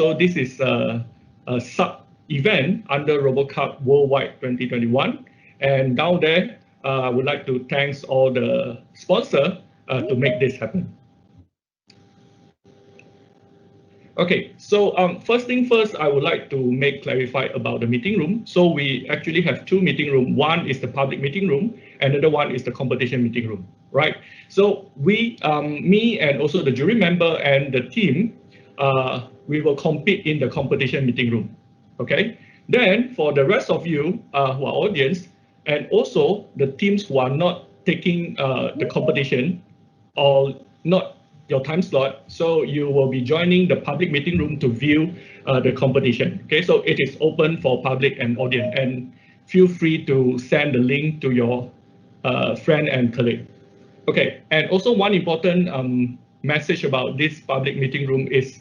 so this is a sub-event under RoboCup Worldwide 2021. And down there, I would like to thank all the sponsors to make this happen. Okay, so first thing first, I would like to clarify about the meeting room. So we actually have two meeting rooms. One is the public meeting room, and another one is the competition meeting room, right? So we, me and also the jury member and the team, we will compete in the competition meeting room, okay? Then for the rest of you who are audience, and also the teams who are not taking the competition or not your time slot, so you will be joining the public meeting room to view the competition. Okay, so it is open for public and audience, and feel free to send the link to your friend and colleague. Okay, and also one important message about this public meeting room is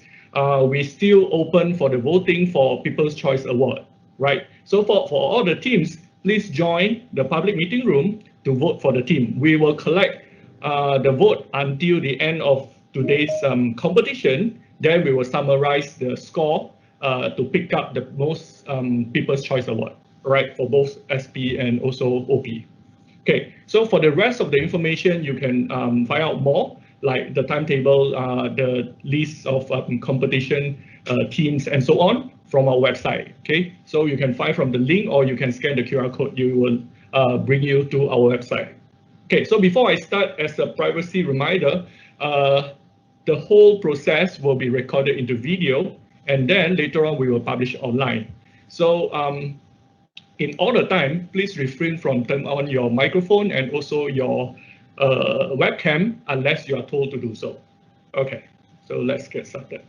we still open for the voting for People's Choice Award, right? So for all the teams, please join the public meeting room to vote for the team. We will collect the vote until the end of today's competition. Then we will summarize the score to pick up the most People's Choice Award, right, for both SP and also OP. Okay, so for the rest of the information, you can find out more, like the timetable, the list of competition teams, and so on from our website. Okay, so you can find from the link, or you can scan the QR code. You will bring you to our website. Okay, so before I start, as a privacy reminder, the whole process will be recorded into video, and then later on we will publish online. So in all the time, please refrain from turning on your microphone and also your webcam unless you are told to do so. Okay, so let's get started.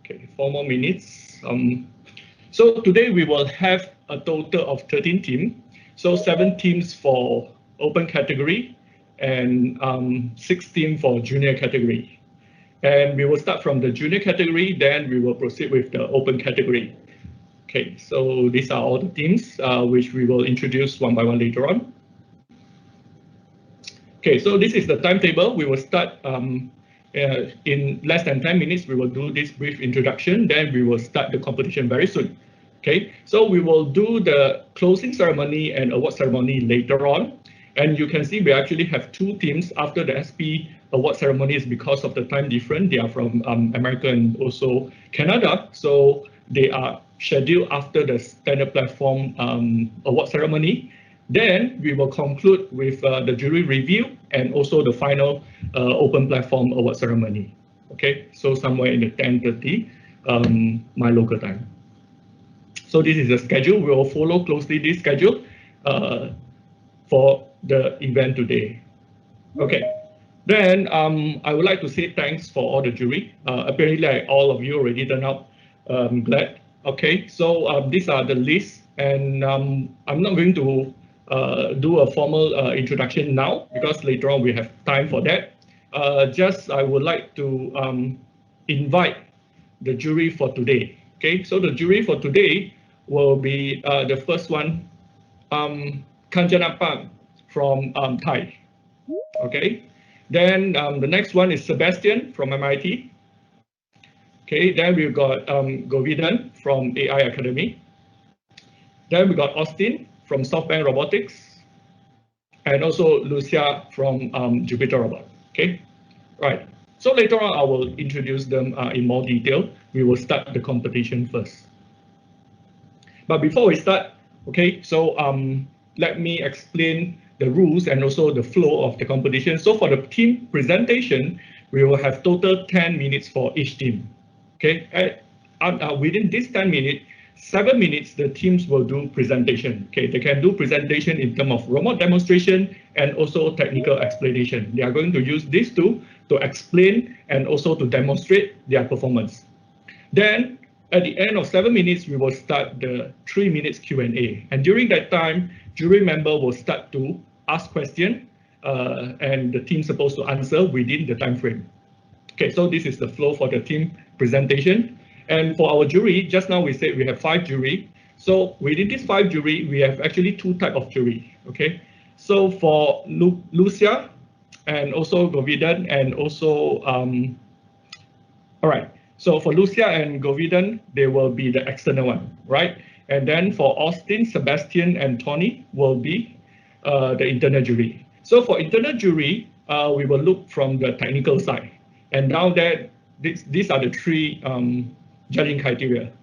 Okay, 4 more minutes. So today we will have a total of 13 teams. So 7 teams for open category and 6 teams for junior category. And we will start from the junior category, then we will proceed with the open category. Okay, so these are all the teams which we will introduce one by one later on. Okay, so this is the timetable. We will start in less than 10 minutes. We will do this brief introduction, then we will start the competition very soon. Okay, so we will do the closing ceremony and award ceremony later on. And you can see we actually have 2 teams after the SP award ceremonies because of the time difference. They are from America and also Canada. So they are scheduled after the standard platform award ceremony. Then we will conclude with the jury review and also the final open platform award ceremony. Okay, so somewhere in the 10:30 my local time. So this is the schedule. We will follow closely this schedule for the event today. Okay, then I would like to say thanks for all the jury. Apparently all of you already turned out. I'm glad. Okay, so these are the lists, and I'm not going to do a formal introduction now because later on we have time for that. Just I would like to invite the jury for today. Okay, so the jury for today will be the first one, Kanjanapam from Thai. Okay, then the next one is Sebastian from MIT. Okay, then we've got Govidan from AI Academy. Then we got Austin from SoftBank Robotics, and also Lucia from Jupiter Robot. Okay, right. So later on, I will introduce them in more detail. We will start the competition first. But before we start, okay, so let me explain the rules and also the flow of the competition. So for the team presentation, we will have total 10 minutes for each team. Okay, within this 10 minutes, 7 minutes, the teams will do presentation. Okay, they can do presentation in terms of remote demonstration and also technical explanation. They are going to use these two to explain and also to demonstrate their performance. Then at the end of 7 minutes, we will start the 3 minutes Q&A. And during that time, jury member will start to ask questions and the team supposed to answer within the time frame. Okay, so this is the flow for the team presentation. And for our jury, just now we said we have 5 jury. So within these 5 jury, we have actually 2 types of jury. Okay, so for Lucia and also Govidan and also, all right. So for Lucia and Goviden, they will be the external one, right? And then for Austin, Sebastian, and Tony will be the internal jury. So for internal jury, we will look from the technical side. And now that these are the three judging criteria.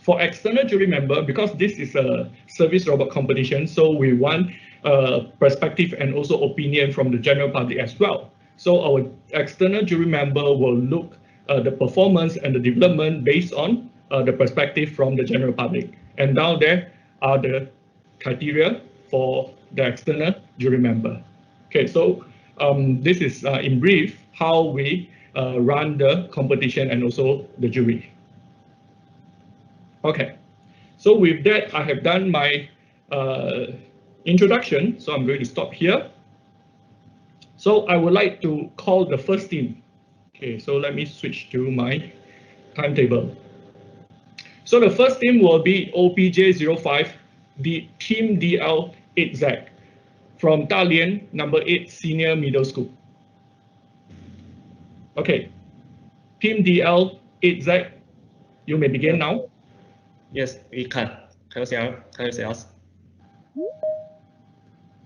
For external jury member, because this is a service robot competition, so we want perspective and also opinion from the general public as well. So our external jury member will look the performance and the development based on the perspective from the general public. And now there are the criteria for the external jury member. Okay, so this is in brief how we run the competition and also the jury. Okay, so with that, I have done my introduction, so I'm going to stop here. So I would like to call the first team. Okay, so let me switch to my timetable. So the first team will be OPJ05, the Team DL8Z from Dalian, number 8 Senior Middle School. Okay, Team DL8Z, you may begin now. Yes, we can. Can you see us?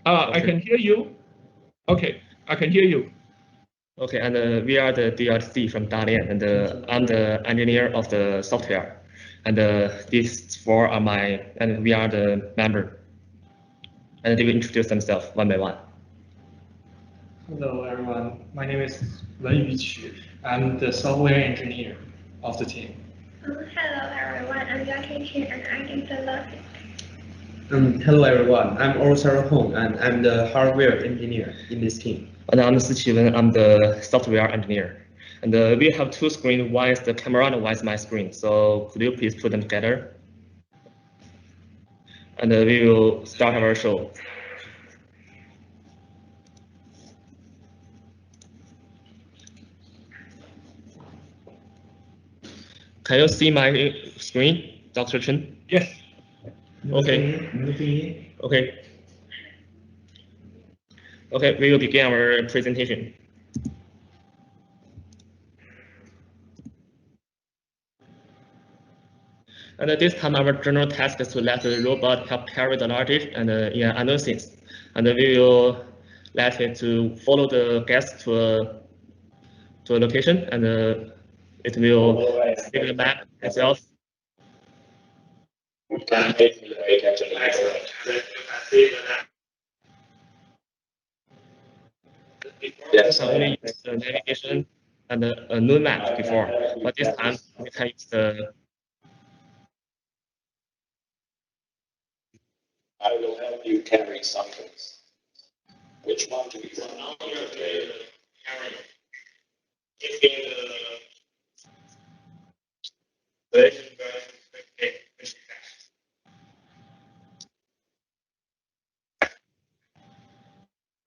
I can hear you. Okay, I can hear you. Okay, and we are the DLC from Dalian, and I'm the engineer of the software. And these four are and we are the member. And they will introduce themselves one by one. Hello, everyone. My name is Wen Yuqu. I'm the software engineer of the team. Hello, everyone. I'm Yaqin Qin, and I am the logic. Hello, everyone. I'm Sarah Hong, and I'm the hardware engineer in this team. And I'm Si Qiwen. I'm the software engineer. And we have two screens. One is the camera and one is my screen. So could you please put them together? And we will start our show. Can you see my screen, Dr. Chen? Yes. Okay. Okay. Okay, we will begin our presentation. And this time, our general task is to let the robot help carry the logic and in unknown things. And we will let it to follow the guest to a location, and it will take the map itself. Yes, I only used the navigation and a new map before, but this time we can use the. I will help you carry something. Which one do you want?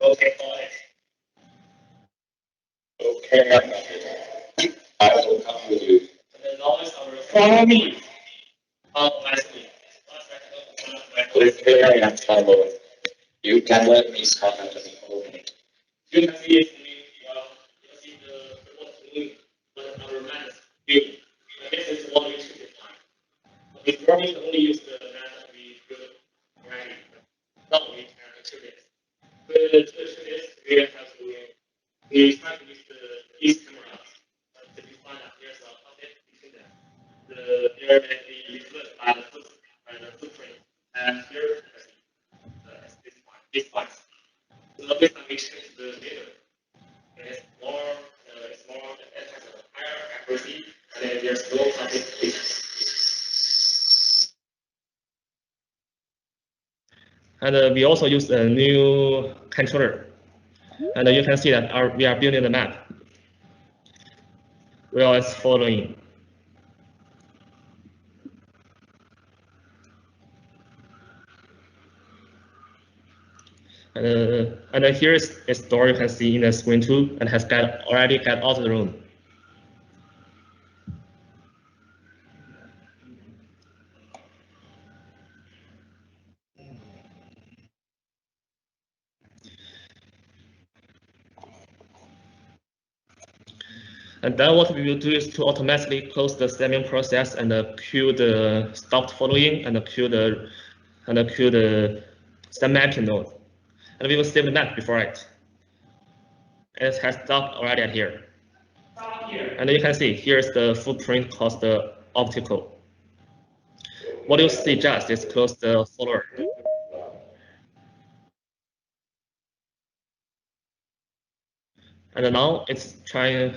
Okay. Okay. I will come with you. Follow me. Okay, I am following. You can let me start at the moment. You can see our map view. This is what we should define. Before we only use the map that we built already. Now we can achieve this. But to achieve this, we have to try to use the east camera to define that there's a object between them. The area may be influenced by the footprint. And here is this one. So this time we change the data. And it's more, it has a higher accuracy, and then there's no conflict. And we also use a new controller. And you can see that we are building the map. We are following. And here is a store you can see in the screen too, and has already got out of the room. And then what we will do is to automatically close the stemming process and queue the stopped following and queue the stem mapping node. And we will save the map before it. It has stopped already at here. And you can see here's the footprint plus the optical. What you see just is close the follower. And now it's trying.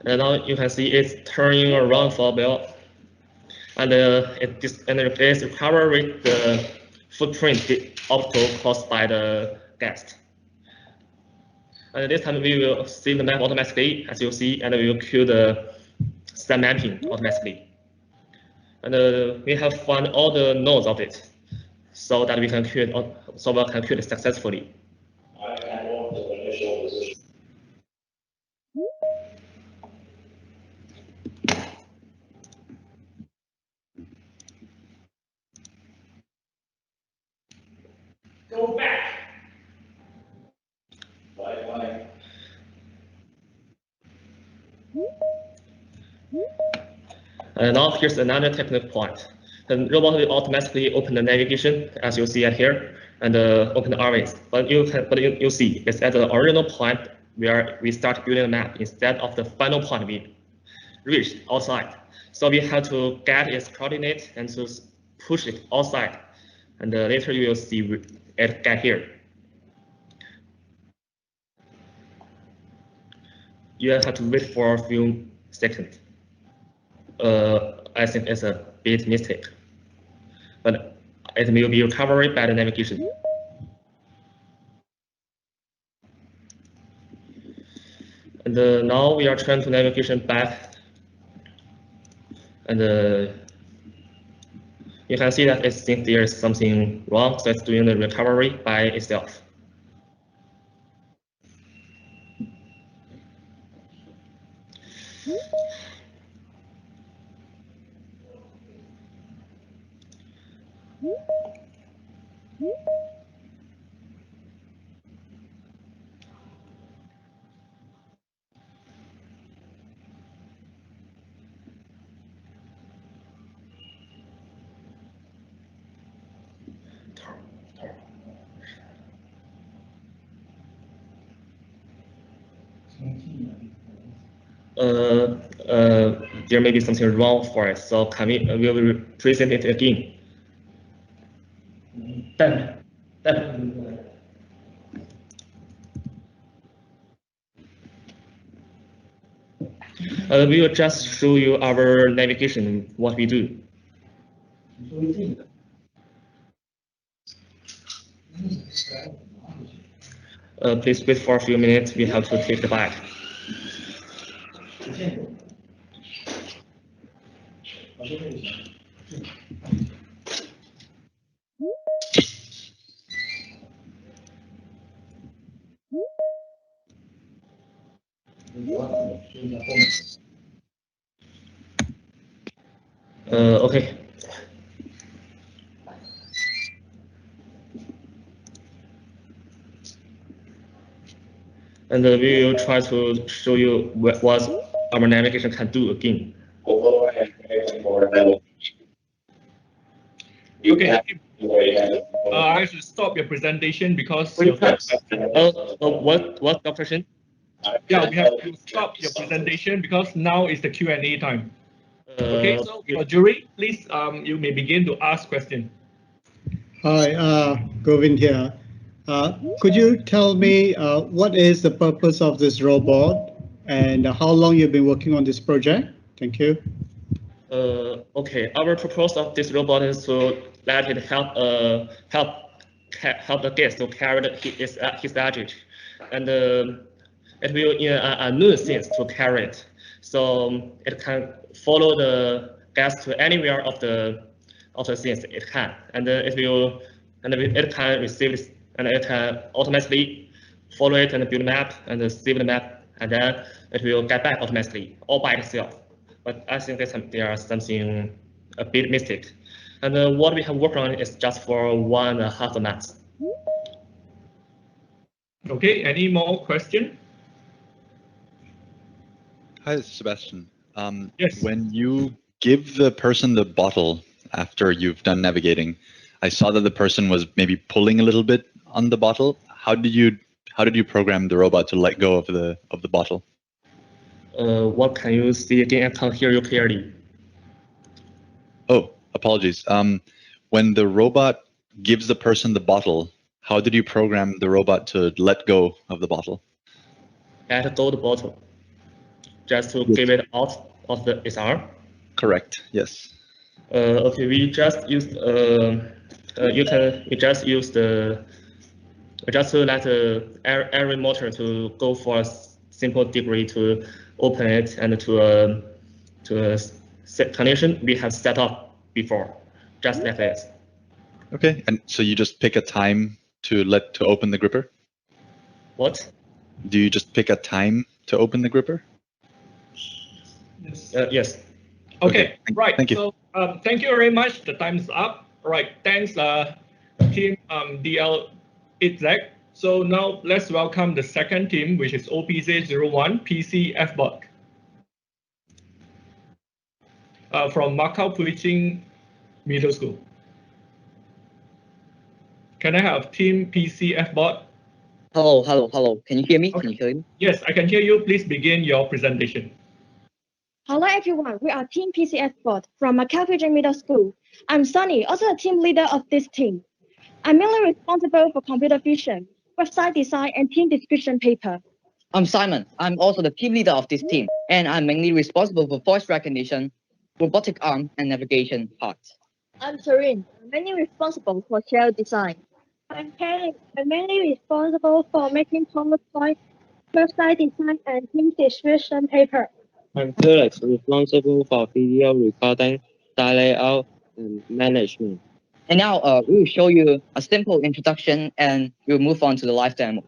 And now you can see it's turning around for a bell. And it is recovering the footprint optical caused by the guest. And this time we will save the map automatically, as you see, and we will queue the stem mapping automatically. And we have found all the nodes of it, so that we can queue it successfully. Go back. And now here's another technical point. The robot will automatically open the navigation, as you see at here, and open the arrays. But you see it's at the original point where we start building a map instead of the final point we reached outside. So we have to get its coordinate and to push it outside. And later you will see it get here. You have to wait for a few seconds. I think it's a bit mistake, but it will be recovered by the navigation. And now we are trying to navigation back, and you can see that it thinks there is something wrong, so it's doing the recovery by itself. There may be something wrong for it, so can we will present it again? We will just show you our navigation, what we do. Please wait for a few minutes. We have to take the bite. Okay. And we will try to show you what our navigation can do again. Okay. I should stop your presentation because your what the question? Yeah, we have to stop your presentation because now is the Q&A time. Okay, so jury, please, you may begin to ask questions. Hi, Govind here. Could you tell me what is the purpose of this robot and how long you've been working on this project? Thank you. Okay, our purpose of this robot is to let it help the guest to carry his luggage, and it will in a new sense to carry it, so it can follow the guest to anywhere of the scenes it can, and it can receive this, and it can automatically follow it and build a map and save the map, and then it will get back automatically all by itself. But I think there is something a bit mistake, and what we have worked on is just for 1.5 months. Okay, any more question? Hi, this is Sebastian. Yes. When you give the person the bottle after you've done navigating, I saw that the person was maybe pulling a little bit on the bottle. How did you program the robot to let go of the bottle? What can you see again? I can't hear you clearly. Oh, apologies. When the robot gives the person the bottle, how did you program the robot to let go of the bottle? Let go the bottle, just to give it out of the SR. Correct. Yes. Okay, we just used just to let every motor to go for a simple degree to open it and to set condition we have set up before, just like this. Okay. And so you just pick a time to open the gripper? What? Do you just pick a time to open the gripper? Yes. Yes. Okay, right. Thank you. So thank you very much. The time's up. All right. Thanks, team DL Exec. So now let's welcome the second team, which is OPZ01 PC FBot from Macau Puiqing Middle School. Can I have team PC FBot? Hello. Can you hear me? Okay. Can you hear me? Yes, I can hear you. Please begin your presentation. Hello everyone, we are Team PCF Bot from Macau Puiqing Middle School. I'm Sunny, also the team leader of this team. I'm mainly responsible for computer vision, website design, and team description paper. I'm Simon. I'm also the team leader of this team, and I'm mainly responsible for voice recognition, robotic arm, and navigation parts. I'm Serene, I'm mainly responsible for shell design. I'm Kelly, I'm mainly responsible for making PowerPoint, website design, and team description paper. I'm Felix, responsible for video recording, style layout, and management. And now we will show you a simple introduction, and we'll move on to the live demo.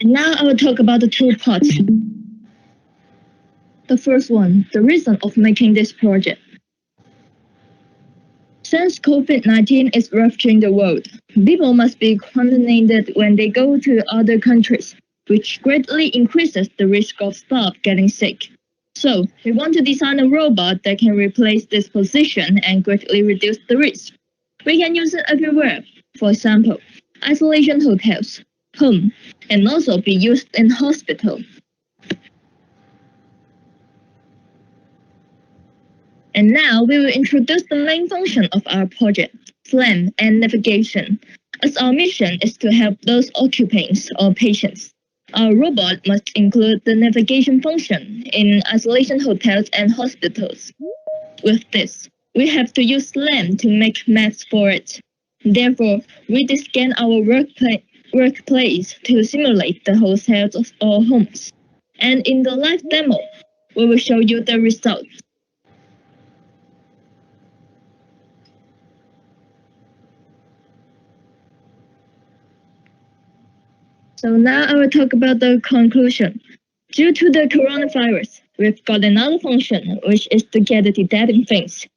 And now I will talk about the two parts. The first one, the reason of making this project. Since COVID-19 is ravaging the world, people must be quarantined when they go to other countries, which greatly increases the risk of staff getting sick. So, we want to design a robot that can replace this position and greatly reduce the risk. We can use it everywhere. For example, isolation hotels, home, and also be used in hospital. And now we will introduce the main function of our project, SLAM and navigation, as our mission is to help those occupants or patients. Our robot must include the navigation function in isolation hotels and hospitals. With this, we have to use SLAM to make maps for it. Therefore, we scan our workplace to simulate the hotels or homes. And in the live demo, we will show you the results. So now I will talk about the conclusion. Due to the coronavirus, we've got another function, which is to get detecting things.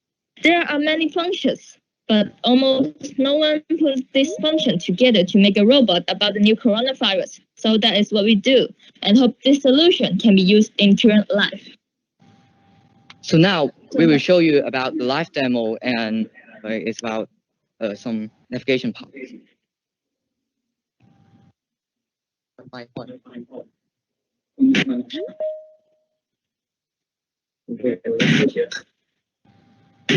There are many functions, but almost no one puts this function together to make a robot about the new coronavirus. So that is what we do, and hope this solution can be used in current life. So now we will show you about the live demo, and it's about some navigation parts. Can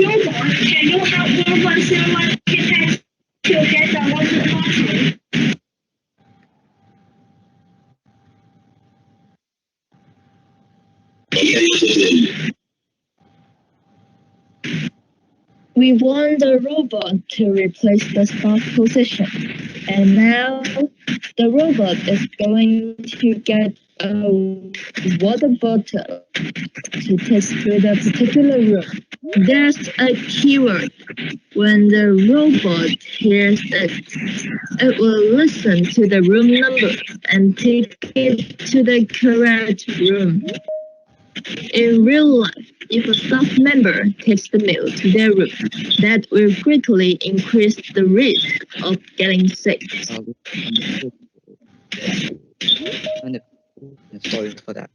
you help 101 to get the local function? We want the robot to replace the staff position. And now the robot is going to get a water bottle to test to the particular room. There's a keyword. When the robot hears it will listen to the room number and take it to the correct room. In real life, if a staff member takes the meal to their room, that will greatly increase the risk of getting sick. Sorry for that.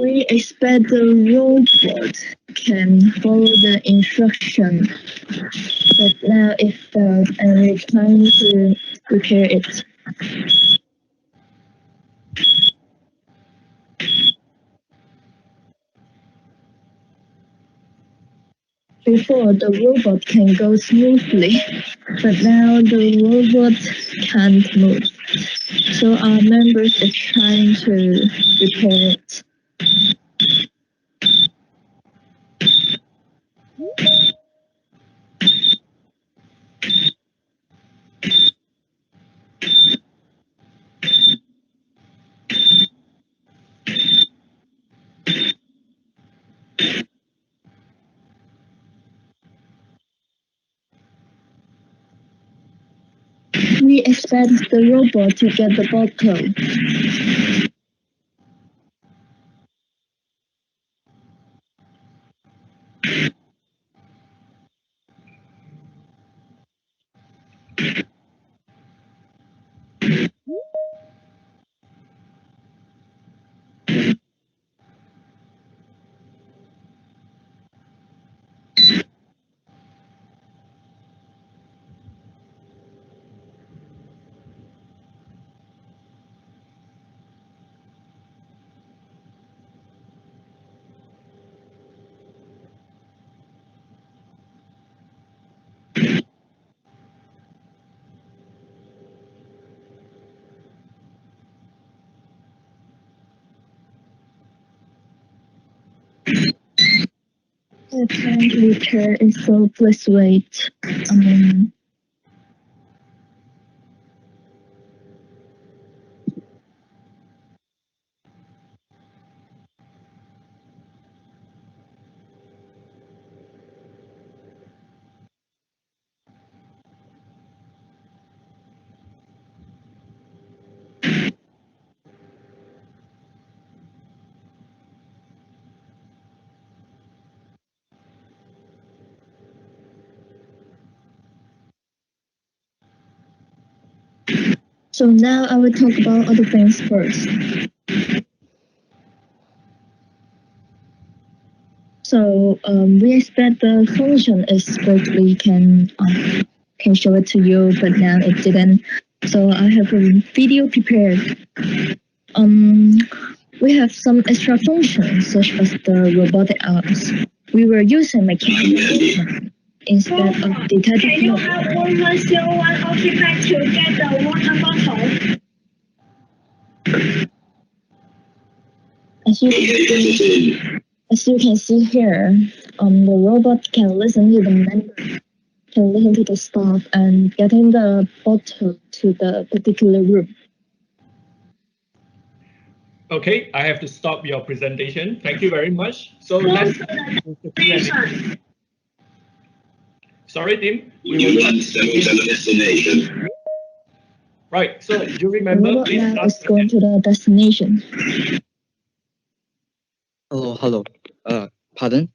We expect the robot can follow the instruction, but now it failed and we're trying to repair it. Before, the robot can go smoothly, but now the robot can't move. So our members are trying to repair it. We expect the robot to get the bottle. I can't repair it, so please wait. So now I will talk about other things first. So we expect the function is greatly can show it to you, but now it didn't. So I have a video prepared. We have some extra functions such as the robotic arms. We were using mechanical instead of detective. Can you help 1101 occupant to get the water bottle? As you can see here, the robot can listen to the member, can listen to the staff, and getting the bottle to the particular room. Okay, I have to stop your presentation. Thank you very much. So let's. Sorry, Tim. We will destination. Right. So you remember? The robot now is going to the destination. Hello. Pardon?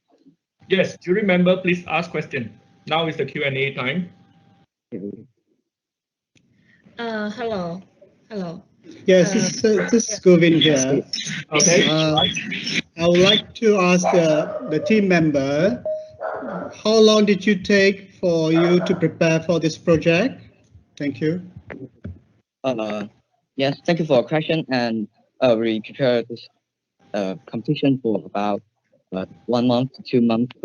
Yes. Do you remember? Please ask question. Now is the Q&A time. Hello. Yes, this is Govin here. Okay. I would like to ask the team member, how long did you take for you to prepare for this project? Thank you. Yes, thank you for your question. And we prepared this competition for about 1 month to 2 months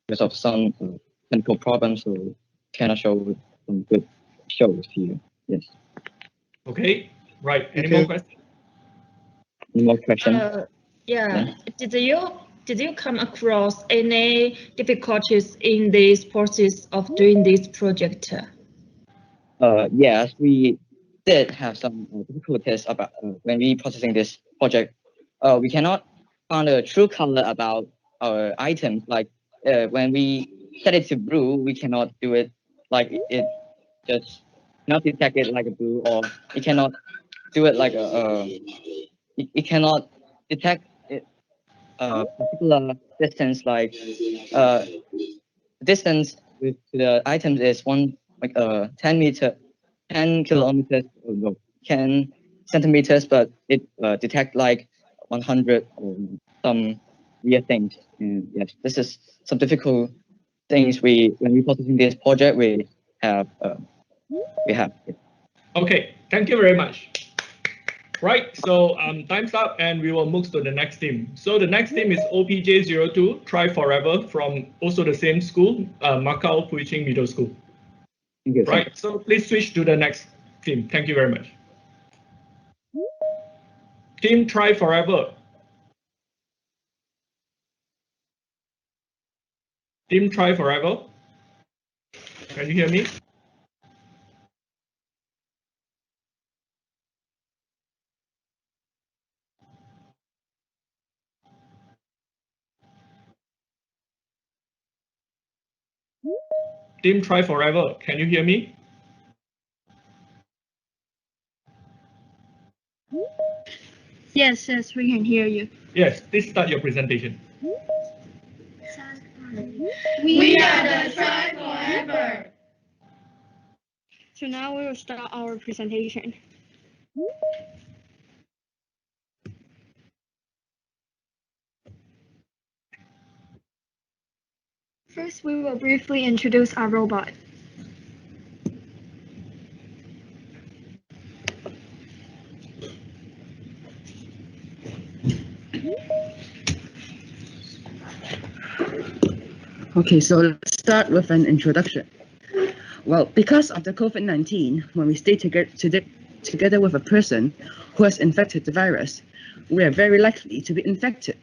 because of some technical problems, so cannot show some good shows here. Yes. Okay, right. Any Thank more you. questions? Any more questions? Yeah. Did you come across any difficulties in this process of doing this project? Yes, we did have some difficulties about when we processing this project. We cannot find a true color about our items. Like when we set it to blue, we cannot do it like it just not detect it like a blue, or it cannot do it like it cannot detect it particular distance, like distance with the items is 10 kilometers, no, 10 centimeters, but it detect like 100 or some weird things. And yes, this is some difficult things when we processing this project we have. Okay, thank you very much. Right, so time's up and we will move to the next team. So the next team is OPJ02, Try Forever, from also the same school, Macau Puiching Middle School. Right, so please switch to the next team. Thank you very much. Team Try Forever. Team Try Forever. Can you hear me? Team Try Forever, can you hear me? Yes, we can hear you. Yes, please start your presentation. We are the Try Forever. So now we will start our presentation. First, we will briefly introduce our robot. Okay, so let's start with an introduction. Well, because of the COVID-19, when we stay together with a person who has infected the virus, we are very likely to be infected.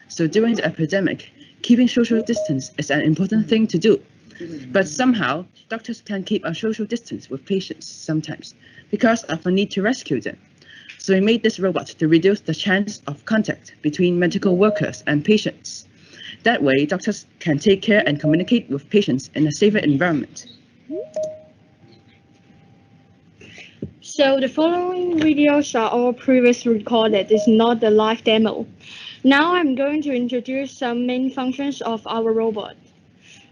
So during the epidemic, keeping social distance is an important thing to do. But somehow, doctors can keep a social distance with patients sometimes because of a need to rescue them. So we made this robot to reduce the chance of contact between medical workers and patients. That way, doctors can take care and communicate with patients in a safer environment. So the following videos are all previously recorded. It's not the live demo. Now I'm going to introduce some main functions of our robot.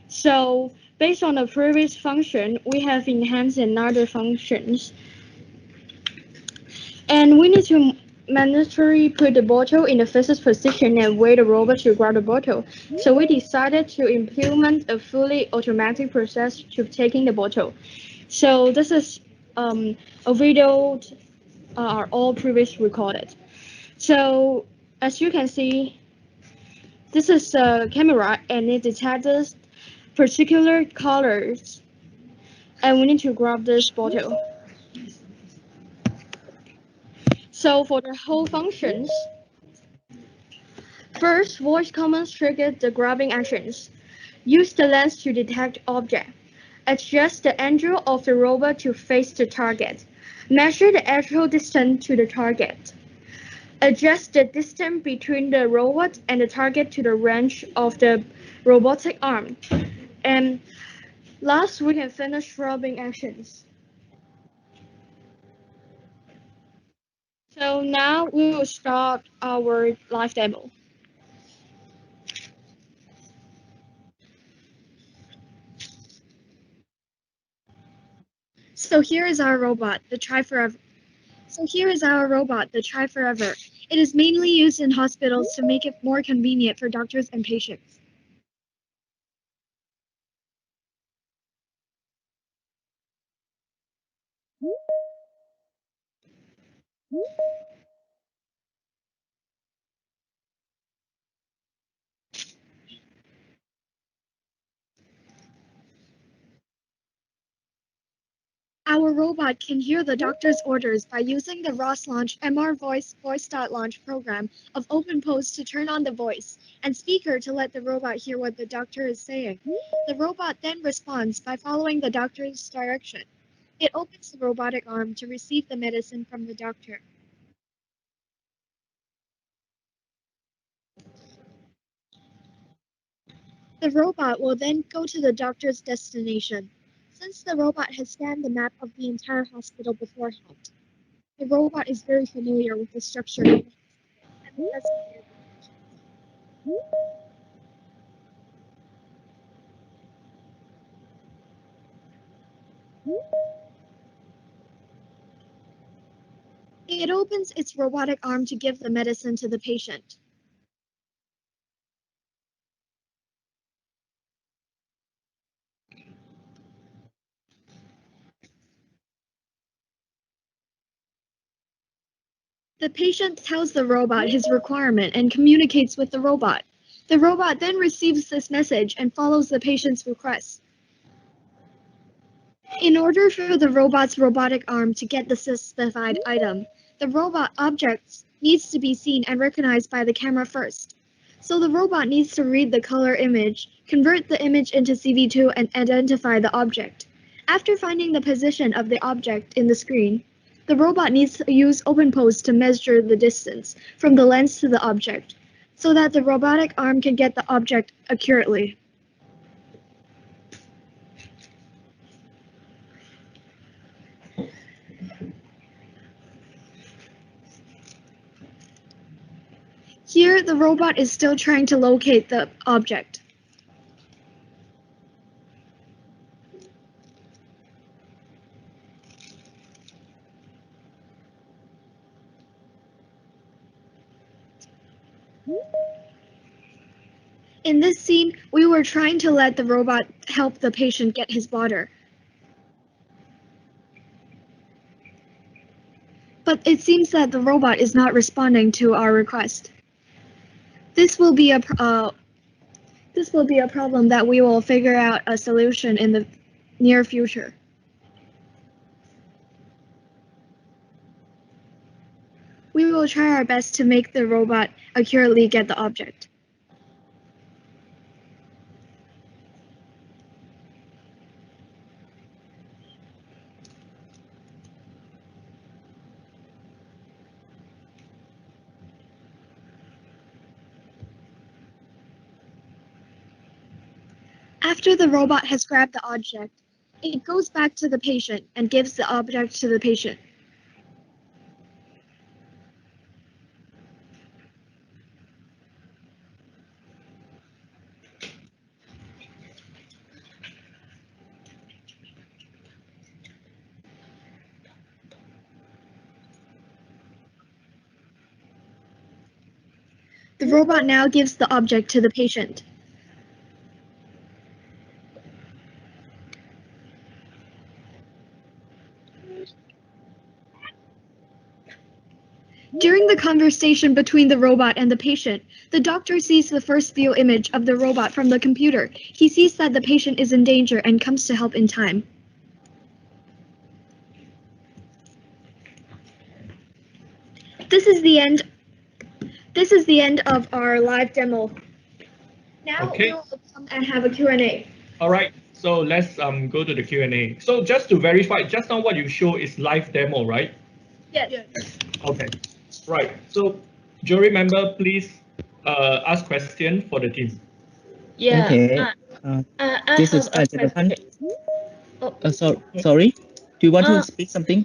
So based on the previous function, we have enhanced another functions. And we need to manually put the bottle in the fastest position and wait the robot to grab the bottle. So we decided to implement a fully automatic process to taking the bottle. So this is a video are all previously recorded. So as you can see, this is a camera and it detects particular colors, and we need to grab this bottle. So for the whole functions, first, voice commands trigger the grabbing actions. Use the lens to detect object. Adjust the angle of the robot to face the target. Measure the actual distance to the target. Adjust the distance between the robot and the target to the range of the robotic arm. And last, we can finish rubbing actions. So now we will start our live demo. So here is our robot, the Try Forever. It is mainly used in hospitals to make it more convenient for doctors and patients. Our Our robot can hear the doctor's orders by using the ROS Launch MR Voice.Launch program of OpenPose to turn on the voice, and speaker to let the robot hear what the doctor is saying. The robot then responds by following the doctor's direction. It opens the robotic arm to receive the medicine from the doctor. The robot will then go to the doctor's destination. Since the robot has scanned the map of the entire hospital beforehand, the robot is very familiar with the structure and the necessary. It opens its robotic arm to give the medicine to the patient. The patient tells the robot his requirement and communicates with the robot. The robot then receives this message and follows the patient's request. In order for the robot's robotic arm to get the specified item, the robot object needs to be seen and recognized by the camera first. So the robot needs to read the color image, convert the image into CV2 and identify the object. After finding the position of the object in the screen, the robot needs to use OpenPose to measure the distance from the lens to the object, so that the robotic arm can get the object accurately. Here, the robot is still trying to locate the object. In this scene, we were trying to let the robot help the patient get his water. But it seems that the robot is not responding to our request. This will be a problem that we will figure out a solution in the near future. We will try our best to make the robot accurately get the object. After the robot has grabbed the object, it goes back to the patient and gives the object to the patient. The robot now gives the object to the patient. During the conversation between the robot and the patient, the doctor sees the first view image of the robot from the computer. He sees that the patient is in danger and comes to help in time. This is the end of our live demo. Now we will come and have a Q&A. All right, so let's go to the Q&A. So just to verify, just now what you show is live demo, right? Yes. Okay, right. So jury member, please ask question for the team. Yeah. Okay. This is Jonathan. Sorry. Do you want to speak something?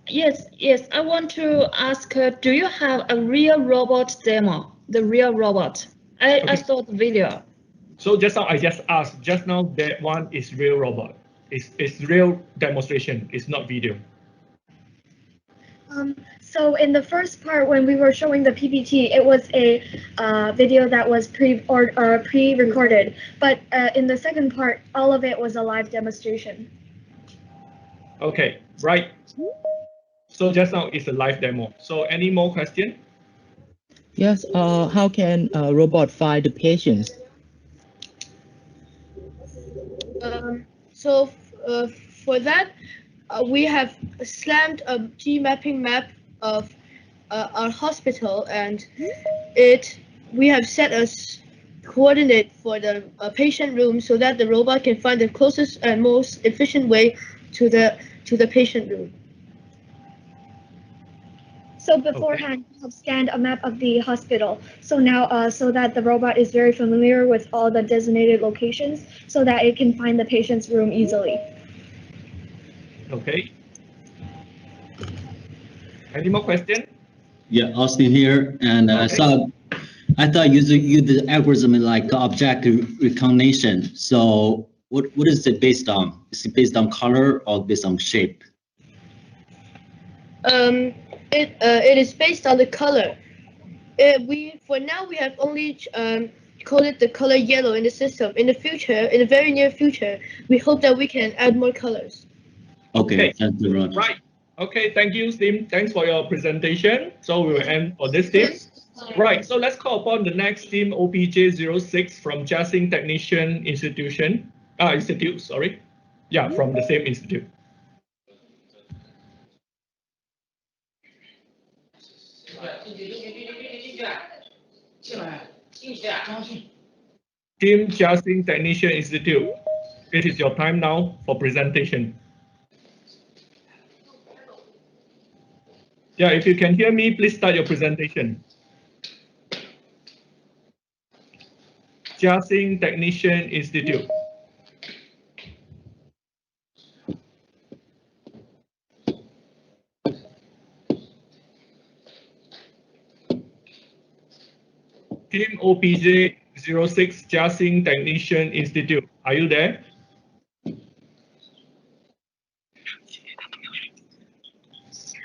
Yes. I want to ask, do you have a real robot demo? The real robot. I saw the video. So just now I just asked, just now that one is real robot. It's real demonstration, it's not video. So in the first part, when we were showing the PPT, it was a video that was pre-recorded. But in the second part, all of it was a live demonstration. Okay, right. So just now it's a live demo. So any more question? Yes. How can a robot find the patients? for that, we have slammed a G-mapping map of our hospital, and we have set a coordinate for the patient room so that the robot can find the closest and most efficient way to the patient room. So beforehand, we have scanned a map of the hospital. So now, so that the robot is very familiar with all the designated locations, so that it can find the patient's room easily. Okay. Any more questions? Yeah, Austin here, and I thought you the algorithm like object recognition. So what is it based on? Is it based on color or based on shape? It is based on the color. For now we have only coded the color yellow in the system. In the future, in the very near future, we hope that we can add more colors. Okay. Thank you, Ron. Right. Okay, thank you, Tim. Thanks for your presentation. So we will end for this team. Right, so let's call upon the next team, OPJ06 from Jiaxing Technician Institute, sorry. Yeah, from the same institute. Team Jiaxing Technician Institute, it is your time now for presentation. Yeah, if you can hear me, please start your presentation. Jiaxing Technician Institute. Team OPJ06 Jiaxing Technician Institute. Are you there?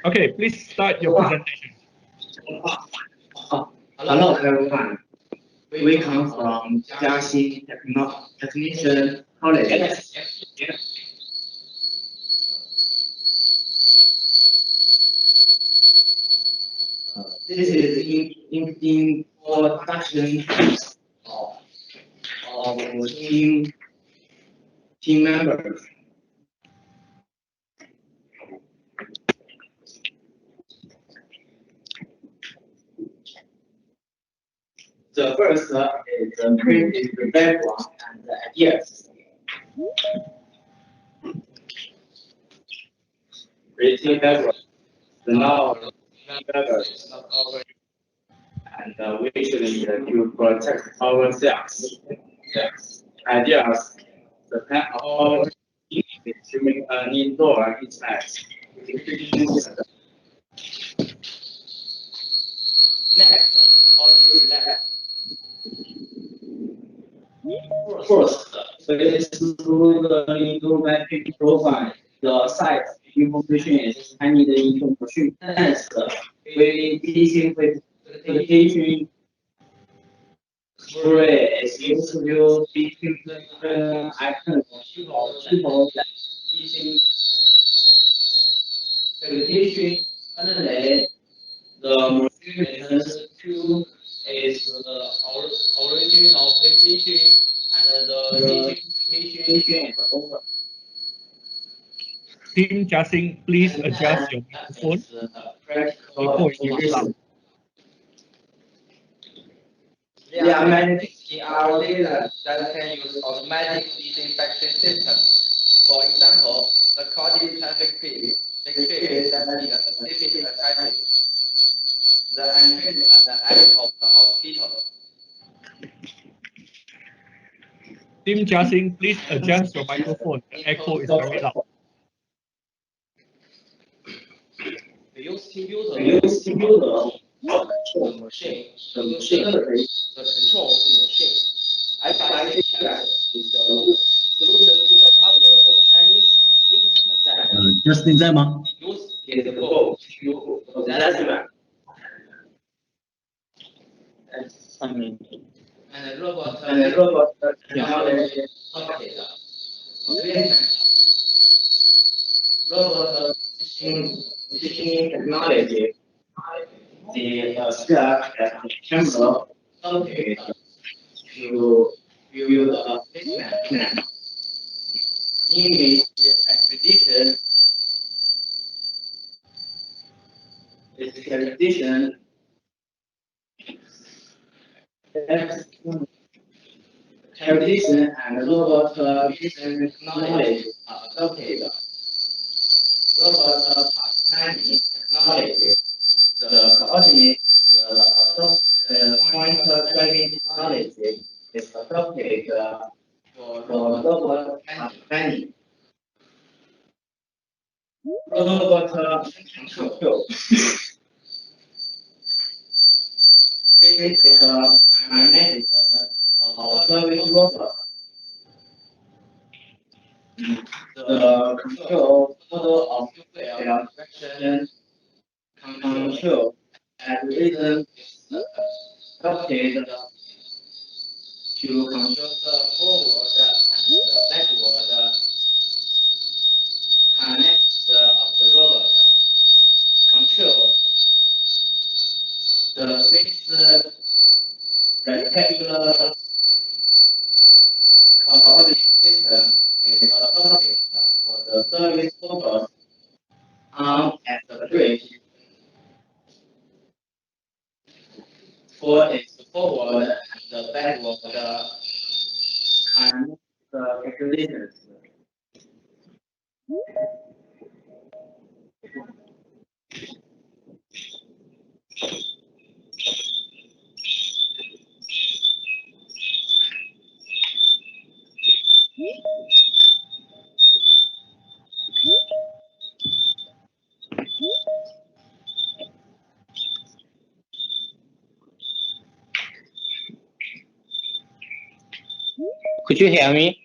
Okay, please start your presentation. Hello everyone. We come from Jiaxing Technician College. This is in production of team members. The first is the background and the ideas. Creating background. Now, background is not over. And we should to protect ourselves. Ideas. The plan of our team is to make an indoor internet. Next, how to relax. First, please through the information profile. The site information is I need the information. Next, we teaching with the teaching spray is used to teaching the icon people that teaching teaching and then the maintenance tool is the origin of the teaching and the teaching is over. Team Jiaxing, please adjust your microphone. Echo is very loud. There are many in our data that can use automatic disinfection system. For example, the coded traffic tree is that need a specific attachment. The entrance and the exit of the hospital. Team Jiaxing, please adjust your microphone. The echo is very loud. We use computer the machine, the machinery, the control the machine. FIC is the solution to the problem of Chinese internet. Justin 在吗？ Use is the goal to assessment. And robot technology update. Robot teaching technology. The staff and camera update to build a placement plan. image expedition expedition and robot vision technology are adopted. Robot planning technology, the coordinate pointer driving technology is adopted for robot planning. Robot control. This is a magnetic or service robot. The control model of direction control algorithm is adopted to control the forward and the backward kinetics of the robot. Control the six rectangular coordinate system is adopted for the service robot arm at the bridge for its forward and the backward calculations. Could you hear me?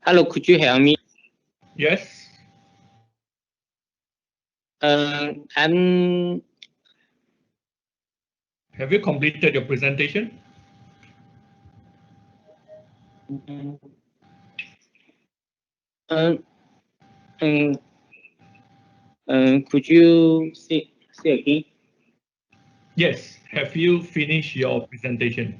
Hello, could you hear me? Yes. I'm. Have you completed your presentation? Could you say again? Yes. Have you finished your presentation?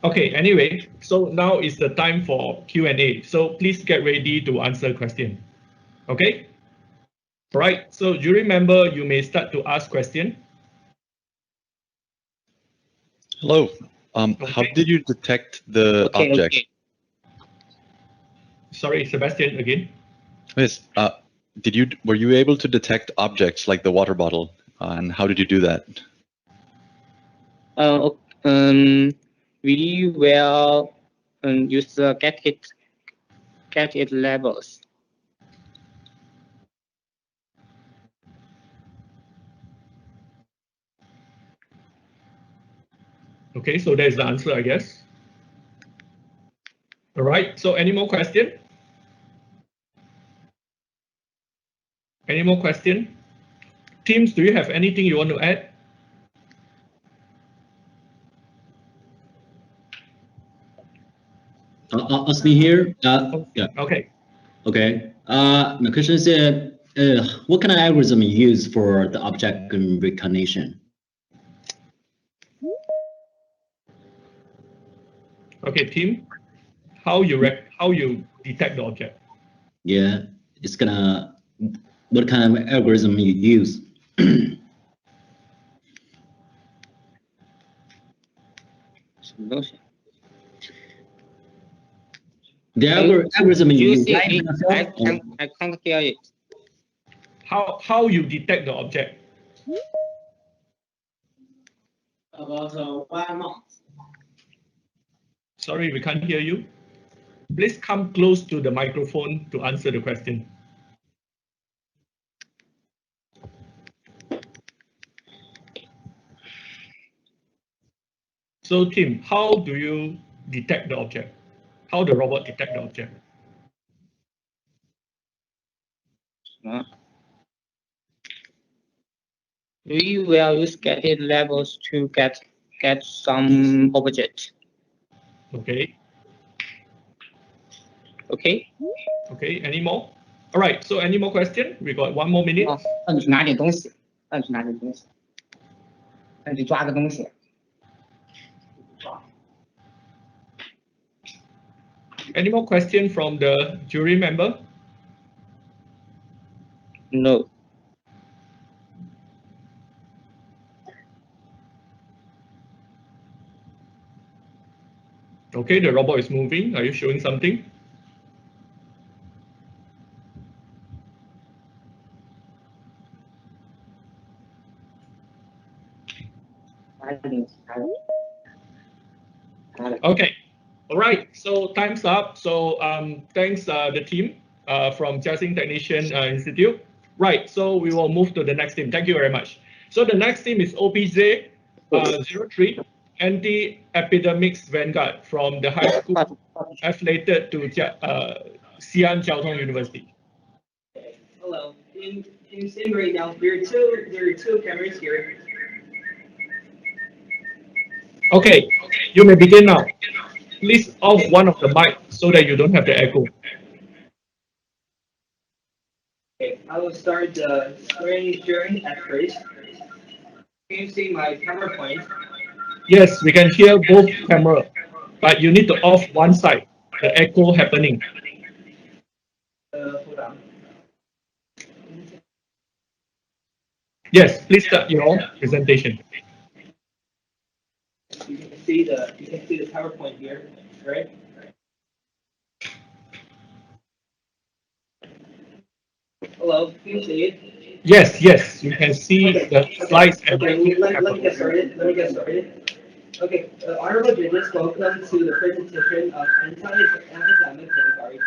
Okay, anyway, so now is the time for Q&A. So please get ready to answer question. Okay? All right, so you remember you may start to ask question. Hello. How did you detect the object? Okay. Sorry, Sebastian, again. Yes. Were you able to detect objects like the water bottle? And how did you do that? We will use the get it levels. Okay, so there's the answer, I guess. All right, so any more question? Any more question? Teams, do you have anything you want to add? Ask me here. Yeah. Okay. Okay. My question is, what kind of algorithm you use for the object recognition? Okay, team. How you detect the object? Yeah, it's gonna. What kind of algorithm you use? The algorithm you use. I can't hear it. How you detect the object? About 1 month. Sorry, we can't hear you. Please come close to the microphone to answer the question. So Tim, how do you detect the object? How the robot detect the object? We will use get levels to get some object. Okay. Okay. Okay. Any more? All right. So any more question? We got 1 more minute. 让你去拿点东西，让你去拿点东西，让你去抓个东西。 Any more question from the jury member? No. Okay, the robot is moving. Are you showing something? Okay. All right. So time's up. So thanks the team from Jiaxing Technician Institute. Right. So we will move to the next team. Thank you very much. So the next team is OPJ 03, Anti-Epidemics Vanguard from the high school affiliated to Xi'an Jiaotong University. Hello. In sim right now, there are two cameras here. Okay, you may begin now. Please off one of the mic so that you don't have the echo. Okay, I will start the screen sharing at first. Can you see my camera point? Yes, we can hear both camera, but you need to off one side, the echo happening. Hold on. Yes, please start your presentation. You can see the PowerPoint here, right? Hello, can you see it? Yes, you can see Okay, the slides and let me get started. Okay, honorable judges, welcome to the presentation of anti-epidemic vanguard.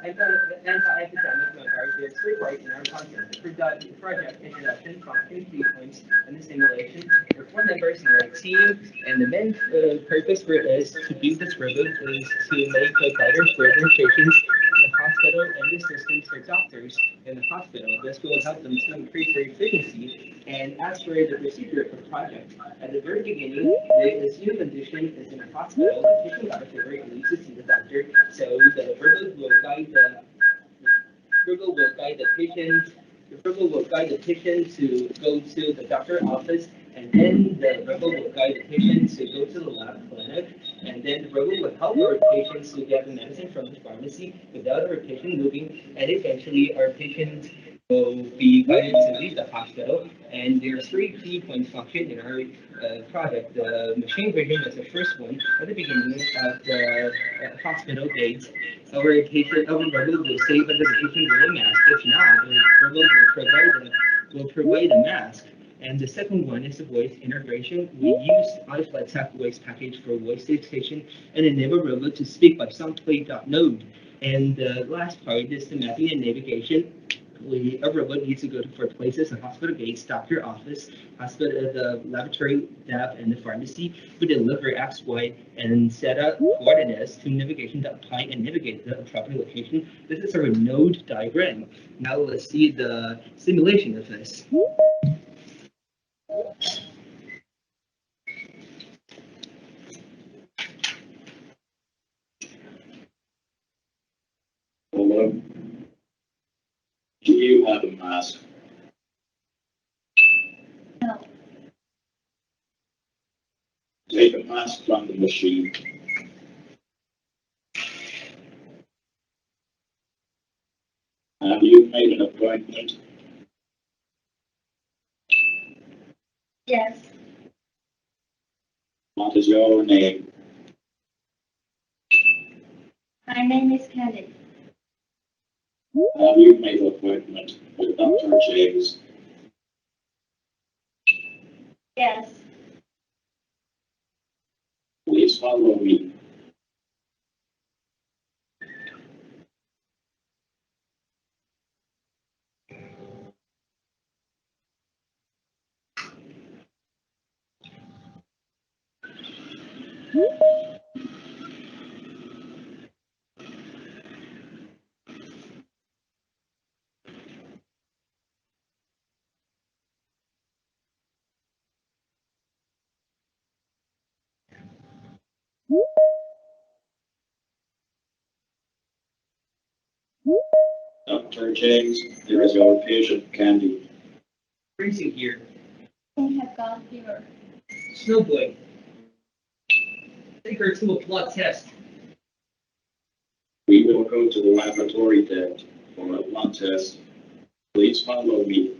Anti-epidemic vanguard, there's three parts in our content. The project introduction, function, key points, and the simulation. There are 4 members in our team, and the main purpose for us to build this robot is to make it better for administrations in the hospital and the systems for doctors in the hospital. This will help them to increase their efficiency. And as for the procedure of the project, at the very beginning, the student condition is in a hospital. The patient got a fever and needs to see the doctor. So the robot will guide the patient. The robot will guide the patient to go to the doctor's office, and then the robot will guide the patient to go to the lab clinic, and then the robot will help our patients to get the medicine from the pharmacy without our patient moving, and eventually our patient will be guided to leave the hospital. And there are 3 key point functions in our project. The machine vision is the first one at the beginning of the hospital gate. Our robot will say whether the patient wear a mask. If not, the robot will provide a mask. And the second one is the voice integration. We use iFlyTech voice package for voice dictation and enable robot to speak by some play.node. And the last part is the mapping and navigation. A robot needs to go for places and hospital gates, doctor office, hospital, the laboratory, lab, and the pharmacy. We deliver X, Y, and set up coordinates to navigation.py and navigate the proper location. This is our node diagram. Now let's see the simulation of this. Hello. Do you have a mask? No. Take a mask from the machine. Have you made an appointment? Yes. What is your name? My name is Kelly. Have you made an appointment with Dr. James? Yes. Please follow me. Dr. James, here is your patient, Candy. Freezing here. I have gone fever. Snowboy. Take her to a blood test. We will go to the laboratory then for a blood test. Please follow me.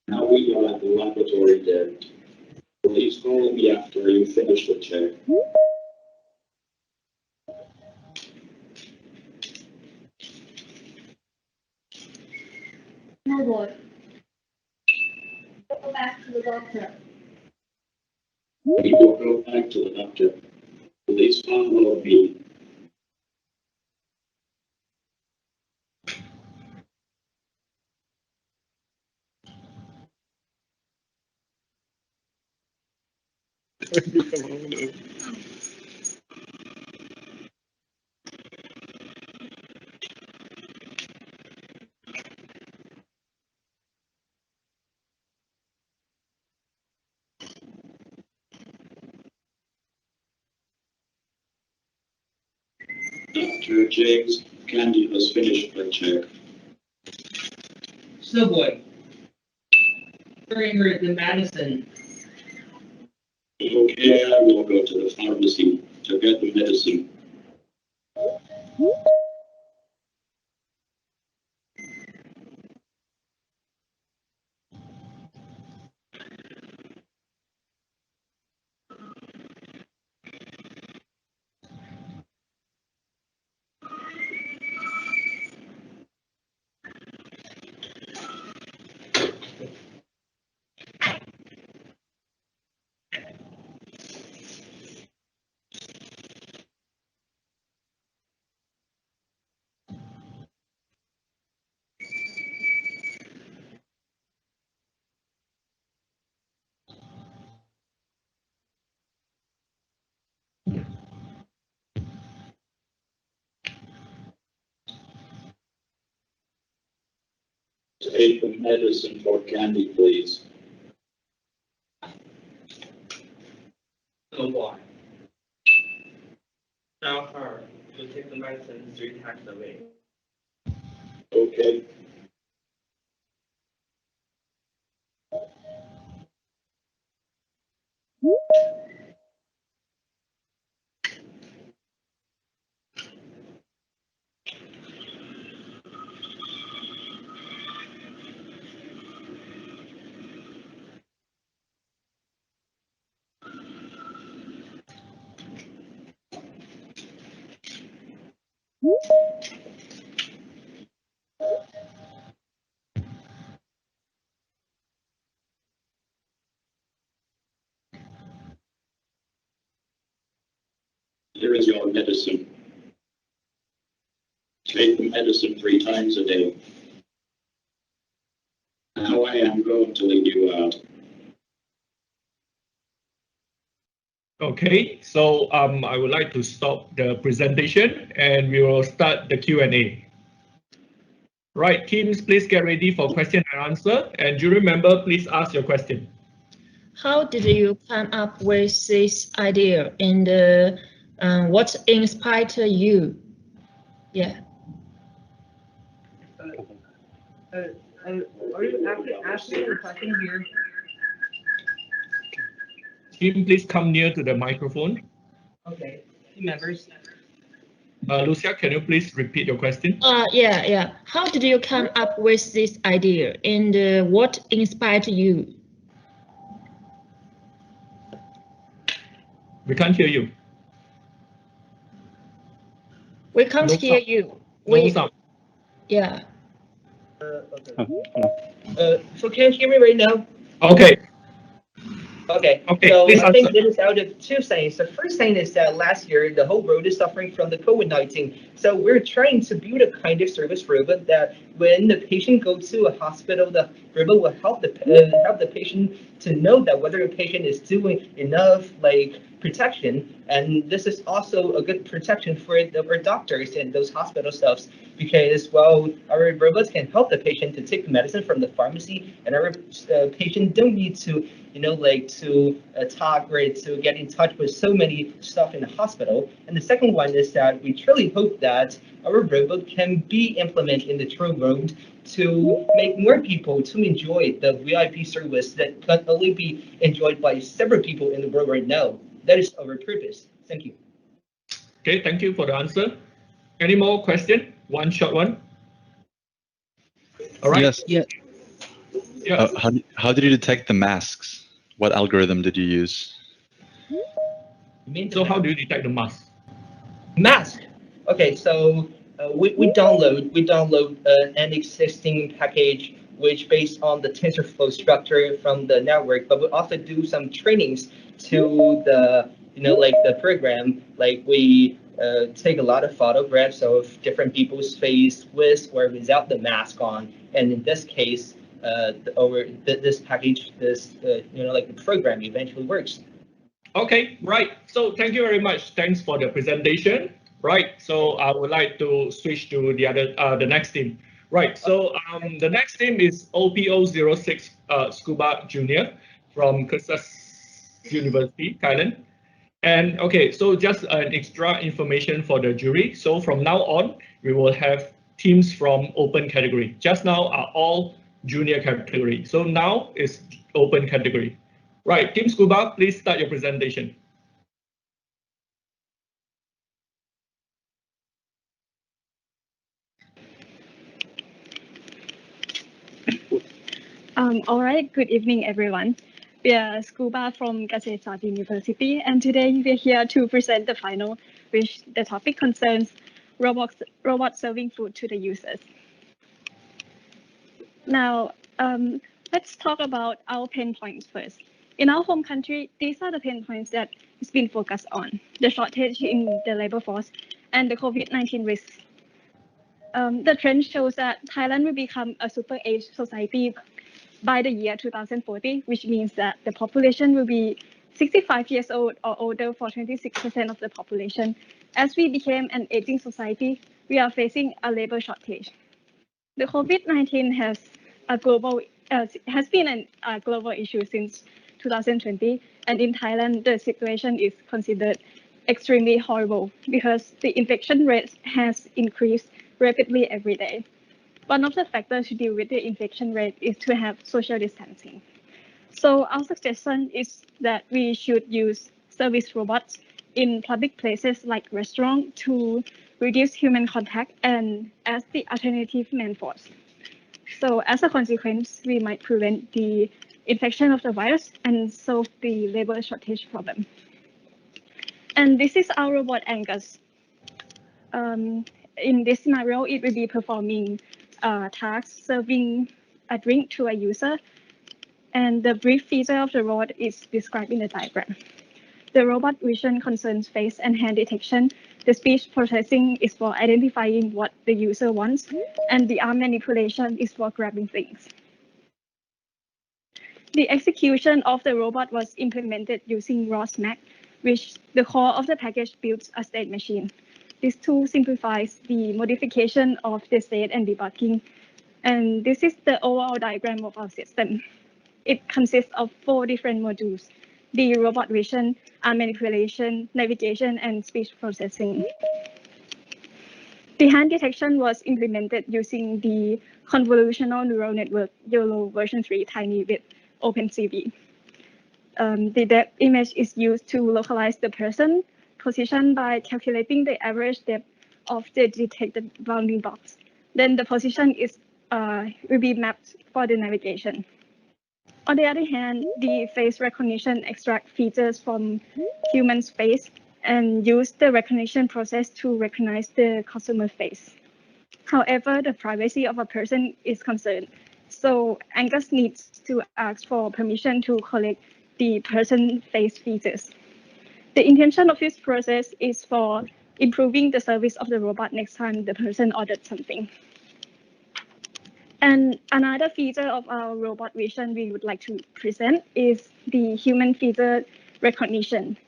Now we are at the laboratory then. Please follow me after you finish the check. No boy. Go back to the doctor. We will go back to the doctor. Please follow me. Dr. James, Candy has finished the check. Snowboy. Bring her the medicine. Okay, I will go to the pharmacy to get the medicine. Take the medicine for Candy, please. So why? Tell her to take the medicine 3 times a week. Okay. Here is your medicine. Take the medicine 3 times a day. Now I am going to lead you out. Okay, so I would like to stop the presentation and we will start the Q&A. Right, teams, please get ready for question and answer. And do remember, please ask your question. How did you come up with this idea and what inspired you? Yeah. Are you asking a question here? Team, please come near to the microphone. Okay, team members. Lucia, can you please repeat your question? Yeah. How did you come up with this idea and what inspired you? We can't hear you. We can't No hear sound. you. No sound. Yeah. So can you hear me right now? Okay. Okay, so I think this is out of 2 things. The first thing is that last year, the whole world is suffering from the COVID-19. So we're trying to build a kind of service robot that when the patient goes to a hospital, the robot will help the patient to know that whether the patient is doing enough, like protection, and this is also a good protection for our doctors and those hospital staffs, because well, our robots can help the patient to take the medicine from the pharmacy, and our patient don't need to like to talk or to get in touch with so many stuff in the hospital. And the second one is that we truly hope that our robot can be implemented in the true world to make more people to enjoy the VIP service that can only be enjoyed by several people in the world right now. That is our purpose. Thank you. Okay, thank you for the answer. Any more question? One short one. All right. Yes. Yeah. Yeah. How did you detect the masks? What algorithm did you use? So how do you detect the mask? Mask. Okay, so we download an existing package which based on the TensorFlow structure from the network, but we also do some trainings to the like the program. Like we take a lot of photographs of different people's face with or without the mask on, and in this case, this package, this like the program eventually works. Okay, right. So thank you very much. Thanks for the presentation. Right. So I would like to switch to the next team. Right. So the next team is OPO06 Scuba Junior from Kesas University, Thailand. And okay, so just an extra information for the jury. So from now on, we will have teams from open category. Just now are all junior category. So now is open category. Right, Team Scuba, please start your presentation. All right, good evening, everyone. We are Scuba from Kasetsart University, and today we're here to present the final, which the topic concerns robot serving food to the users. Now, let's talk about our pain points first. In our home country, these are the pain points that has been focused on: the shortage in the labor force and the COVID-19 risks. The trend shows that Thailand will become a super age society by the year 2040, which means that the population will be 65 years old or older for 26% of the population. As we became an aging society, we are facing a labor shortage. The COVID-19 has been a global issue since 2020, and in Thailand, the situation is considered extremely horrible because the infection rate has increased rapidly every day. One of the factors to deal with the infection rate is to have social distancing. So our suggestion is that we should use service robots in public places like restaurants to reduce human contact and as the alternative man-force. So as a consequence, we might prevent the infection of the virus and solve the labor shortage problem. And this is our robot Angus. In this scenario, it will be performing tasks serving a drink to a user, and the brief feature of the robot is described in the diagram. The robot vision concerns face and hand detection. The speech processing is for identifying what the user wants, and the arm manipulation is for grabbing things. The execution of the robot was implemented using RoboCup, which the core of the package builds a state machine. This tool simplifies the modification of the state and debugging. And this is the overall diagram of our system. It consists of 4 different modules: the robot vision, arm manipulation, navigation, and speech processing. The hand detection was implemented using the convolutional neural network YOLO version 3 Tiny with OpenCV. The depth image is used to localize the person position by calculating the average depth of the detected bounding box. Then the position will be mapped for the navigation. On the other hand, the face recognition extracts features from human's face and use the recognition process to recognize the customer face. However, the privacy of a person is concerned, so Angus needs to ask for permission to collect the person face features. The intention of this process is for improving the service of the robot next time the person ordered something. And another feature of our robot vision we would like to present is the human feature recognition.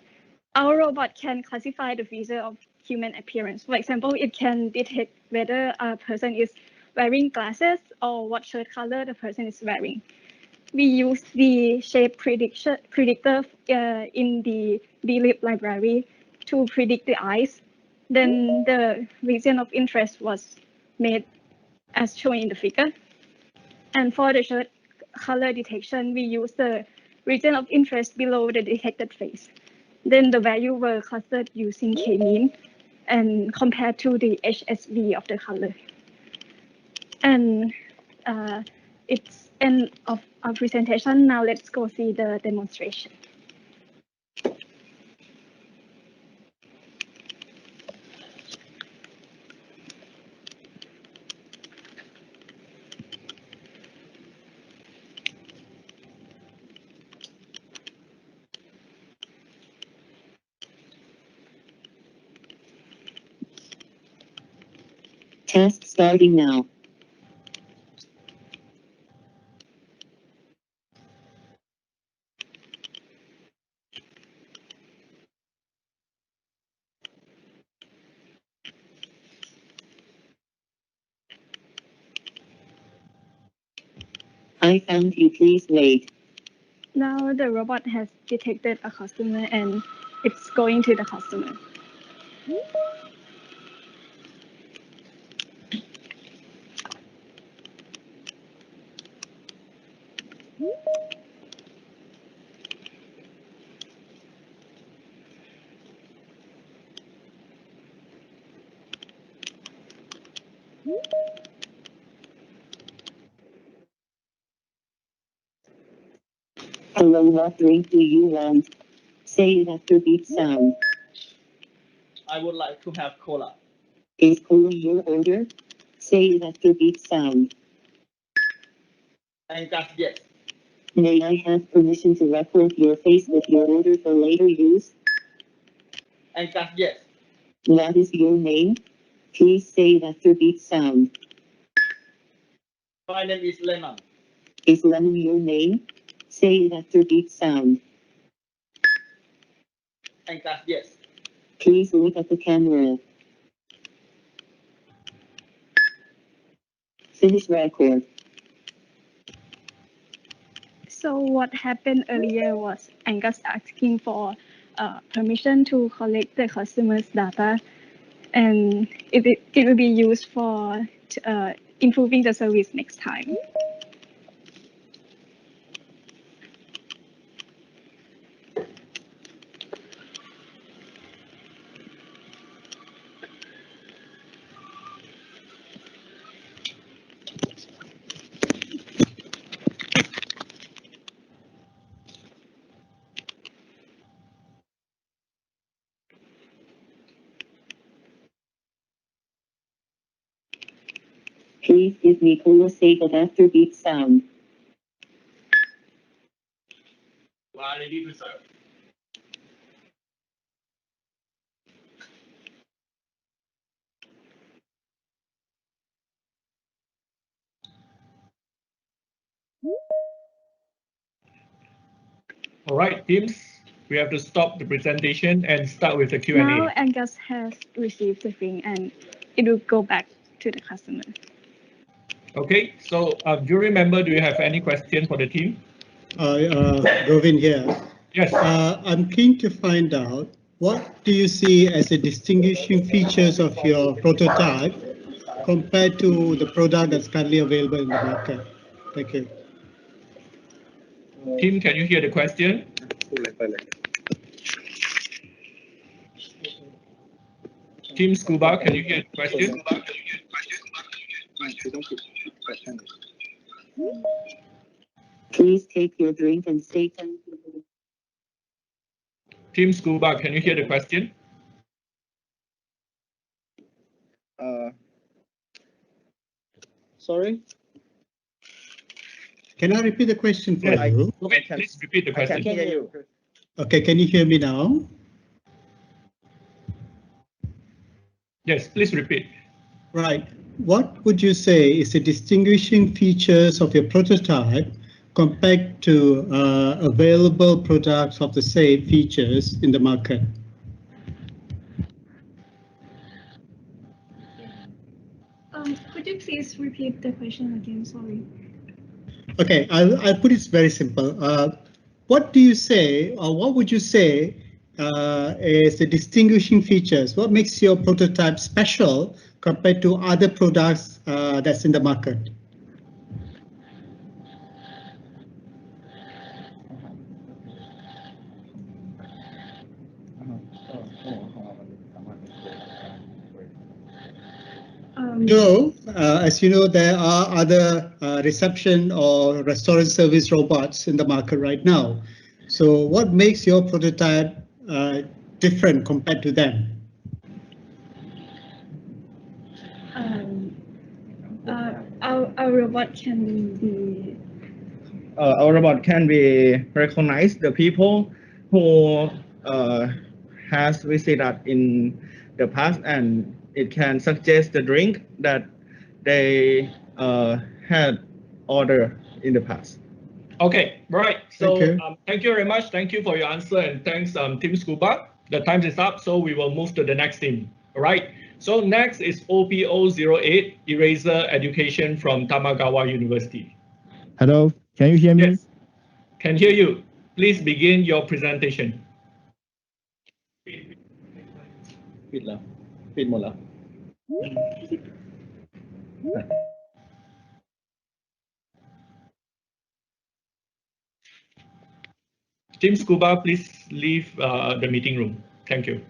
Our robot can classify the feature of human appearance. For example, it can detect whether a person is wearing glasses or what shirt color the person is wearing. We use the shape predictor in the DLib library to predict the eyes. Then the region of interest was made as shown in the figure. And for the shirt color detection, we use the region of interest below the detected face. Then the value were clustered using k-mean and compared to the HSV of the color. And it's end of our presentation. Now let's go see the demonstration. Test starting now. I found you, please wait. Now the robot has detected a customer and it's going to the customer. Hello, what drink do you want? Say it after beep sound. I would like to have cola. Is cola your order? Say it after beep sound. And that's yes. May I have permission to record your face with your order for later use? And that's yes. What is your name? Please say it after beep sound. My name is Lemon. Is Lemon your name? Say it after beep sound. And that's yes. Please look at the camera. Finish record. So what happened earlier was Angus asking for permission to collect the customer's data, and it will be used for improving the service next time. Please give me cola safe at after beep sound. Ready to serve. All right, teams, we have to stop the presentation and start with the Q&A. Now Angus has received the thing and it will go back to the customer. Okay, so do you remember, do you have any question for the team? Govin here. Yes. I'm keen to find out, what do you see as the distinguishing features of your prototype compared to the product that's currently available in the market? Thank you. Tim, can you hear the question? Team Scuba, can you hear the question? Please take your drink and stay tuned. Team Scuba, can you hear the question? Sorry? Can I repeat the question for you? Please repeat the question. I can hear you. Okay, can you hear me now? Yes, please repeat. Right. What would you say is the distinguishing features of your prototype compared to available products of the same features in the market? Could you please repeat the question again? Sorry. Okay, I'll put it very simple. What do you say, or what would you say is the distinguishing features? What makes your prototype special compared to other products that's in the market? As you know, there are other reception or restaurant service robots in the market right now. So what makes your prototype different compared to them? Our robot can be. Our robot can be recognize the people who has visited in the past, and it can suggest the drink that they had ordered in the past. Okay, right. So Thank you. Thank you very much. Thank you for your answer, and thanks, Team Scuba. The time is up, so we will move to the next team. All right. So next is OPO08 Eraser Education from Tamagawa University. Hello, can you hear me? Yes, can hear you. Please begin your presentation. ปิดแล้วปิดหมดแล้ว Team Scuba, please leave the meeting room. Thank you.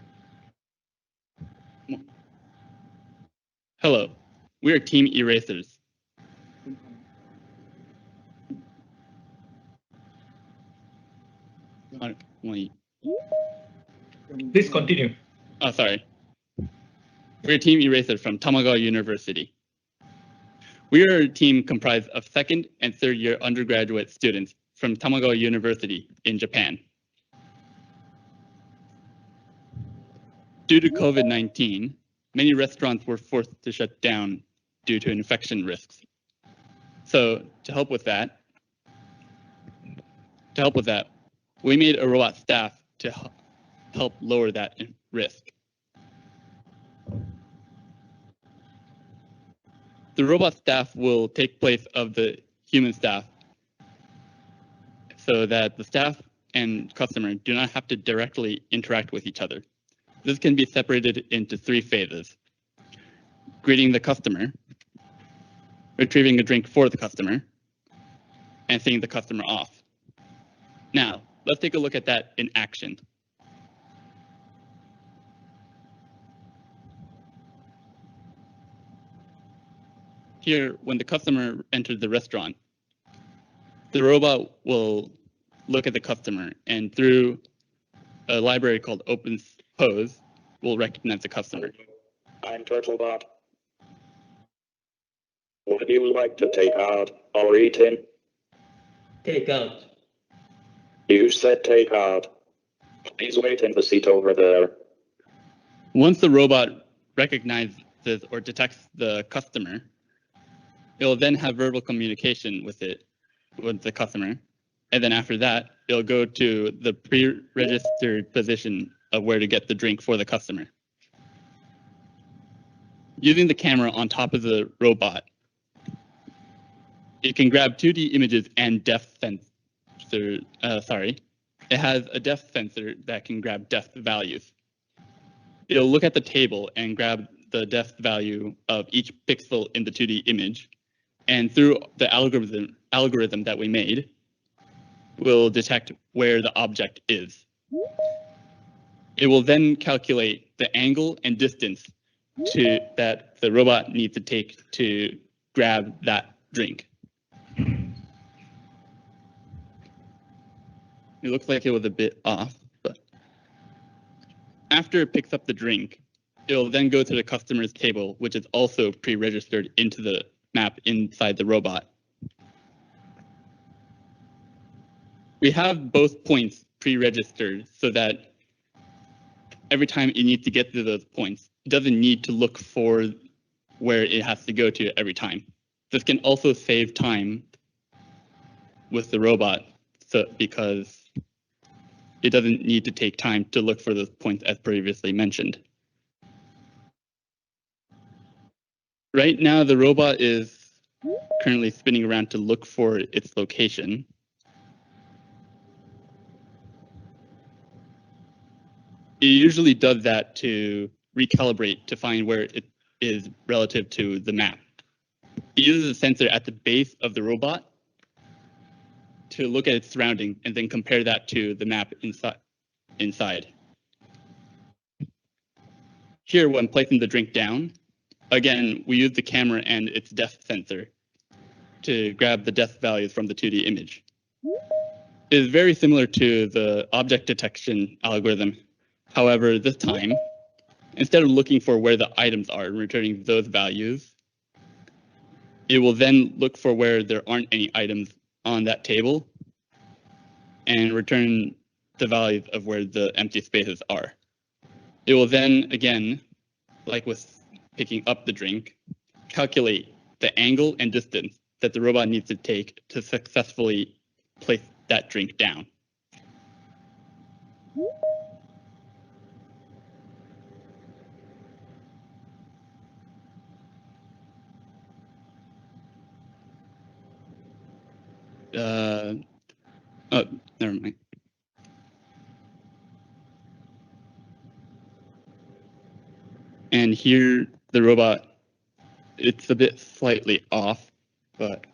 Hello, we are Team Erasers. Please continue. Oh, sorry. We're Team Eraser from Tamagawa University. We are a team comprised of second and third year undergraduate students from Tamagawa University in Japan. Due to COVID-19, many restaurants were forced to shut down due to infection risks. So to help with that, we made a robot staff to help lower that risk. The robot staff will take place of the human staff so that the staff and customer do not have to directly interact with each other. This can be separated into 3 phases: greeting the customer, retrieving a drink for the customer, and seeing the customer off. Now, let's take a look at that in action. Here, when the customer enters the restaurant, the robot will look at the customer, and through a library called OpenPose, will recognize the customer. I'm Turtlebot. Would you like to take out or eat in? Take out. You said take out. Please wait in the seat over there. Once the robot recognizes or detects the customer, it will then have verbal communication with the customer. And then after that, it'll go to the pre-registered position of where to get the drink for the customer. Using the camera on top of the robot, it can grab 2D images and depth sensor. It has a depth sensor that can grab depth values. It'll look at the table and grab the depth value of each pixel in the 2D image, and through the algorithm that we made, will detect where the object is. It will then calculate the angle and distance that the robot needs to take to grab that drink. It looks like it was a bit off, but after it picks up the drink, it'll then go to the customer's table, which is also pre-registered into the map inside the robot. We have both points pre-registered so that every time it needs to get to those points, it doesn't need to look for where it has to go to every time. This can also save time with the robot because it doesn't need to take time to look for those points as previously mentioned. Right now, the robot is currently spinning around to look for its location. It usually does that to recalibrate to find where it is relative to the map. It uses a sensor at the base of the robot to look at its surrounding and then compare that to the map inside. Here, when placing the drink down, again, we use the camera and its depth sensor to grab the depth values from the 2D image. It is very similar to the object detection algorithm. However, this time, instead of looking for where the items are and returning those values, it will then look for where there aren't any items on that table and return the values of where the empty spaces are. It will then, again, like with picking up the drink, calculate the angle and distance that the robot needs to take to successfully place that drink down. Oh, never mind. And here, the robot, it's a bit slightly off, but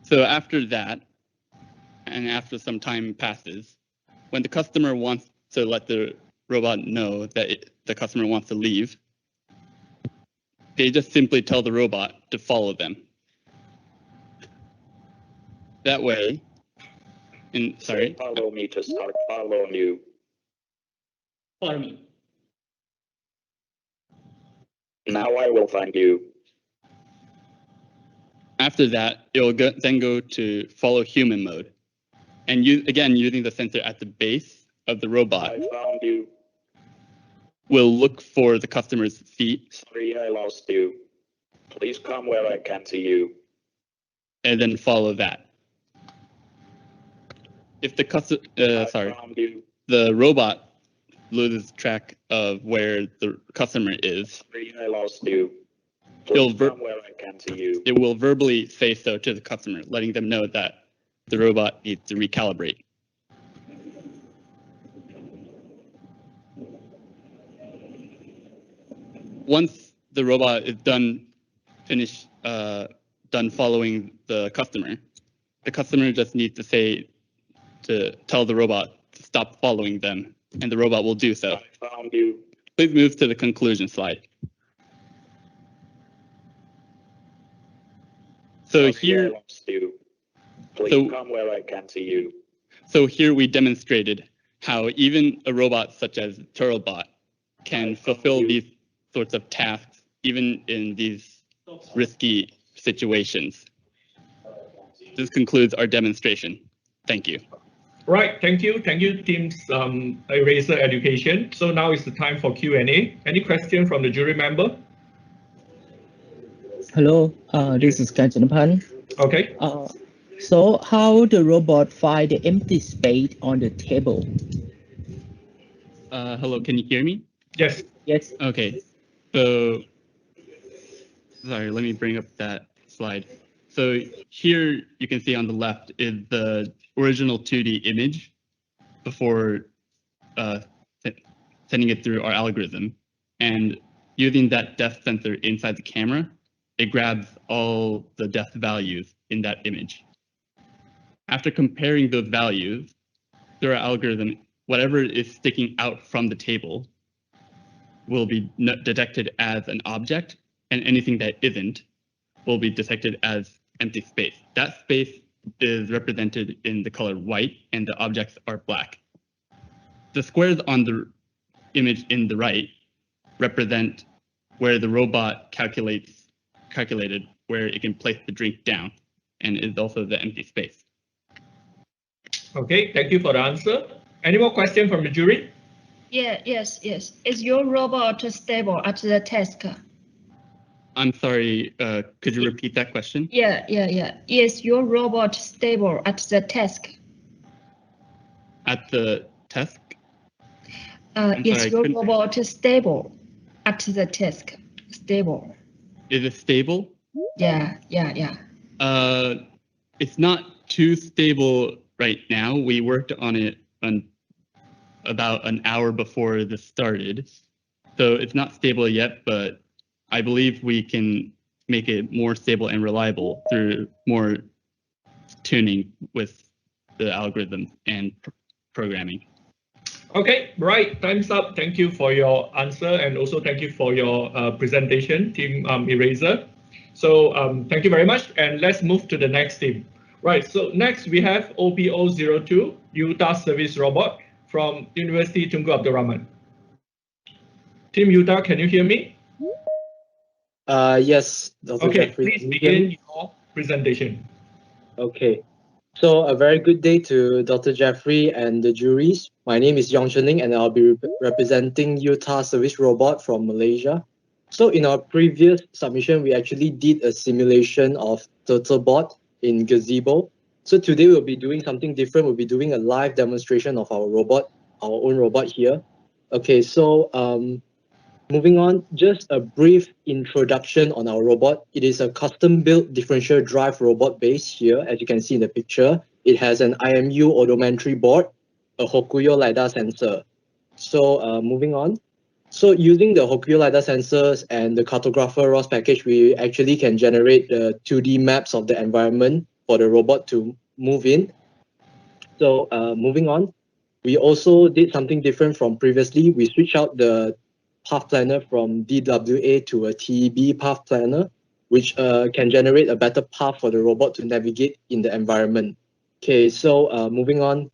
so after that, and after some time passes, when the customer wants to let the robot know that the customer wants to leave, they just simply tell the robot to follow them. That way, sorry. Follow me to start following you. Follow me. Now I will find you. After that, it will then go to follow human mode. And again, using the sensor at the base of the robot, I found you. We'll look for the customer's feet. Sorry, I lost you. Please come where I can see you. And then follow that. If the the robot loses track of where the customer is, Sorry, I lost you. Please come where I can see you. it will verbally say so to the customer, letting them know that the robot needs to recalibrate. Once the robot is done following the customer just needs to tell the robot to stop following them, and the robot will do so. I found you. Please move to the conclusion slide. So here, Please come where I can see you. So here we demonstrated how even a robot such as Turtlebot can fulfill these sorts of tasks even in these risky situations. This concludes our demonstration. Thank you. Right, thank you teams Eraser Education. So now is the time for Q&A. Any question from the jury member? Hello, this is Kanchanapan. Okay. So how the robot find the empty space on the table? Hello, can you hear me? Yes. Yes. Okay, so sorry, let me bring up that slide. So here you can see on the left is the original 2D image before sending it through our algorithm. And using that depth sensor inside the camera, it grabs all the depth values in that image. After comparing those values through our algorithm, whatever is sticking out from the table will be detected as an object, and anything that isn't will be detected as empty space. That space is represented in the color white, and the objects are black. The squares on the image in the right represent where the robot calculated where it can place the drink down, and is also the empty space. Okay, thank you for the answer. Any more questions from the jury? Yes. Is your robot stable at the task? I'm sorry, could you repeat that question? Yeah. Is your robot stable at the task? at the task? Is sorry, your robot stable at the task? Stable? Is it stable? Yeah. It's not too stable right now. We worked on it about an hour before this started. So it's not stable yet, but I believe we can make it more stable and reliable through more tuning with the algorithm and programming. Okay, right. Time's up. Thank you for your answer, and also thank you for your presentation, Team Eraser. So thank you very much, and let's move to the next team. Right, so next we have OPO02, Utah Service Robot from University Tunku Abdul Rahman. Team Utah, can you hear me? Yes, Dr. Okay, Jeffrey, please can you hear me? begin your presentation. Okay. So a very good day to Dr. Jeffrey and the juries. My name is Yong Chening and I'll be representing Utah Service Robot from Malaysia. So in our previous submission, we actually did a simulation of TurtleBot in Gazebo. So today we'll be doing something different. We'll be doing a live demonstration of our robot, our own robot here. Okay, so moving on, just a brief introduction on our robot. It is a custom-built differential drive robot base here, as you can see in the picture. It has an IMU odometry board, a Hokuyo LiDAR sensor. So moving on. So using the Hokuyo LiDAR sensors and the cartographer ROS package, we actually can generate the 2D maps of the environment for the robot to move in. So moving on. We also did something different from previously. We switched out the path planner from DWA to a TEB path planner, which can generate a better path for the robot to navigate in the environment. Okay, so moving on.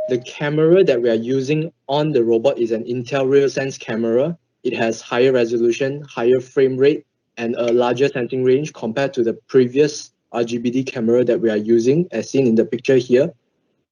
The camera that we are using on the robot is an Intel RealSense camera. It has higher resolution, higher frame rate, and a larger sensing range compared to the previous RGBD camera that we are using, as seen in the picture here.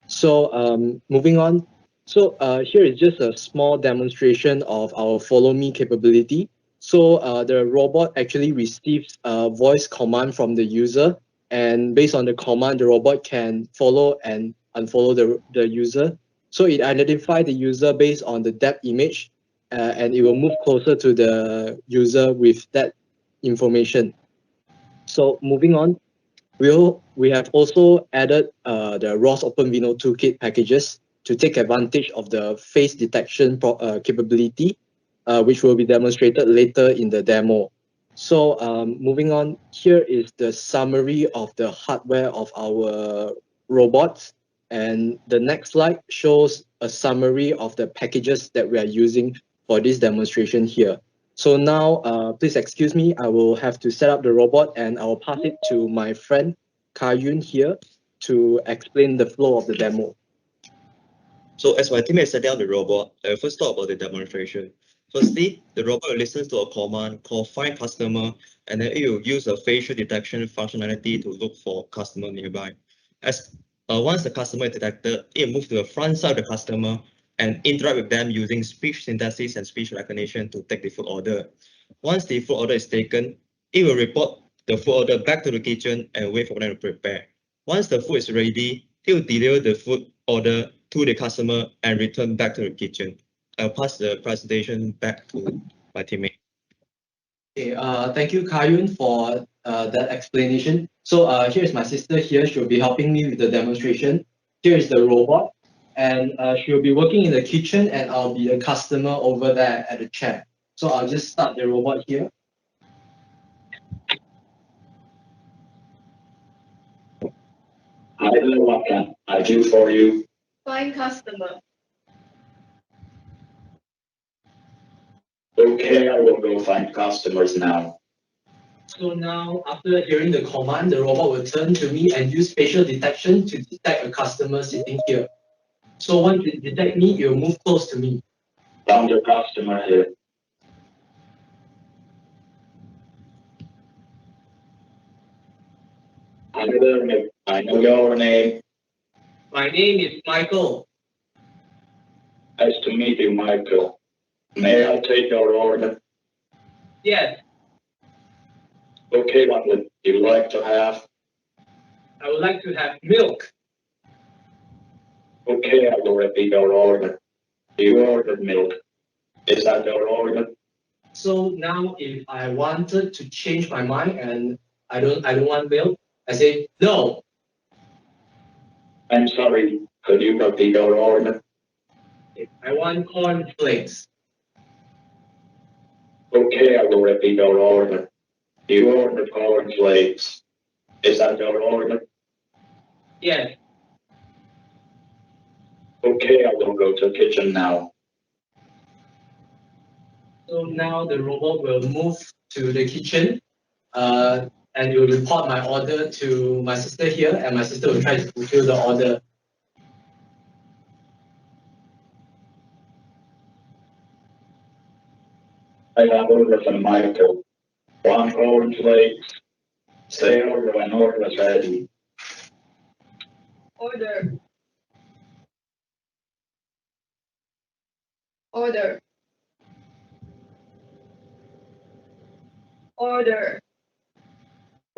So moving on. So here is just a small demonstration of our follow me capability. So the robot actually receives a voice command from the user, and based on the command, the robot can follow and unfollow the user. So it identifies the user based on the depth image, and it will move closer to the user with that information. So moving on. We have also added the ROS OpenVINO toolkit packages to take advantage of the face detection capability, which will be demonstrated later in the demo. So moving on, here is the summary of the hardware of our robots. And the next slide shows a summary of the packages that we are using for this demonstration here. So now, please excuse me, I will have to set up the robot and I will pass it to my friend Kayun here to explain the flow of the demo. So as my teammate set down the robot, I will first talk about the demonstration. Firstly, the robot will listen to a command called find customer, and then it will use a facial detection functionality to look for customer nearby. Once the customer is detected, it will move to the front side of the customer and interact with them using speech synthesis and speech recognition to take the food order. Once the food order is taken, it will report the food order back to the kitchen and wait for them to prepare. Once the food is ready, it will deliver the food order to the customer and return back to the kitchen. I'll pass the presentation back to my teammate. Okay, thank you, Kayun, for that explanation. So here's my sister here. She'll be helping me with the demonstration. Here is the robot, and she'll be working in the kitchen, and I'll be the customer over there at the chair. So I'll just start the robot here. I don't know what can I do for you. Find customer. Okay, I will go find customers now. So now, after hearing the command, the robot will turn to me and use facial detection to detect a customer sitting here. So once it detects me, it will move close to me. Found your customer here. I know your name. My name is Michael. Nice to meet you, Michael. May I take your order? Yes, Okay, what would you like to have? I would like to have milk. Okay, I will repeat our order. You ordered milk. Is that your order? So now if I wanted to change my mind and I don't want milk, I say no. I'm sorry, could you repeat your order? I want cornflakes. Okay, I will repeat your order. You ordered cornflakes. Is that your order? Yes. Okay, I will go to the kitchen now. So now the robot will move to the kitchen and will report my order to my sister here, and my sister will try to fulfill the order. I have ordered from Michael. One cornflakes. Say order when order is ready. Order. Order. Order.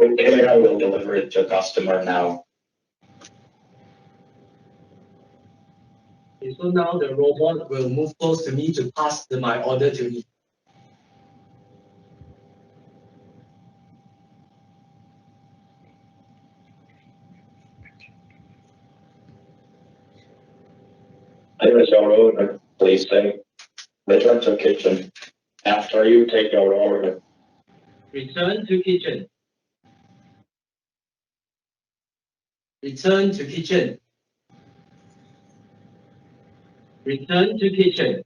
Okay, I will deliver it to customer now. Okay, so now the robot will move close to me to pass my order to me. Here is your order. Please say, return to kitchen. After you take your order. Return to kitchen. Return to kitchen. Return to kitchen.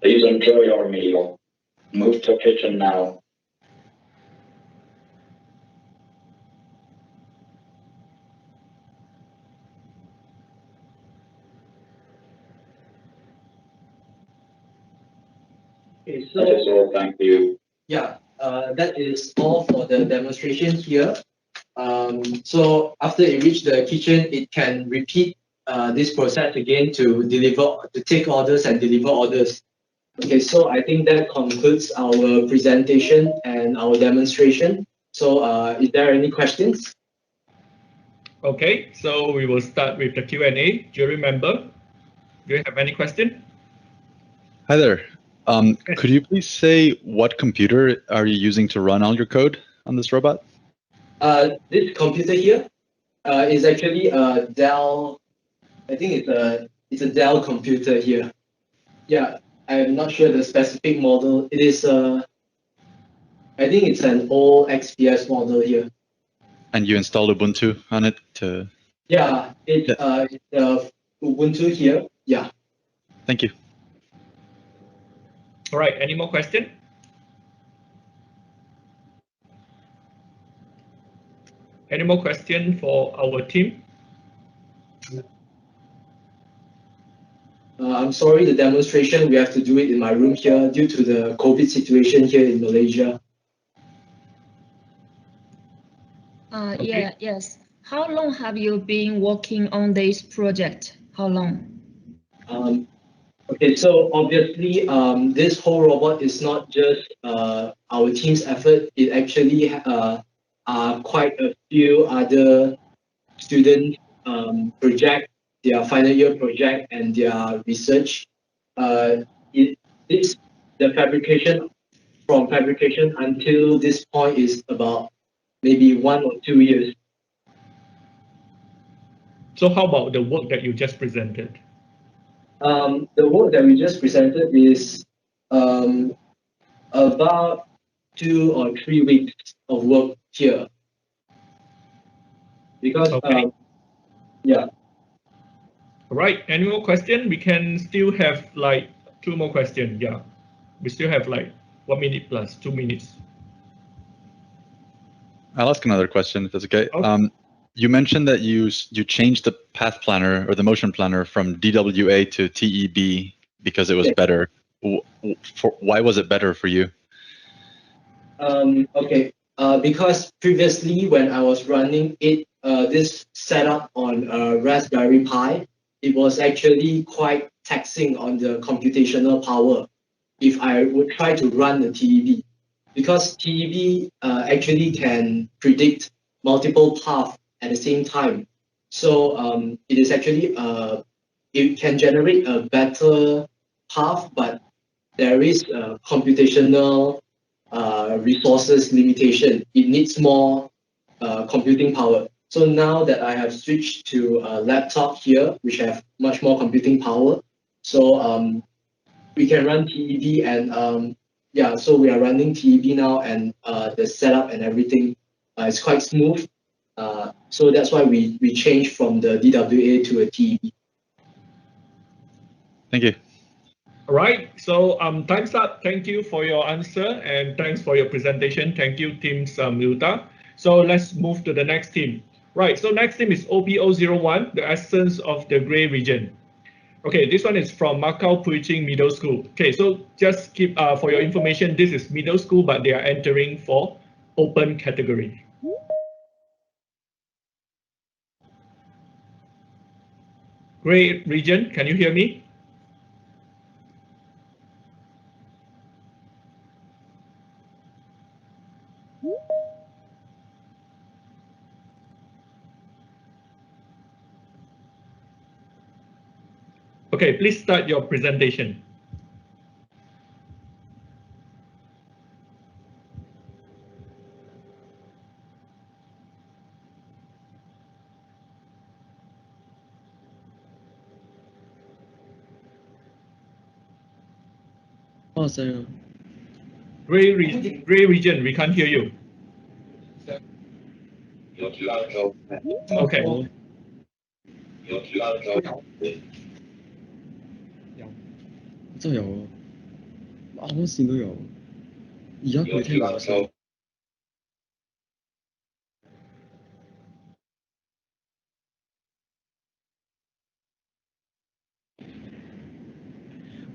Please enjoy your meal. Move to kitchen now. Okay, That is all, thank you. yeah, that is all for the demonstration here. So after it reaches the kitchen, it can repeat this process again to take orders and deliver orders. Okay, so I think that concludes our presentation and our demonstration. So is there any questions? Okay, so we will start with the Q&A. Jury member, do you have any question? Hi there. Could you please say what computer are you using to run all your code on this robot? This computer here is actually a Dell. I think it's a Dell computer here. Yeah, I'm not sure the specific model. It is I think it's an old XPS model here. And you installed Ubuntu on it to... Yeah, it's Ubuntu here. Yeah. Thank you. All right, any more question? Any more question for our team? I'm sorry, the demonstration, we have to do it in my room here due to the COVID situation here in Malaysia. Yes. How long have you been working on this project? How long? Okay, so obviously, this whole robot is not just our team's effort. It actually are quite a few other students project, their final year project and their research. The fabrication, from fabrication until this point is about maybe 1 or 2 years. So how about the work that you just presented? The work that we just presented is about 2 or 3 weeks of work here. Because, yeah. All right, any more question? We can still have like 2 more questions. Yeah, we still have like 1 minute plus 2 minutes. I'll ask another question if that's okay. You mentioned that you changed the path planner or the motion planner from DWA to TEB because it was better. Why was it better for you? Okay, because previously when I was running it, this setup on Raspberry Pi, it was actually quite taxing on the computational power if I would try to run the TEB. Because TEB actually can predict multiple paths at the same time. So it is actually it can generate a better path, but there is computational resources limitation. It needs more computing power. So now that I have switched to a laptop here, which have much more computing power, so we can run TED and yeah, so we are running TED now, and the setup and everything is quite smooth. So that's why we changed from the DWA to a TED. Thank you. All right, so time's up. Thank you for your answer and thanks for your presentation. Thank you, Team Milta. So let's move to the next team. Right, so next team is OPO01, the essence of the gray region. Okay, this one is from Macau Puiching Middle School. Okay, so just keep for your information, this is middle school, but they are entering for open category. Gray region, can you hear me? Okay, please start your presentation. Oh, sorry. Gray region, we can't hear you. Okay. 真係有啊，啱啱線都有，而家佢聽唔到聲。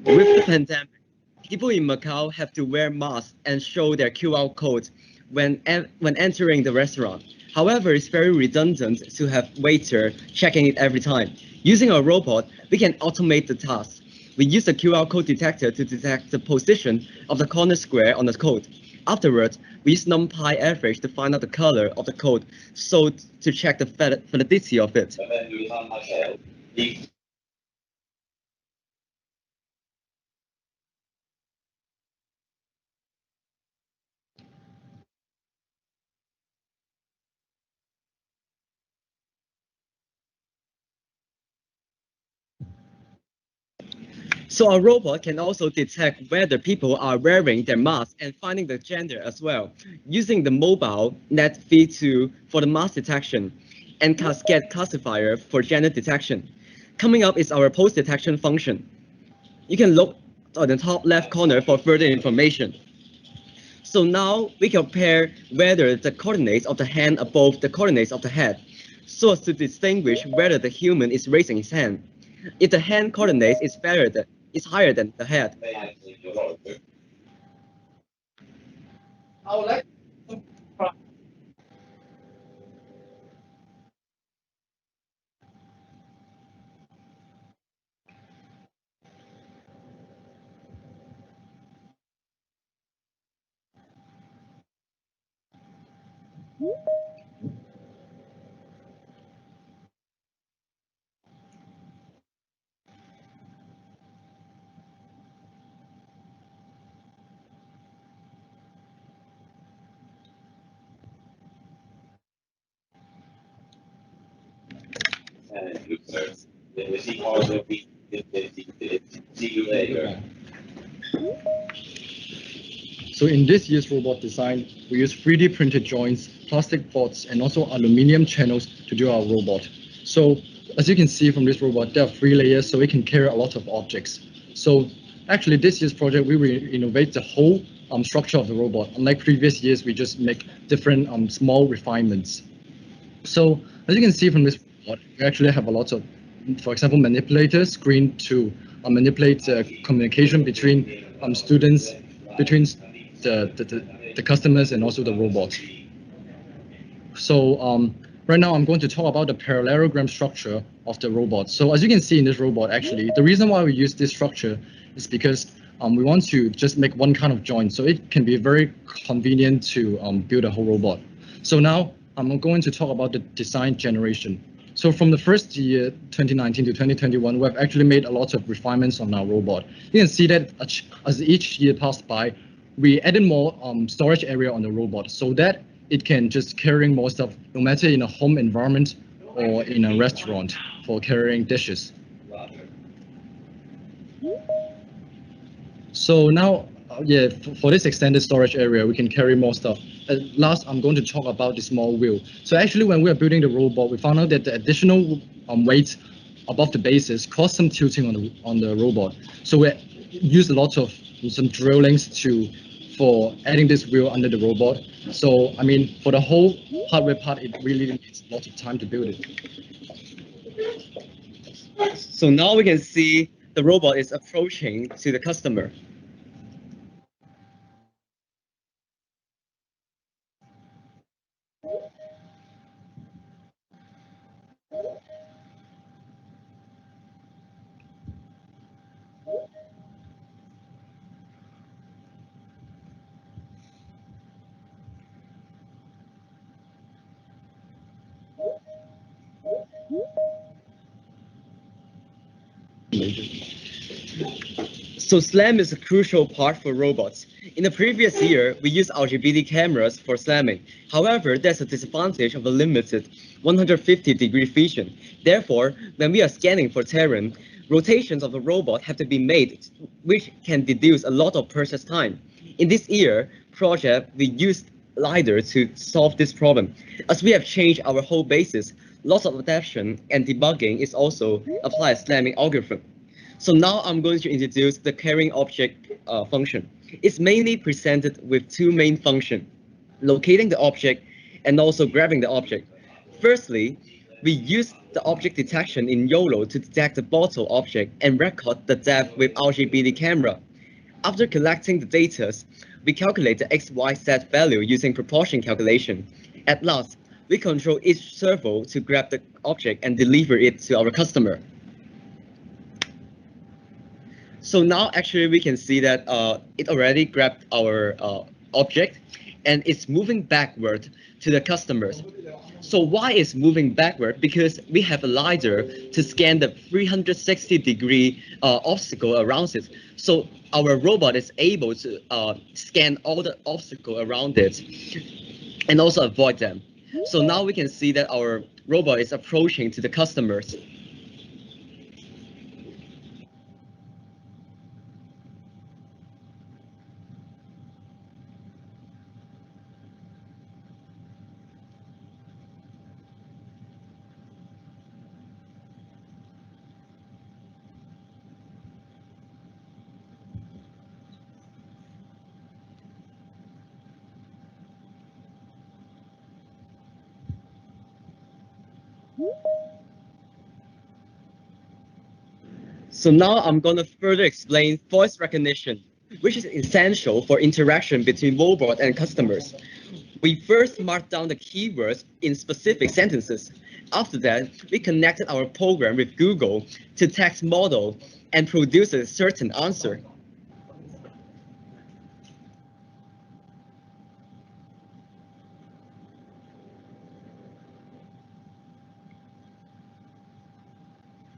With the pandemic, people in Macau have to wear masks and show their QR code when entering the restaurant. However, it's very redundant to have waiter checking it every time. Using a robot, we can automate the task. We use the QR code detector to detect the position of the corner square on the code. Afterwards, we use NumPy average to find out the color of the code, so to check the validity of it. So a robot can also detect whether people are wearing their mask and finding the gender as well, using the mobile net feed for the mask detection and cascade classifier for gender detection. Coming up is our post detection function. You can look on the top left corner for further information. So now we compare whether the coordinates of the hand above the coordinates of the head, so as to distinguish whether the human is raising his hand. If the hand coordinates is higher than the head. So in this year's robot design, we use 3D printed joints, plastic bots, and also aluminum channels to do our robot. So as you can see from this robot, there are 3 layers, so it can carry a lot of objects. So actually this year's project, we will innovate the whole structure of the robot. Unlike previous years, we just make different small refinements. So as you can see from this robot, we actually have a lot of, for example, manipulators, screen to manipulate communication between students, between the customers and also the robots. So right now I'm going to talk about the parallelogram structure of the robot. So as you can see in this robot, actually, the reason why we use this structure is because we want to just make one kind of joint. So it can be very convenient to build a whole robot. So now I'm going to talk about the design generation. So from the first year, 2019 to 2021, we've actually made a lot of refinements on our robot. You can see that as each year passed by, we added more storage area on the robot so that it can just carrying more stuff, no matter in a home environment or in a restaurant for carrying dishes. So now, yeah, for this extended storage area, we can carry more stuff. Last, I'm going to talk about the small wheel. So actually, when we are building the robot, we found out that the additional weight above the bases caused some tilting on the robot. So we used a lot of some drillings for adding this wheel under the robot. So I mean, for the whole hardware part, it really needs a lot of time to build it. So now we can see the robot is approaching to the customer. So SLAM is a crucial part for robots. In the previous year, we used RGBD cameras for slamming. However, there's a disadvantage of a limited 150-degree vision. Therefore, when we are scanning for terrain, rotations of the robot have to be made, which can deduce a lot of process time. In this year project, we used LiDAR to solve this problem. As we have changed our whole basis, loss of adaptation and debugging is also applied slamming algorithm. So now I'm going to introduce the carrying object function. It's mainly presented with two main functions, locating the object and also grabbing the object. Firstly, we use the object detection in YOLO to detect the bottle object and record the depth with RGBD camera. After collecting the data, we calculate the XYZ value using proportion calculation. At last, we control each servo to grab the object and deliver it to our customer. So now actually we can see that it already grabbed our object and it's moving backward to the customers. So why is moving backward? Because we have a LiDAR to scan the 360-degree obstacle around it. So our robot is able to scan all the obstacle around it and also avoid them. So now we can see that our robot is approaching to the customers. So now I'm going to further explain voice recognition, which is essential for interaction between robot and customers. We first mark down the keywords in specific sentences. After that, we connected our program with Google to text model and produce a certain answer.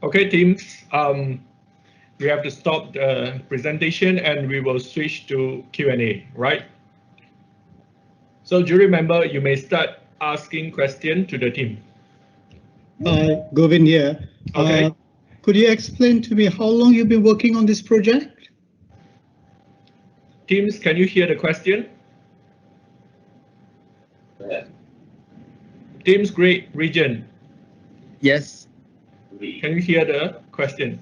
Okay, teams, we have to stop the presentation and we will switch to Q&A, right? So do you remember, you may start asking questions to the team. Govind here. Okay. Could you explain to me how long you've been working on this project? Teams, can you hear the question? Teams, great region. Yes. Can you hear the question?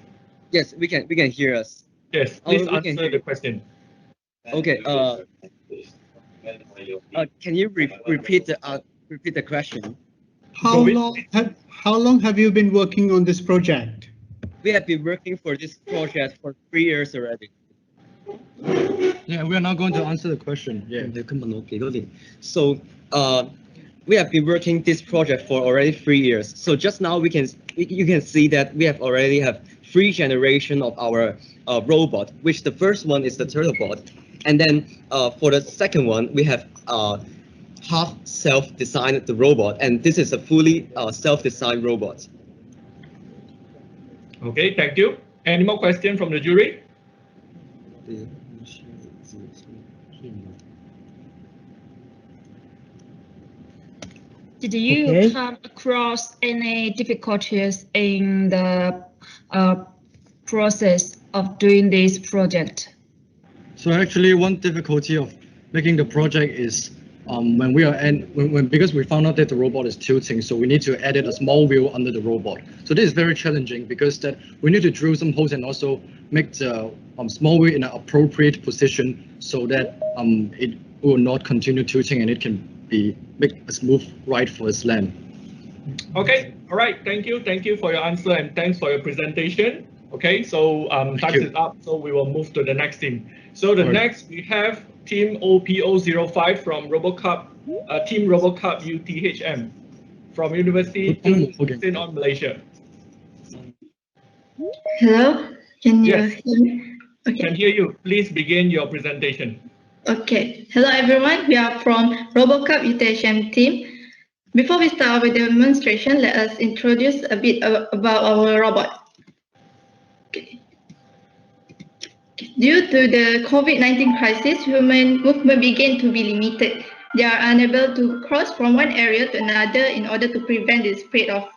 Yes, we can hear us. Yes, please answer the question. Okay. Can you repeat the question? How long have you been working on this project? We have been working for this project for 3 years already. Yeah, we are now going to answer the question. Yeah. So we have been working this project for already 3 years. So just now you can see that we have already have 3 generations of our robot, which the first one is the turtle bot. And then for the second one, we have half self-designed the robot, and this is a fully self-designed robot. Okay, thank you. Any more questions from the jury? Did you come across any difficulties in the process of doing this project? So actually, one difficulty of making the project is when we are because we found out that the robot is tilting, so we need to edit a small wheel under the robot. So this is very challenging because that we need to drill some holes and also make the small wheel in an appropriate position so that it will not continue tilting and it can make a smooth ride for its land. Okay, all right, thank you for your answer and thanks for your presentation. Okay, so time is up, so we will move to the next team. So the next we have team OPO05 from RoboCup, team RoboCup UTHM from University of Malaysia. Hello, can you Yes. hear me? Okay. Can hear you. Please begin your presentation. Okay. Hello everyone, we are from RoboCup UTHM team. Before we start with the demonstration, let us introduce a bit about our robot. Due to the COVID-19 crisis, human movement began to be limited. They are unable to cross from one area to another in order to prevent the spread of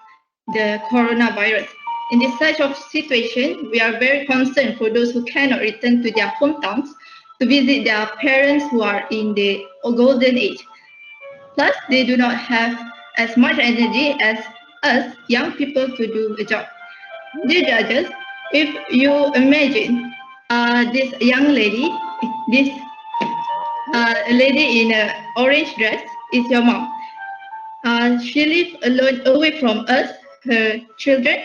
the coronavirus. In this such of situation, we are very concerned for those who cannot return to their hometowns to visit their parents who are in the golden age. Plus, they do not have as much energy as us young people to do a job. Dear judges, if you imagine this young lady, this lady in an orange dress is your mom. She lives alone away from us, her children.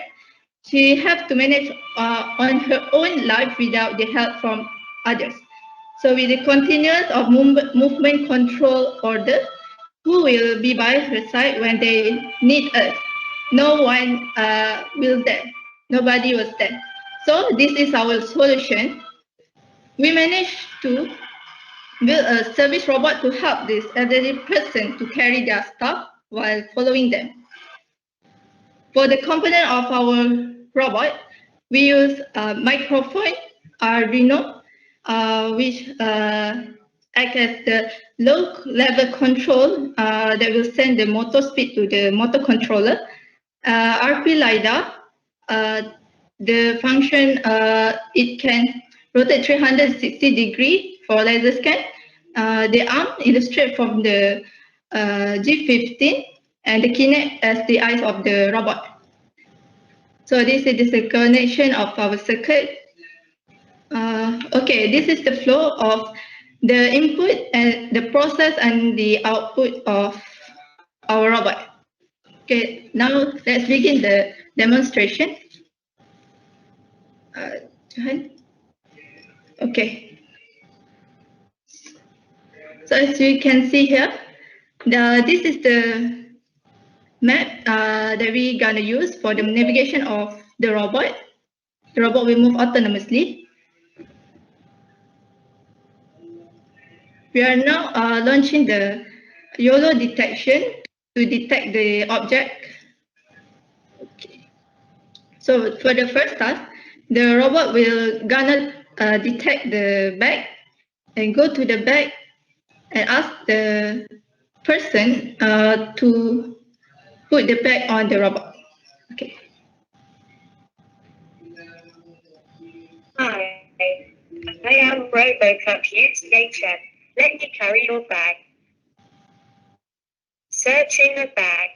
She has to manage on her own life without the help from others. So with the continuous of movement control order, who will be by her side when they need us? No one will there. Nobody was there. So this is our solution. We managed to build a service robot to help this elderly person to carry their stuff while following them. For the component of our robot, we use a microphone, Arduino, which act as the low-level control that will send the motor speed to the motor controller. RP LiDAR, the function, it can rotate 360 degrees for laser scan. The arm illustrate from the G15 and the Kinect as the eyes of the robot. So this is the connection of our circuit. Okay, this is the flow of the input and the process and the output of our robot. Okay, now let's begin the demonstration. Okay. So as you can see here, this is the map that we're gonna use for the navigation of the robot. The robot will move autonomously. We are now launching the YOLO detection to detect the object. Okay. So for the first task, the robot will gonna detect the bag and go to the bag and ask the person to put the bag on the robot. Okay. Hi, I am RoboCup UTHM. Let me carry your bag. Searching the bag.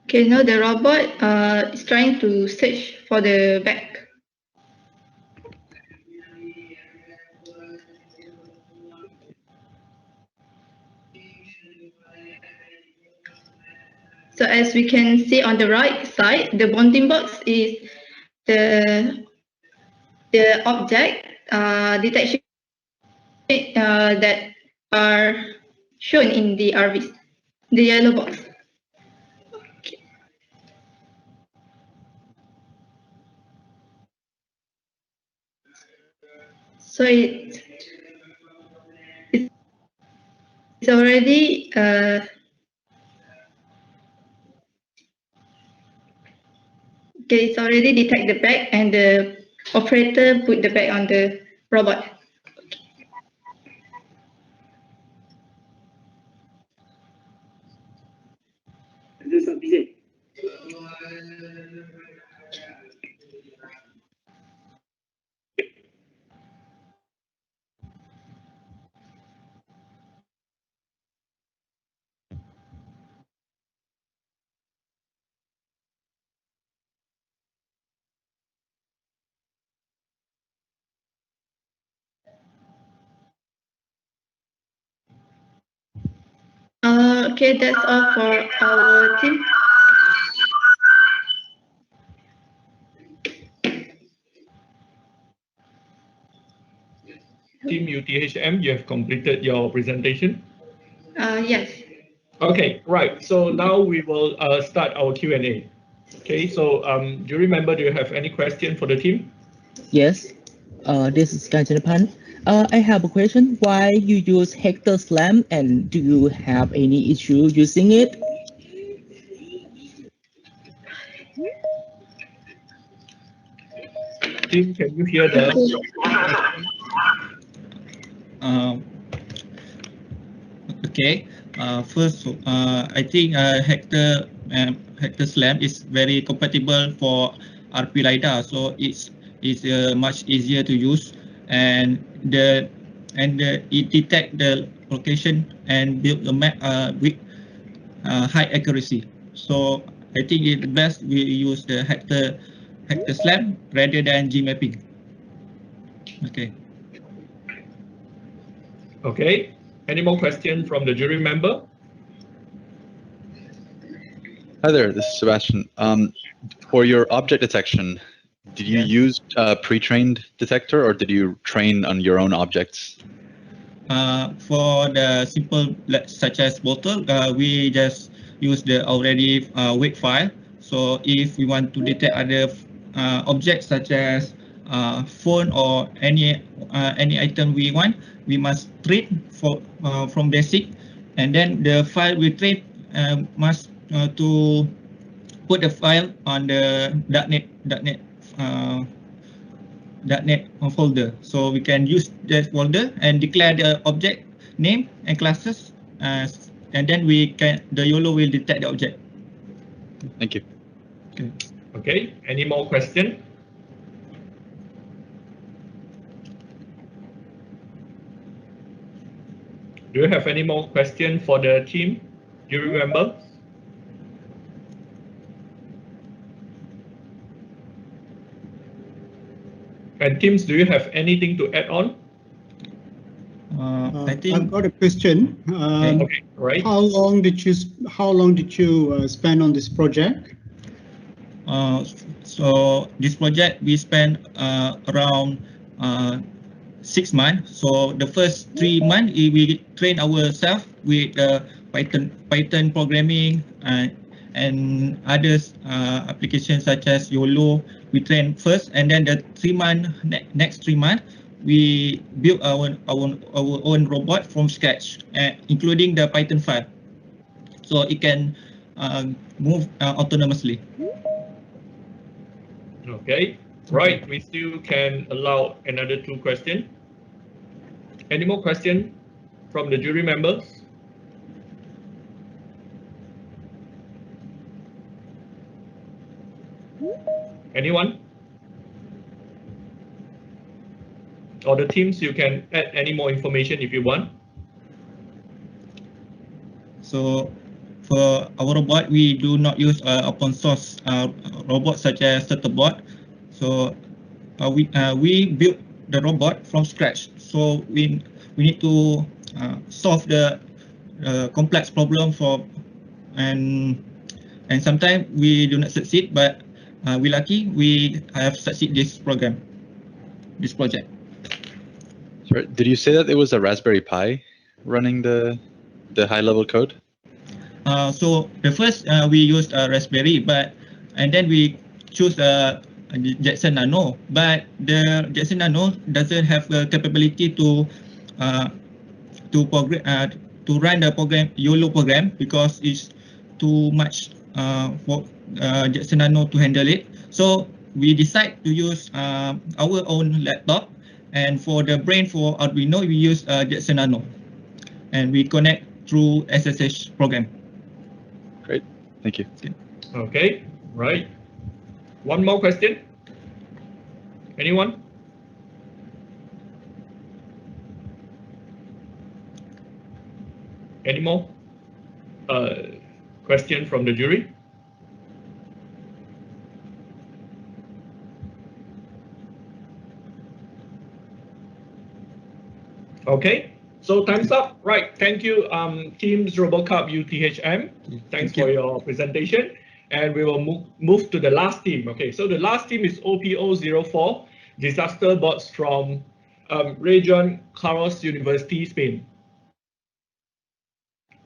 Okay, now the robot is trying to search for the bag. So as we can see on the right side, the bounding box is the object detection that are shown in the RVs, the yellow box. Okay. So it's It's already okay, it's already detect the bag and the operator put the bag on the robot. Okay, that's all for our team. Team UTHM, you have completed your presentation. Yes. Okay, right. So now we will start our Q&A. Okay, so do you remember, do you have any question for the team? Yes. This is Kanchanapan. I have a question. Why you use Hector Slam and do you have any issue using it? Team, can you hear the? Okay. First, I think Hector Slam is very compatible for RP LiDAR, so it's much easier to use, and it detect the location and build a map with high accuracy. So I think it's best we use the Hector Slam rather than G mapping. Okay. Okay. Any more questions from the jury member? Hi there, this is Sebastian. For your object detection, did you use a pre-trained detector or did you train on your own objects? For the simple such as bottle, we just use the already weight file. So if we want to detect other objects such as phone or any item we want, we must train from basic, and then the file we train must to put the file on the .NET folder, so we can use that folder and declare the object name and classes, and then the YOLO will detect the object. Thank you. Okay. Okay. Any more questions? Do you have any more questions for the team? Do you remember? And teams, do you have anything to add on? I think I've got a question. Okay, right. How long did you spend on this project? So this project we spent around 6 months. So the first 3 months we train ourselves with Python programming and others applications such as YOLO. We train first, and then the next 3 months we built our own robot from scratch, including the Python file, so it can move autonomously. Okay, right. We still can allow another 2 questions. Any more questions from the jury members? Anyone? Or the teams, you can add any more information if you want. So for our robot, we do not use open source robots such as Turtlebot. So we built the robot from scratch. So we need to solve the complex problem and sometimes we do not succeed, but we lucky we have succeed this project. Sorry, did you say that it was a Raspberry Pi running the high-level code? So the first we used a Raspberry, and then we choose Jetson Nano, but the Jetson Nano doesn't have the capability to to run the program YOLO program because it's too much for Jetson Nano to handle it. So we decide to use our own laptop, and for the brain for Arduino we use Jetson Nano, and we connect through SSH program. Great, thank you. Okay, right. One more question. Anyone? Any more question from the jury? Okay, so time's up. Right, thank you, Teams RoboCup UTHM. Thanks for your presentation. And we will move to the last team. Okay, so the last team is OPO04, disaster bots from Region Carlos University, Spain.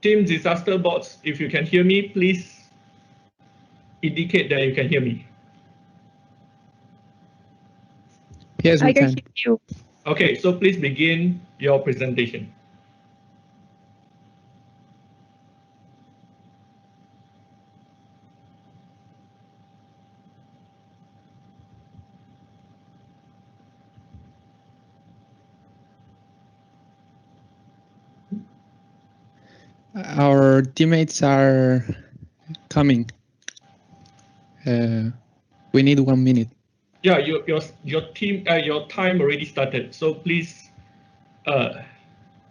Team disaster bots, if you can hear me, please indicate that you can hear me. Yes, we can. hear you. Okay, so please begin your presentation. Our teammates are coming. We need 1 minute. Yeah, your team your time already started. So please,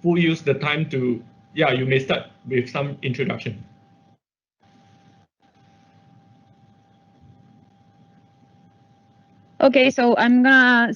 full use the time to, yeah, you may start with some introduction. Okay, so I'm gonna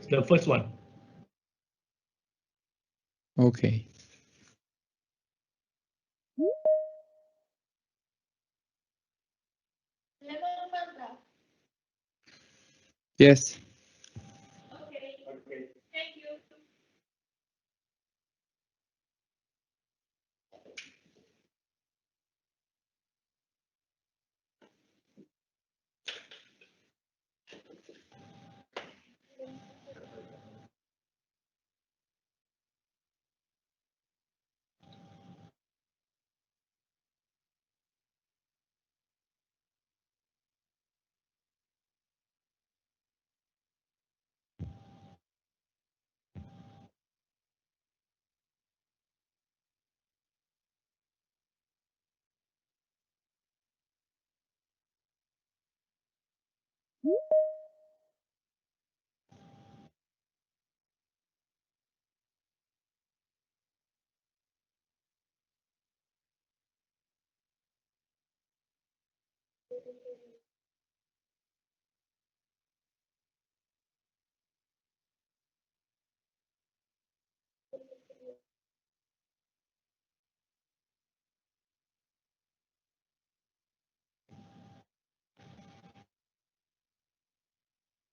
The first one. Okay. Yes.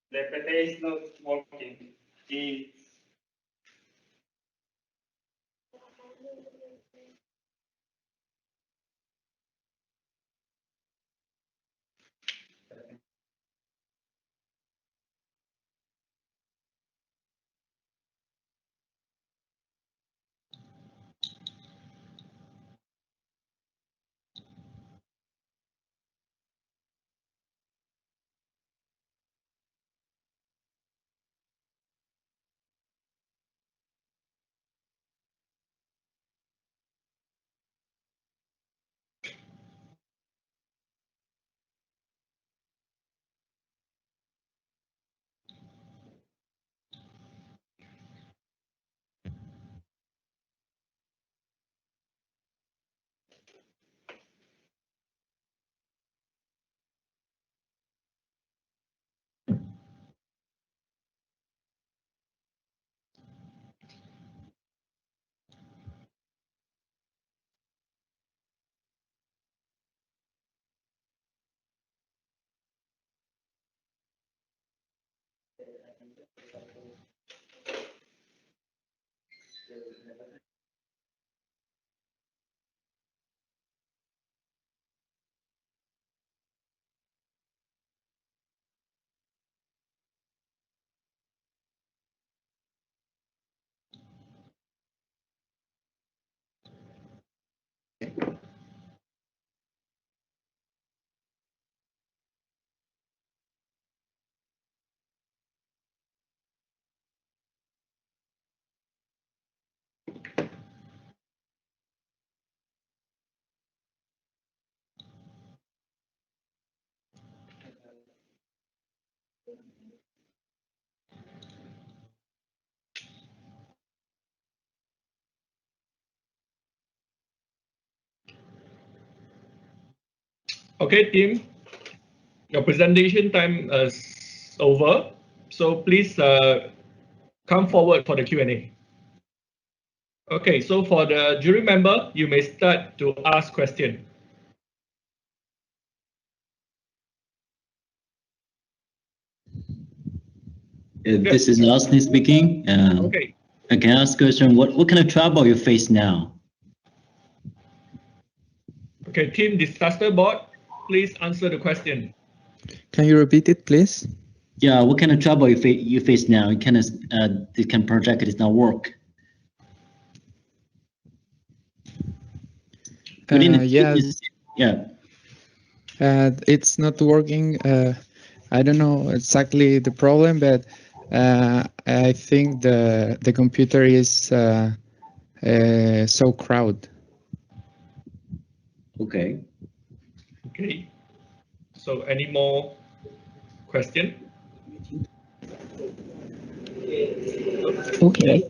The PTA is not working. Okay, team, your presentation time is over. So please come forward for the Q&A. Okay, so for the jury member, you may start to ask question. This is Lasny speaking. Okay. I can ask question. What kind of trouble you face now? Okay, team disaster board, please answer the question. Can you repeat it, please? Yeah, what kind of trouble you face now? It kind of this kind of project does not work. Yeah. Yeah. It's not working. I don't know exactly the problem, but I think the computer is so crowded. Okay. Okay. So any more question? Okay.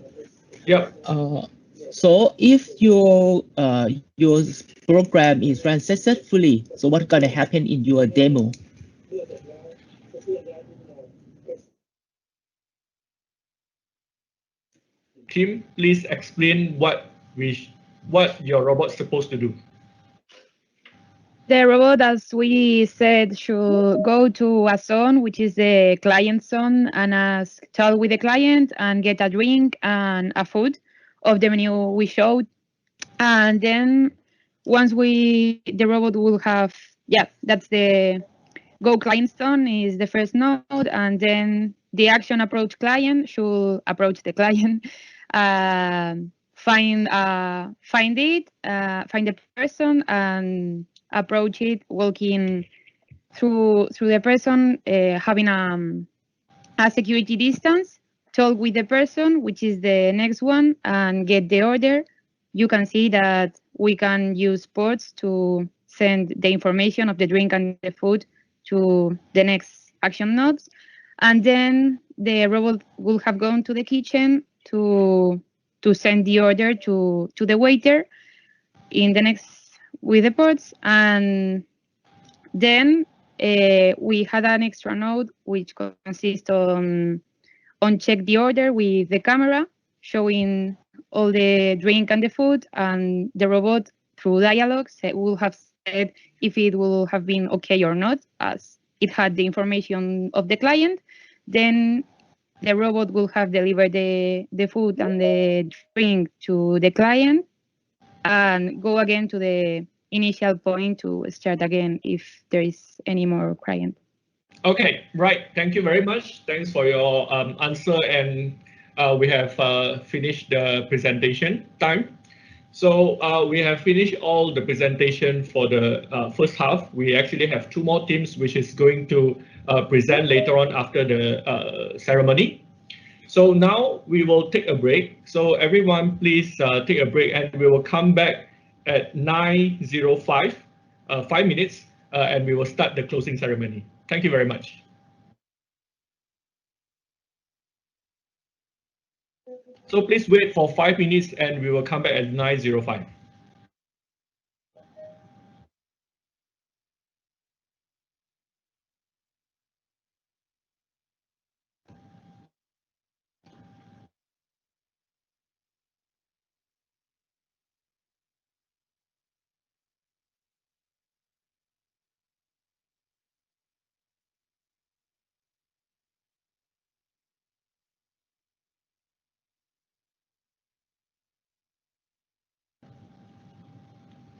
Yep. So if your program is run successfully, so what's gonna happen in your demo? Tim, please explain what your robot's supposed to do. The robot, as we said, should go to a zone, which is the client zone, and talk with the client and get a drink and a food of the menu we showed. And then once the robot will have, that's the go client zone is the first node, and then the action approach client should approach the client, find the person and approach it, walking through the person, having a security distance, talk with the person, which is the next one, and get the order. You can see that we can use ports to send the information of the drink and the food to the next action nodes. And then the robot will have gone to the kitchen to send the order to the waiter in the next with the ports. And then we had an extra node which consists on check the order with the camera, showing all the drink and the food, and the robot through dialogues will have said if it will have been okay or not, as it had the information of the client. Then the robot will have delivered the food and the drink to the client and go again to the initial point to start again if there is any more client. Okay, right. Thank you very much. Thanks for your answer, and we have finished the presentation time. So we have finished all the presentation for the first half. We actually have two more teams which is going to present later on after the ceremony. So now we will take a break. So everyone please take a break, and we will come back at 9:05, 5 minutes, and we will start the closing ceremony. Thank you very much. So please wait for 5 minutes and we will come back at 9:05.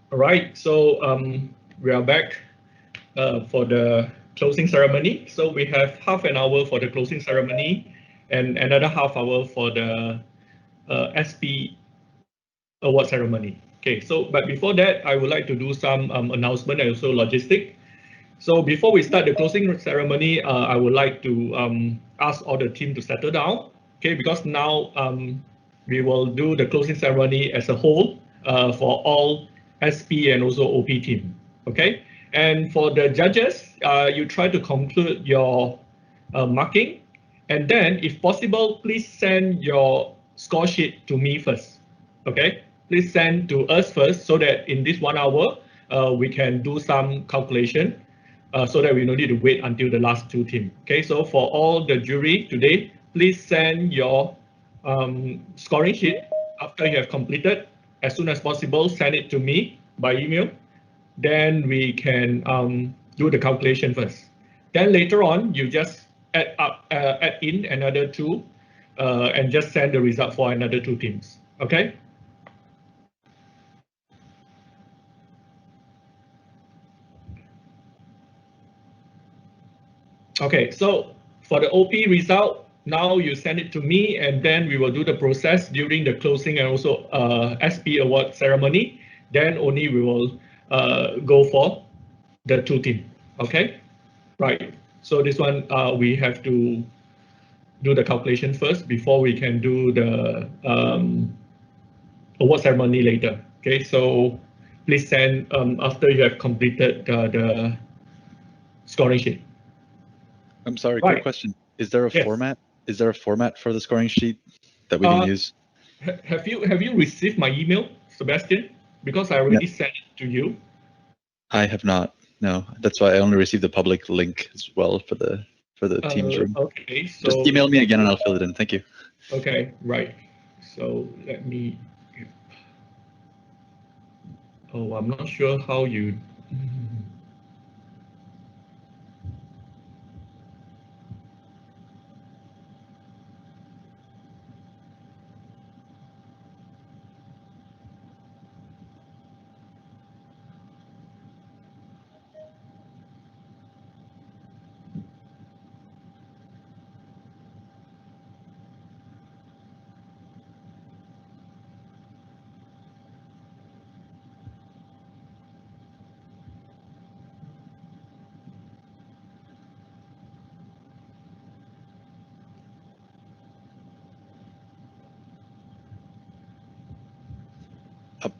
All right, so we are back for the closing ceremony. So we have half an hour for the closing ceremony and another half hour for the SP award ceremony. Okay, so but before that, I would like to do some announcement and also logistic. So before we start the closing ceremony, I would like to ask all the team to settle down. Okay, because now we will do the closing ceremony as a whole for all SP and also OP team. Okay, and for the judges, you try to conclude your marking, and then if possible, please send your score sheet to me first. Okay, please send to us first so that in this 1 hour we can do some calculation. So that we don't need to wait until the last two teams. Okay, so for all the jury today, please send your scoring sheet after you have completed as soon as possible. Send it to me by email. Then we can do the calculation first. Then later on, you just add in another two and just send the result for another two teams. Okay. Okay, so for the OP result, now you send it to me and then we will do the process during the closing and also SP award ceremony. Then only we will go for the two team. Okay, right. So this one we have to do the calculation first before we can do the award ceremony later. Okay, so please send after you have completed the scoring sheet. I'm sorry, quick question. Is there a format? Is there a format for the scoring sheet that we can use? Have you received my email, Sebastian? Because I already sent it to you. I have not. No, that's why I only received the public link as well for the Teams room. Okay, so just email me again and I'll fill it in. Thank you. Okay, right. So let me. Oh, I'm not sure how you.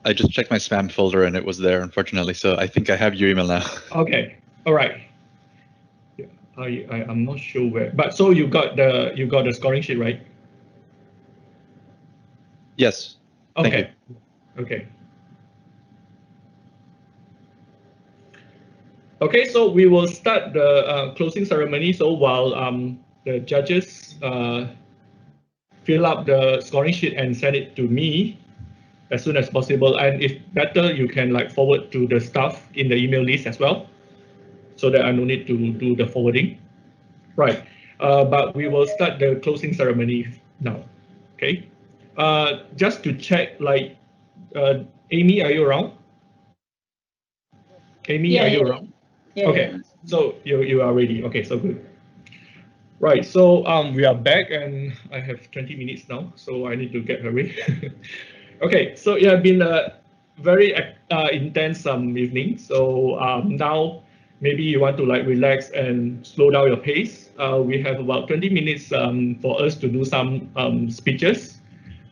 I just checked my spam folder and it was there, unfortunately. So I think I have your email now. Okay, all right. Yeah, I'm not sure where, but so you got the scoring sheet, right? Yes. Thank Okay. you. Okay. Okay, so we will start the closing ceremony. So while the judges fill up the scoring sheet and send it to me as soon as possible, and if better, you can like forward to the staff in the email list as well, so that I no need to do the forwarding. Right, but we will start the closing ceremony now. Okay, just to check, like, Amy, are you around? Amy, are you around? Okay, so you are ready. Okay, so good. Right, so we are back and I have 20 minutes now, so I need to get hurry. Okay, so it has been a very intense evening. So now maybe you want to like relax and slow down your pace. We have about 20 minutes for us to do some speeches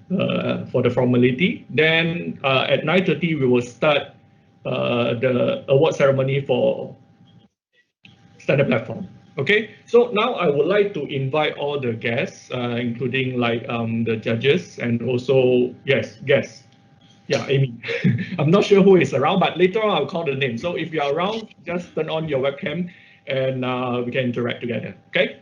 for the formality. Then at 9:30 we will start the award ceremony for standard platform. Okay, so now I would like to invite all the guests, including like the judges and also, yes, guests. Yeah, Amy. I'm not sure who is around, but later on I'll call the name. So if you're around, just turn on your webcam and we can interact together, okay?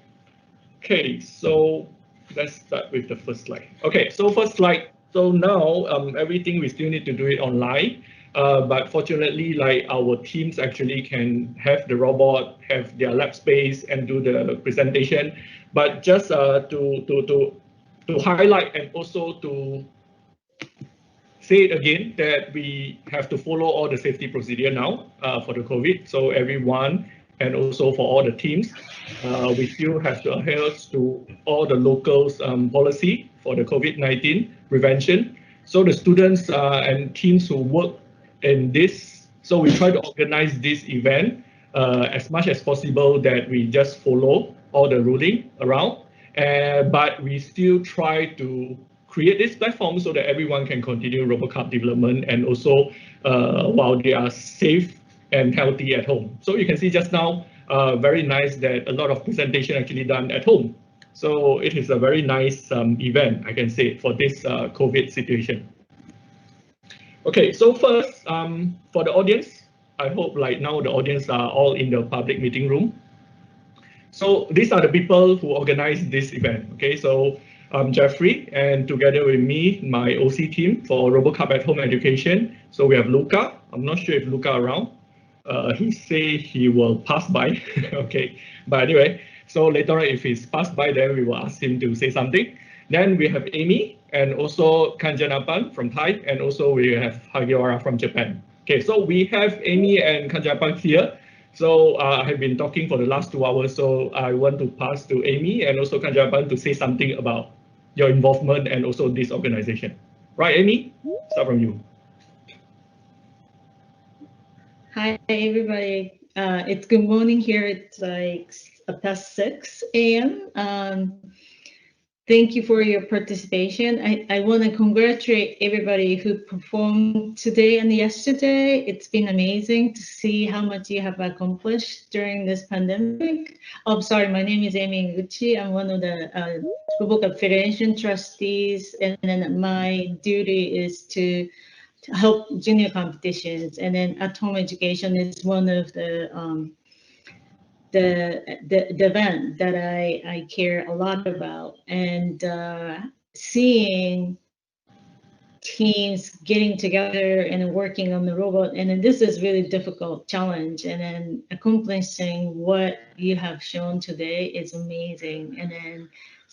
Okay, so let's start with the first slide. Okay, so first slide. So now everything we still need to do it online. But fortunately, like our teams actually can have the robot, have their lab space and do the presentation. But just to highlight and also to say it again that we have to follow all the safety procedure now for the COVID. So everyone and also for all the teams, we still have to adhere to all the locals policy for the COVID-19 prevention. So the students and teams who work in this, so we try to organize this event as much as possible that we just follow all the ruling around, but we still try to create this platform so that everyone can continue RoboCup development and also while they are safe and healthy at home. So you can see just now, very nice that a lot of presentation actually done at home. So it is a very nice event, I can say, for this COVID situation. Okay, so first, for the audience, I hope like now the audience are all in the public meeting room. So these are the people who organized this event. Okay, so Jeffrey, and together with me, my OC team for RoboCup at Home Education. So we have Luca. I'm not sure if Luca around. He say he will pass by. Okay, but anyway, so later on, if he's passed by, then we will ask him to say something. Then we have Amy and also Kanjanapan from Thai, and also we have Hagiwara from Japan. Okay, so we have Amy and Kanjanapan here. So I have been talking for the last 2 hours, so I want to pass to Amy and also Kanjanapan to say something about your involvement and also this organization. Right, Amy? Start from you. Hi, everybody. It's good morning here. It's like past 6 a.m. Thank you for your participation. I want to congratulate everybody who performed today and yesterday. It's been amazing to see how much you have accomplished during this pandemic. Oh, sorry, my name is Amy Gucci. I'm one of the RoboCup Federation trustees, and then my duty is to help junior competitions, and then at-home education is one of the event that I care a lot about, and seeing teams getting together and working on the robot, and then this is really difficult challenge, and then accomplishing what you have shown today is amazing. And then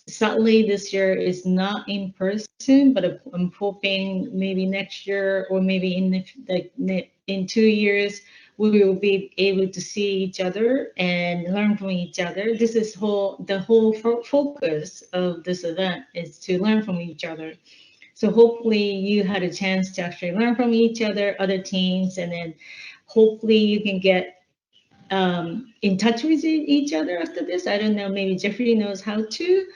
sadly this year is not in person, but I'm hoping maybe next year or maybe in 2 years we will be able to see each other and learn from each other. This is the whole focus of this event is to learn from each other. So hopefully you had a chance to actually learn from each other, other teams, and then hopefully you can get in touch with each other after this. I don't know, maybe Jeffrey knows how to,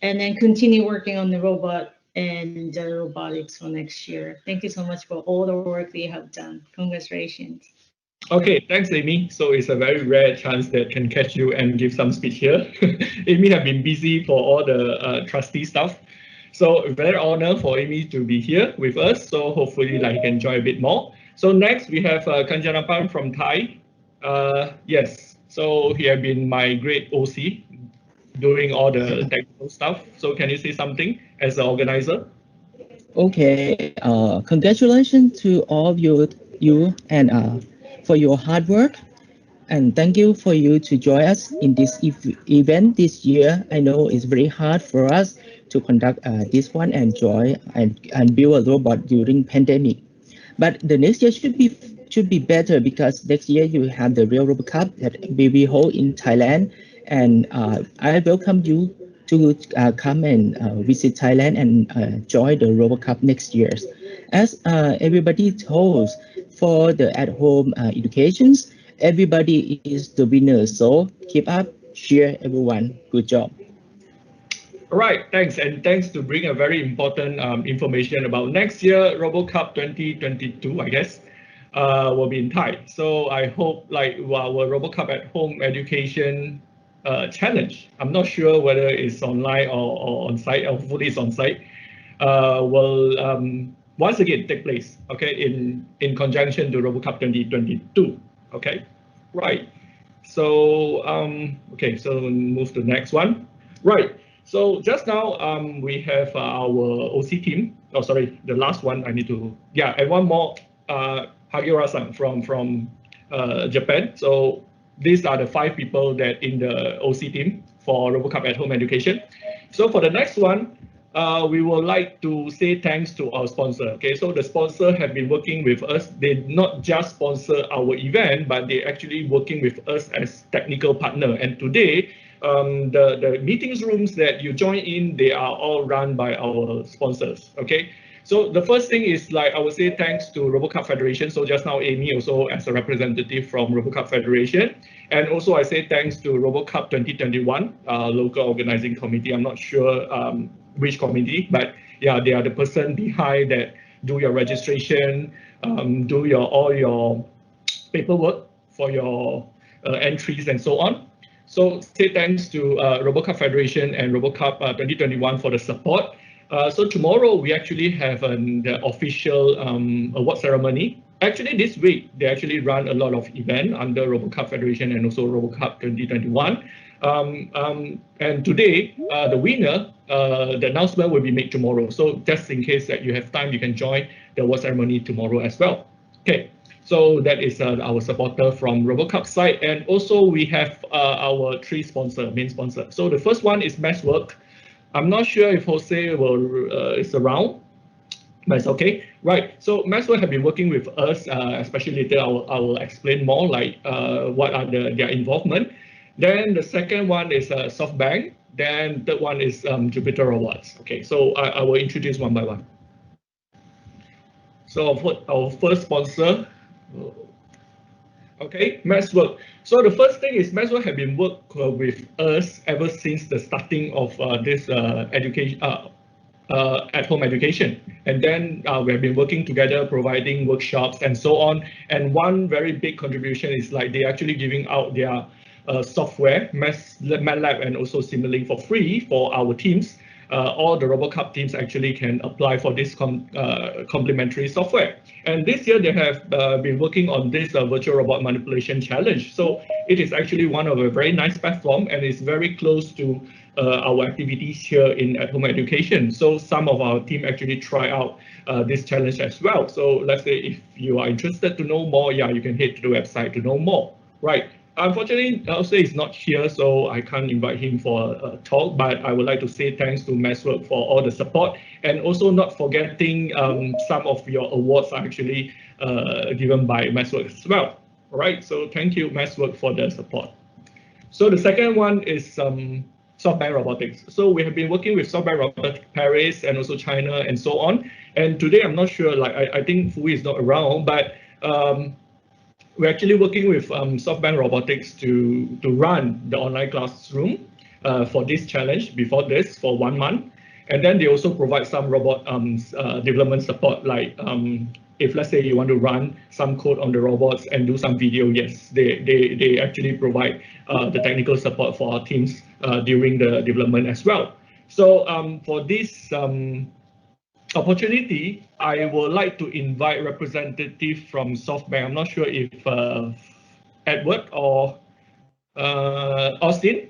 and then continue working on the robot and the robotics for next year. Thank you so much for all the work that you have done. Congratulations. Okay, thanks, Amy. So it's a very rare chance that can catch you and give some speech here. Amy have been busy for all the trustee stuff. So very honor for Amy to be here with us. So hopefully like you can enjoy a bit more. So next we have Kanjanapan from Thai. Yes, so he has been my great OC doing all the technical stuff. So can you say something as an organizer? Okay, congratulations to all of you and for your hard work, and thank you for you to join us in this event this year. I know it's very hard for us to conduct this one and join and build a robot during pandemic, but the next year should be better, because next year you have the real RoboCup that we will hold in Thailand, and I welcome you to come and visit Thailand and join the RoboCup next year. As everybody told, for the at-home educations, everybody is the winner. So keep up, cheer everyone. Good job. All right, thanks, and thanks to bring a very important information about next year RoboCup 2022, I guess, will be in Thai. So I hope like our RoboCup at Home Education challenge, I'm not sure whether it's online or on site, hopefully it's on site, will once again take place, okay, in conjunction to RoboCup 2022, okay, right. So, okay, so move to the next one, right. So just now we have our OC team, oh sorry, the last one I need to, yeah, and one more, Hagiwara-san from Japan. So these are the 5 people that in the OC team for RoboCup at Home Education. So for the next one, we would like to say thanks to our sponsor. Okay, so the sponsor have been working with us. They not just sponsor our event, but they actually working with us as technical partner. And today, the meetings rooms that you join in, they are all run by our sponsors. Okay. So the first thing is, like, I would say thanks to RoboCup Federation. So just now, Amy also as a representative from RoboCup Federation. And also I say thanks to RoboCup 2021, local organizing committee. I'm not sure which committee, but yeah, they are the person behind that do your registration, do all your paperwork for your entries and so on. So say thanks to RoboCup Federation and RoboCup 2021 for the support. So tomorrow we actually have the official award ceremony. Actually, this week they actually run a lot of events under RoboCup Federation and also RoboCup 2021. And today, the winner, the announcement will be made tomorrow. So just in case that you have time, you can join the award ceremony tomorrow as well. Okay, so that is our supporter from RoboCup side. And also we have our three main sponsor. So the first one is Messwork. I'm not sure if Jose is around, but it's okay. Right, so Messwork have been working with us, especially later I will explain more, like what are their involvement. Then the second one is SoftBank. Then third one is Jupiter Robots. Okay, so I will introduce one by one. So our first sponsor, okay, Messwork. So the first thing is Messwork have been working with us ever since the starting of this education, at-home education. And then we have been working together, providing workshops and so on. And one very big contribution is like they actually giving out their software, MATLAB and also Simulink for free for our teams. All the RoboCup teams actually can apply for this complimentary software. And this year they have been working on this virtual robot manipulation challenge. So it is actually one of a very nice platform and it's very close to our activities here in at-home education. So some of our team actually try out this challenge as well. So let's say if you are interested to know more, yeah, you can head to the website to know more, right? Unfortunately, Jose is not here, so I can't invite him for a talk, but I would like to say thanks to Messwork for all the support and also not forgetting some of your awards are actually given by Messwork as well. All right, so thank you, Messwork, for the support. So the second one is SoftBank Robotics. So we have been working with SoftBank Robotics Paris and also China and so on. And today, I'm not sure, like I think Fui is not around, but we're actually working with SoftBank Robotics to run the online classroom for this challenge before this for 1 month. And then they also provide some robot development support, like if let's say you want to run some code on the robots and do some video, yes, they actually provide the technical support for our teams during the development as well. So for this opportunity, I would like to invite representative from SoftBank. I'm not sure if Edward or Austin,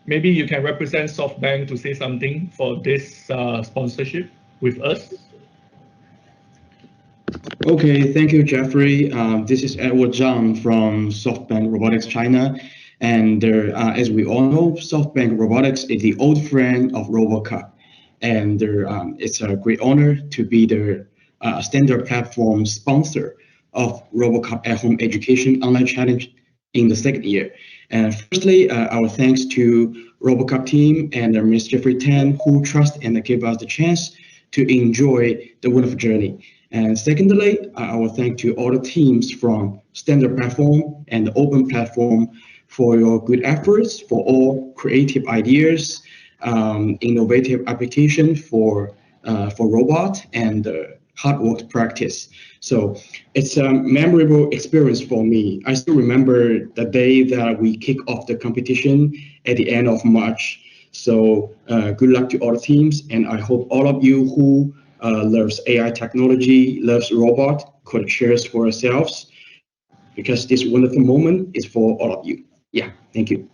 maybe you can represent SoftBank to say something for this sponsorship with us. Okay, thank you, Jeffrey. This is Edward Zhang from SoftBank Robotics China. And as we all know, SoftBank Robotics is the old friend of RoboCup. And it's a great honor to be the standard platform sponsor of RoboCup at-home education online challenge in the 2nd year. And firstly, our thanks to RoboCup team and Ms. Jeffrey Tan, who trust and give us the chance to enjoy the wonderful journey. And secondly, our thanks to all the teams from standard platform and the open platform for your good efforts, for all creative ideas, innovative application for robot and hard work practice. So it's a memorable experience for me. I still remember the day that we kick off the competition at the end of March. So good luck to all the teams, and I hope all of you who loves AI technology, loves robot, could share for yourselves, because this wonderful moment is for all of you. Yeah, thank you.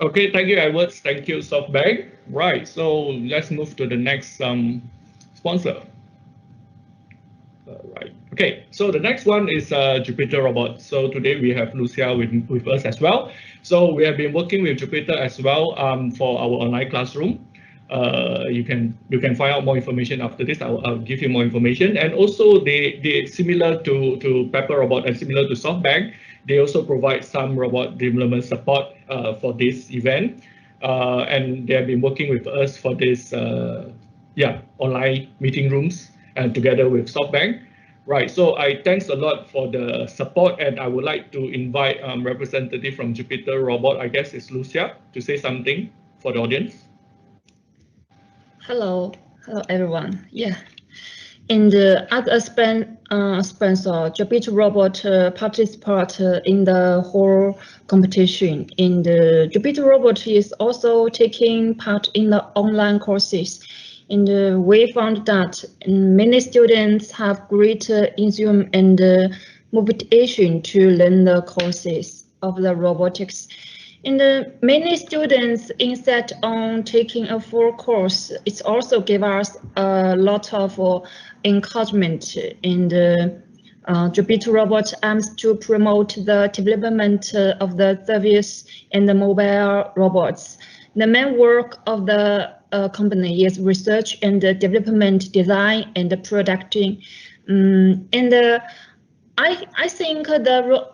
Okay, thank you, Edward. Thank you, SoftBank. Right, so let's move to the next sponsor. Right. Okay, so the next one is Jupiter Robots. So today we have Lucia with us as well. So we have been working with Jupiter as well for our online classroom. you can find out more information after this. I'll give you more information. And also they similar to Pepper Robot and similar to SoftBank, they also provide some robot development support for this event. And they have been working with us for this online meeting rooms and together with SoftBank. Right, so I thanks a lot for the support, and I would like to invite representative from Jupiter Robot, I guess it's Lucia, to say something for the audience. Hello everyone. Yeah. In the other sponsor, Jupiter Robot participate in the whole competition. In the Jupiter Robot is also taking part in the online courses. And we found that many students have great enthusiasm and motivation to learn the courses of the robotics. And many students, instead on taking a full course, it also gave us a lot of encouragement in the Jupiter Robot aims to promote the development of the service and the mobile robots. The main work of the company is research and development, design and producting. I think the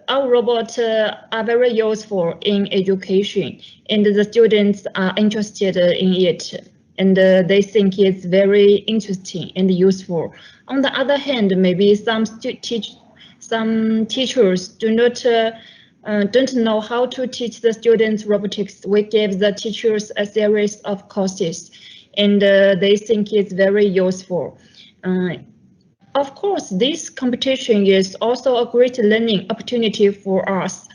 our robots are very useful in education, and the students are interested in it, and they think it's very interesting and useful. On the other hand, maybe some teachers don't know how to teach the students robotics. We give the teachers a series of courses, and they think it's very useful. Of course, this competition is also a great learning opportunity for us.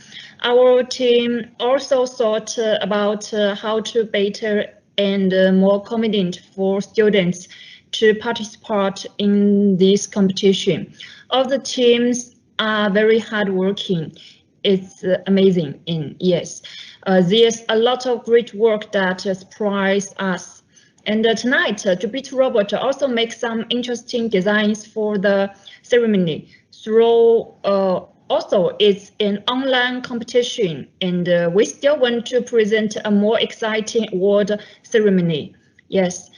Our team also thought about how to better and more convenient for students to participate in this competition. All the teams are very hardworking. It's amazing. And yes, there's a lot of great work that surprised us. And tonight, Jupiter Robot also makes some interesting designs for the ceremony. So also it's an online competition, and we still want to present a more exciting award ceremony. Yes,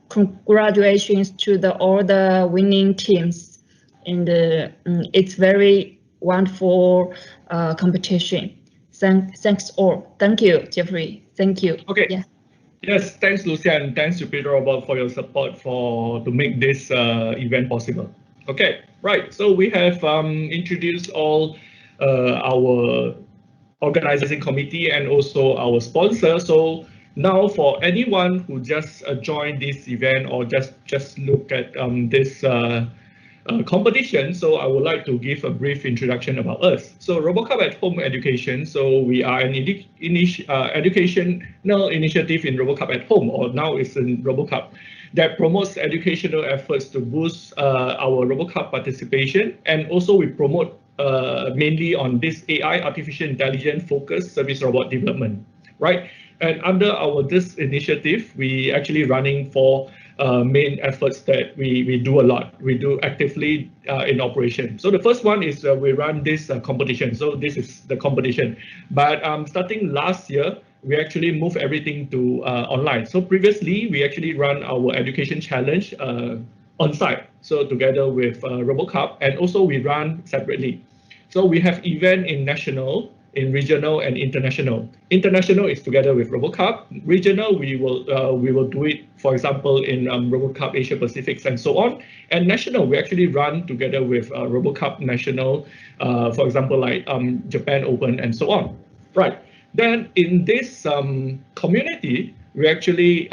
congratulations to all the winning teams, and it's very wonderful competition. Thanks all. Thank you, Jeffrey. Thank you. Okay. Yeah. Yes, thanks Lucia, and thanks Jupiter Robot for your support to make this event possible. Okay, right. So we have introduced all our organizing committee and also our sponsor. So now for anyone who just joined this event or just look at this competition, so I would like to give a brief introduction about us. So RoboCup at Home Education, so we are an educational initiative in RoboCup at Home, or now it's in RoboCup, that promotes educational efforts to boost our RoboCup participation. And also we promote mainly on this AI, artificial intelligence focused service robot development, right? And under this initiative, we actually running for main efforts that we do a lot. We do actively in operation. So the first one is we run this competition. So this is the competition. But starting last year, we actually move everything to online. So previously, we actually run our education challenge on site. So together with RoboCup, and also we run separately. So we have event in national, in regional and international. International is together with RoboCup. Regional, we will do it, for example, in RoboCup Asia Pacific and so on. And national, we actually run together with RoboCup National, for example, like Japan Open and so on. Right. Then in this community, we actually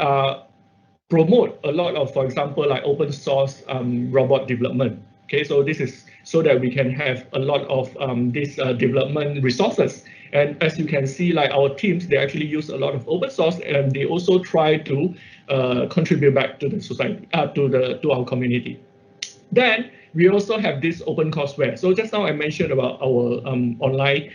promote a lot of, for example, like open source robot development. Okay, so this is so that we can have a lot of this development resources. And as you can see, like our teams, they actually use a lot of open source, and they also try to contribute back to the society, to our community. Then we also have this open courseware. So just now I mentioned about our online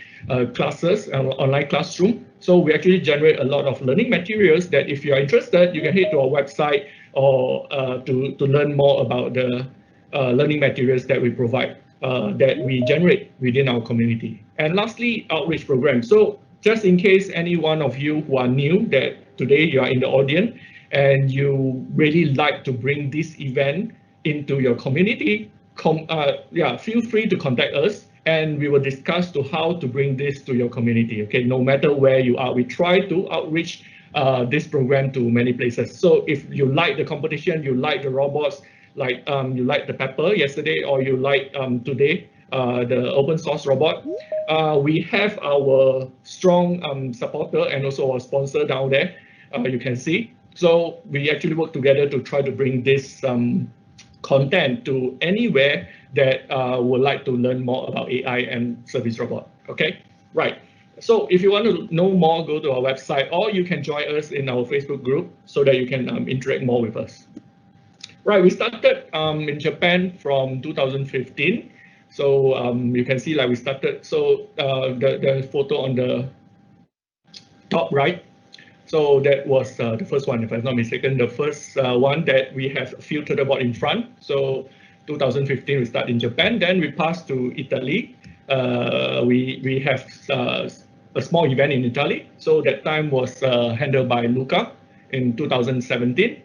classes, our online classroom. So we actually generate a lot of learning materials that if you are interested, you can head to our website or to learn more about the learning materials that we provide, that we generate within our community. And lastly, outreach program. So just in case any one of you who are new that today you are in the audience and you really like to bring this event into your community, feel free to contact us and we will discuss to how to bring this to your community. Okay, no matter where you are, we try to outreach this program to many places. So if you like the competition, you like the robots, like you like the pepper yesterday, or you like today the open source robot, we have our strong supporter and also our sponsor down there. You can see. So we actually work together to try to bring this content to anywhere that would like to learn more about AI and service robot. Okay, right. So if you want to know more, go to our website, or you can join us in our Facebook group so that you can interact more with us. Right, we started in Japan from 2015. So you can see like we started, so the photo on the top right. So that was the first one, if I'm not mistaken, the first one that we have a few turtlebot in front. So 2015, we start in Japan, then we passed to Italy. We have a small event in Italy. So that time was handled by Luca in 2017.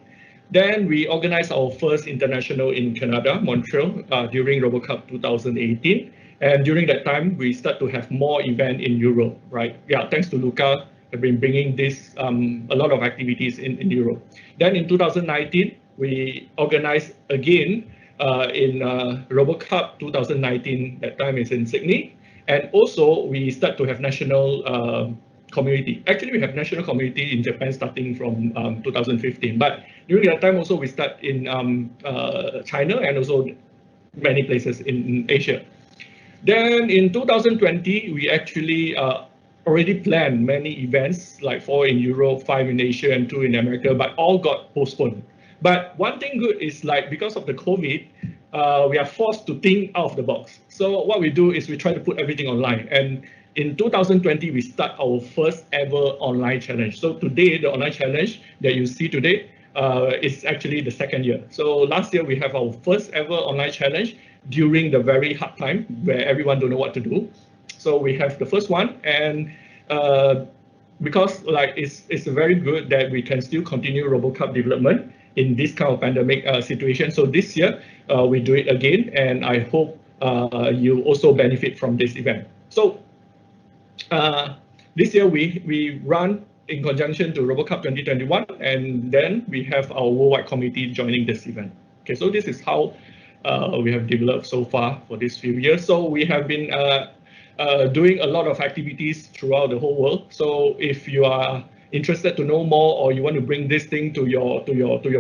Then we organized our first international in Canada, Montreal, during RoboCup 2018. And during that time, we start to have more event in Europe, right? Yeah, thanks to Luca, have been bringing this a lot of activities in Europe. Then in 2019, we organized again in RoboCup 2019. That time is in Sydney, and also we start to have national community. Actually, we have national community in Japan starting from 2015. But during that time, also we start in China and also many places in Asia. Then in 2020, we actually already planned many events, like 4 in Europe, 5 in Asia, and 2 in America, but all got postponed. But one thing good is like because of the COVID, we are forced to think out of the box. So what we do is we try to put everything online. And in 2020, we start our first ever online challenge. So today, the online challenge that you see today is actually the second year. So last year, we have our first ever online challenge during the very hard time where everyone don't know what to do. So we have the first one, and because like it's very good that we can still continue RoboCup development in this kind of pandemic situation. So this year we do it again, and I hope you also benefit from this event. So this year we run in conjunction to RoboCup 2021, and then we have our worldwide committee joining this event. Okay, so this is how we have developed so far for these few years. So we have been doing a lot of activities throughout the whole world. So if you are interested to know more, or you want to bring this thing to your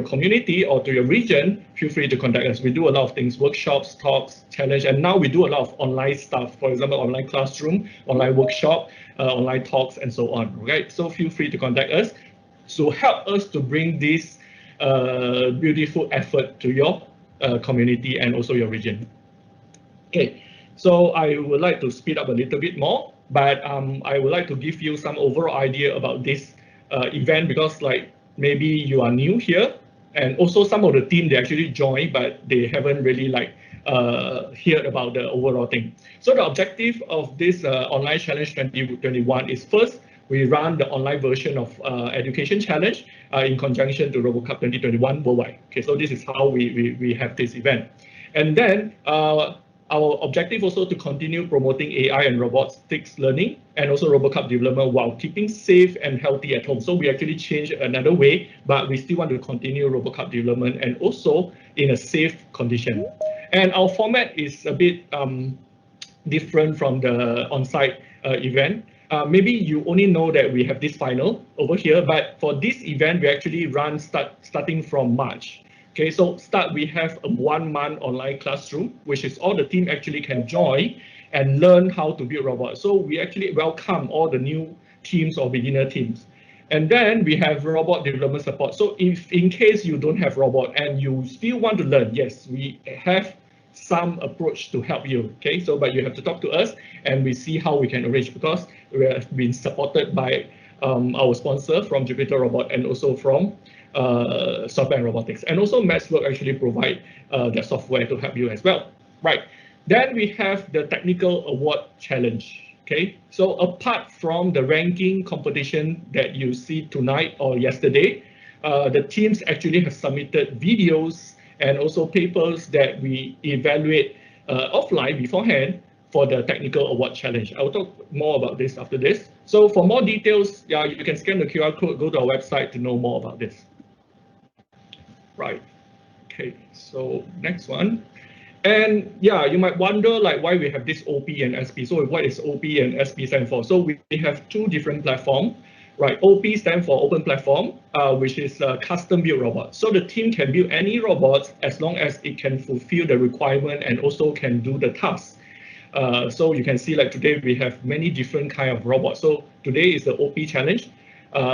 community or to your region, feel free to contact us. We do a lot of things: workshops, talks, challenge, and now we do a lot of online stuff. For example, online classroom, online workshop, online talks, and so on. Right? So feel free to contact us. So help us to bring this beautiful effort to your community and also your region. Okay. So I would like to speed up a little bit more, but I would like to give you some overall idea about this event, because like maybe you are new here, and also some of the team, they actually joined, but they haven't really like heard about the overall thing. So the objective of this online challenge 2021 is, first, we run the online version of education challenge in conjunction to RoboCup 2021 worldwide. Okay, so this is how we have this event. And then our objective also to continue promoting AI and robotics learning and also RoboCup development while keeping safe and healthy at home. So we actually changed another way, but we still want to continue RoboCup development and also in a safe condition. And our format is a bit different from the on-site event. Maybe you only know that we have this final over here, but for this event, we actually run starting from March. Okay, so we have a 1-month online classroom, which is all the team actually can join and learn how to build robots. So we actually welcome all the new teams or beginner teams. And then we have robot development support. So if in case you don't have robot and you still want to learn, yes, we have some approach to help you. Okay, so but you have to talk to us and we see how we can arrange, because we have been supported by our sponsor from Jupiter Robot and also from software and robotics, and also MathsWorks actually provide the software to help you as well. Right. Then we have the technical award challenge. Okay, so apart from the ranking competition that you see tonight or yesterday, the teams actually have submitted videos and also papers that we evaluate offline beforehand for the technical award challenge. I will talk more about this after this. So for more details, yeah, you can scan the QR code, go to our website to know more about this. Right. Okay, so next one. And yeah, you might wonder like why we have this OP and SP. So what is OP and SP stand for? So we have two different platforms, right? OP stand for open platform, which is a custom built robot. So the team can build any robots as long as it can fulfill the requirement and also can do the task. So you can see like today we have many different kind of robots. So today is the OP challenge.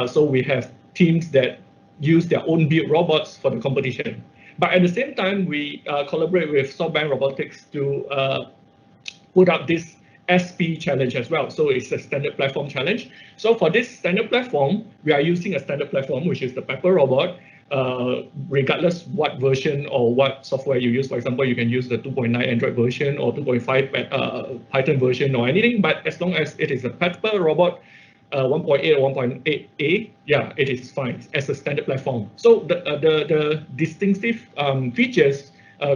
So we have teams that use their own built robots for the competition. But at the same time, we collaborate with SoftBank Robotics to put up this SP challenge as well. So it's a standard platform challenge. So for this standard platform, we are using a standard platform, which is the Pepper robot. Regardless what version or what software you use. For example, you can use the 2.9 Android version or 2.5 Python version or anything. But as long as it is a Pepper robot, 1.8 or 1.8a, yeah, it is fine as a standard platform. So the distinctive features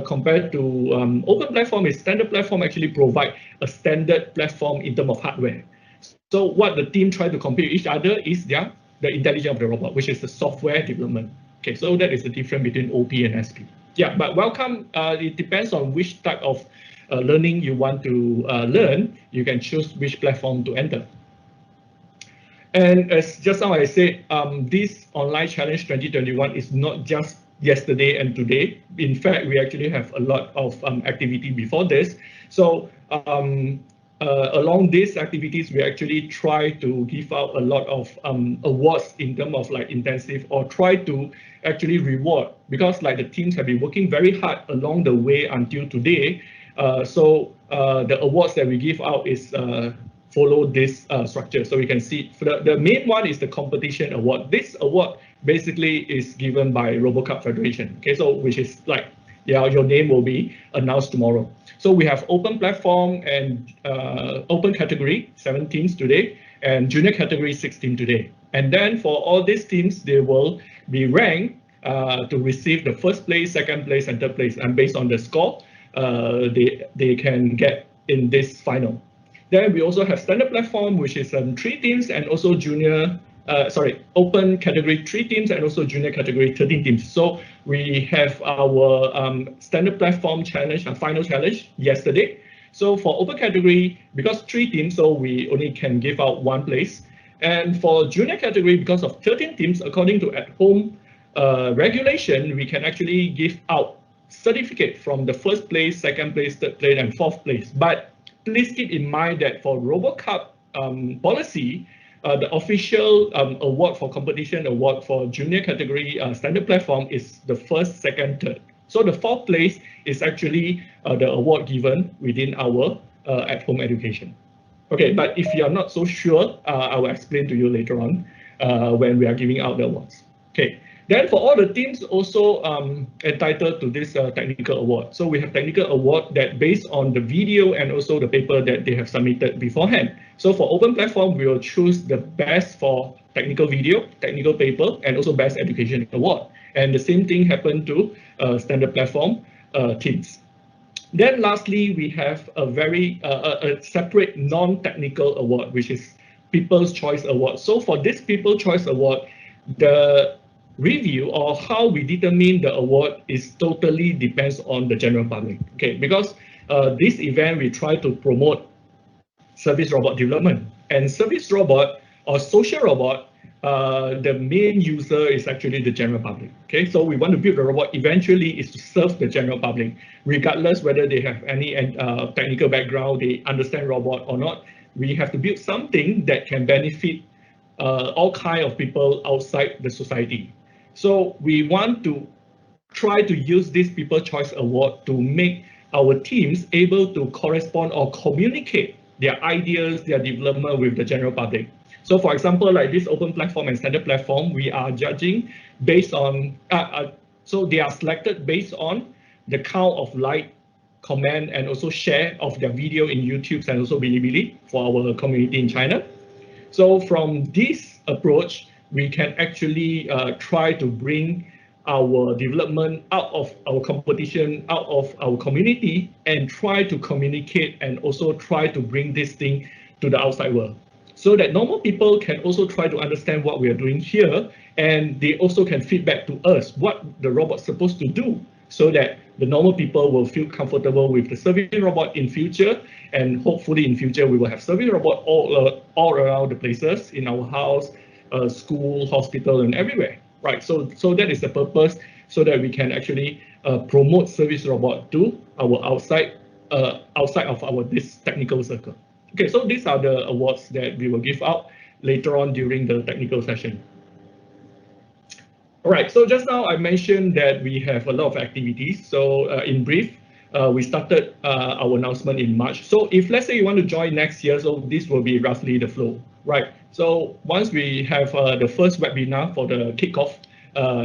compared to open platform is standard platform actually provide a standard platform in terms of hardware. So what the team try to compare each other is the intelligence of the robot, which is the software development. Okay, so that is the difference between OP and SP. Yeah, but welcome. It depends on which type of learning you want to learn. You can choose which platform to enter. And as just now I said, this online challenge 2021 is not just yesterday and today. In fact, we actually have a lot of activity before this. So along these activities, we actually try to give out a lot of awards in terms of like intensive or try to actually reward because like the teams have been working very hard along the way until today. So the awards that we give out is follow this structure. So we can see the main one is the competition award. This award basically is given by RoboCup Federation. Okay, so which is like, yeah, your name will be announced tomorrow. So we have open platform and open category, 7 teams today, and junior category, 6 teams today. And then for all these teams, they will be ranked to receive the first place, second place, and third place. And based on the score, they can get in this final. Then we also have standard platform, which is 3 teams, and also junior, open category 3 teams, and also junior category 13 teams. So we have our standard platform challenge and final challenge yesterday. So for open category, because 3 teams, so we only can give out 1 place. And for junior category, because of 13 teams, according to at-home regulation, we can actually give out certificate from the first place, second place, third place, and fourth place. But please keep in mind that for RoboCup policy, the official award for competition award for junior category standard platform is the first, second, third. So the fourth place is actually the award given within our at-home education. Okay, but if you are not so sure, I will explain to you later on when we are giving out the awards. Okay. Then for all the teams also entitled to this technical award. So we have technical award that based on the video and also the paper that they have submitted beforehand. So for open platform, we will choose the best for technical video, technical paper, and also best education award. And the same thing happened to standard platform teams. Then lastly, we have a very a separate non-technical award, which is People's Choice Award. So for this People's Choice Award, the review or how we determine the award is totally depends on the general public. Okay, because this event we try to promote service robot development, and service robot or social robot, the main user is actually the general public. Okay, so we want to build a robot eventually is to serve the general public, regardless whether they have any technical background, they understand robot or not. We have to build something that can benefit all kinds of people outside the society. So we want to try to use this People's Choice Award to make our teams able to correspond or communicate their ideas, their development with the general public. So for example, like this open platform and standard platform, we are judging based on, so they are selected based on the count of like comment, and also share of their video in YouTube and also Bilibili for our community in China. So from this approach, we can actually try to bring our development out of our competition, out of our community, and try to communicate and also try to bring this thing to the outside world, so that normal people can also try to understand what we are doing here, and they also can feedback to us what the robot's supposed to do, so that the normal people will feel comfortable with the service robot in future, and hopefully in future we will have service robot all around the places in our house, school, hospital, and everywhere. Right, so that is the purpose, so that we can actually promote service robot to our outside of our this technical circle. Okay, so these are the awards that we will give out later on during the technical session. All right, so just now I mentioned that we have a lot of activities. So in brief, we started our announcement in March. So if let's say you want to join next year, so this will be roughly the flow, right? So once we have the first webinar for the kickoff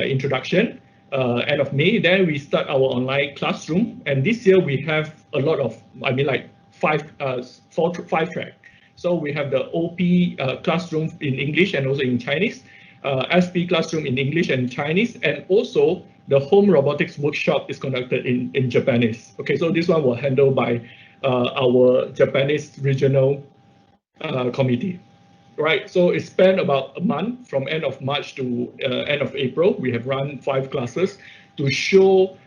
introduction, end of May, then we start our online classroom. And this year we have a lot of, I mean like five track. So we have the OP classroom in English and also in Chinese, SP classroom in English and Chinese, and also the home robotics workshop is conducted in Japanese. Okay, so this one will handled by our Japanese regional committee. Right, so it spent about a month from end of March to end of April. We have run 5 classes to show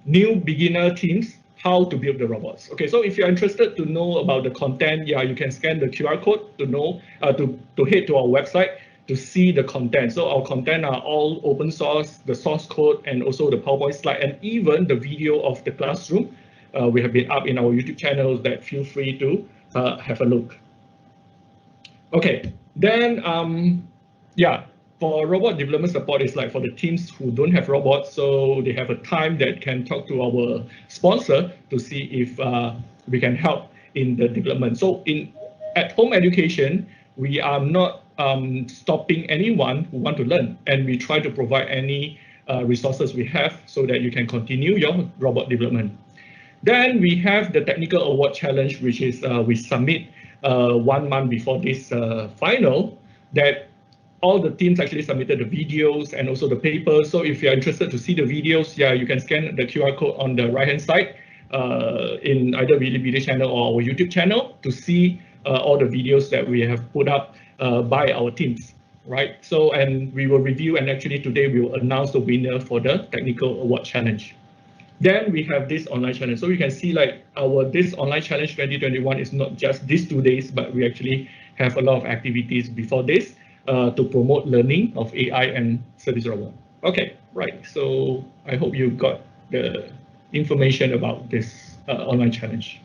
new beginner teams how to build the robots. Okay, so if you're interested to know about the content, yeah, you can scan the QR code to know to head to our website to see the content. So our content are all open source, the source code, and also the PowerPoint slide, and even the video of the classroom. We have been up in our YouTube channels that feel free to have a look. Okay, then yeah, for robot development support is like for the teams who don't have robots, so they have a time that can talk to our sponsor to see if we can help in the development. So at home education, we are not stopping anyone who want to learn, and we try to provide any resources we have so that you can continue your robot development. Then we have the technical award challenge, which is we submit 1 month before this final, that all the teams actually submitted the videos and also the papers. So if you're interested to see the videos, yeah, you can scan the QR code on the right-hand side in either Bilibili channel or our YouTube channel to see all the videos that we have put up by our teams, right? So, and we will review, and actually today we will announce the winner for the technical award challenge. Then we have this online challenge. So you can see like this online challenge 2021 is not just these 2 days, but we actually have a lot of activities before this to promote learning of AI and service robot. Okay, right. So I hope you got the information about this online challenge.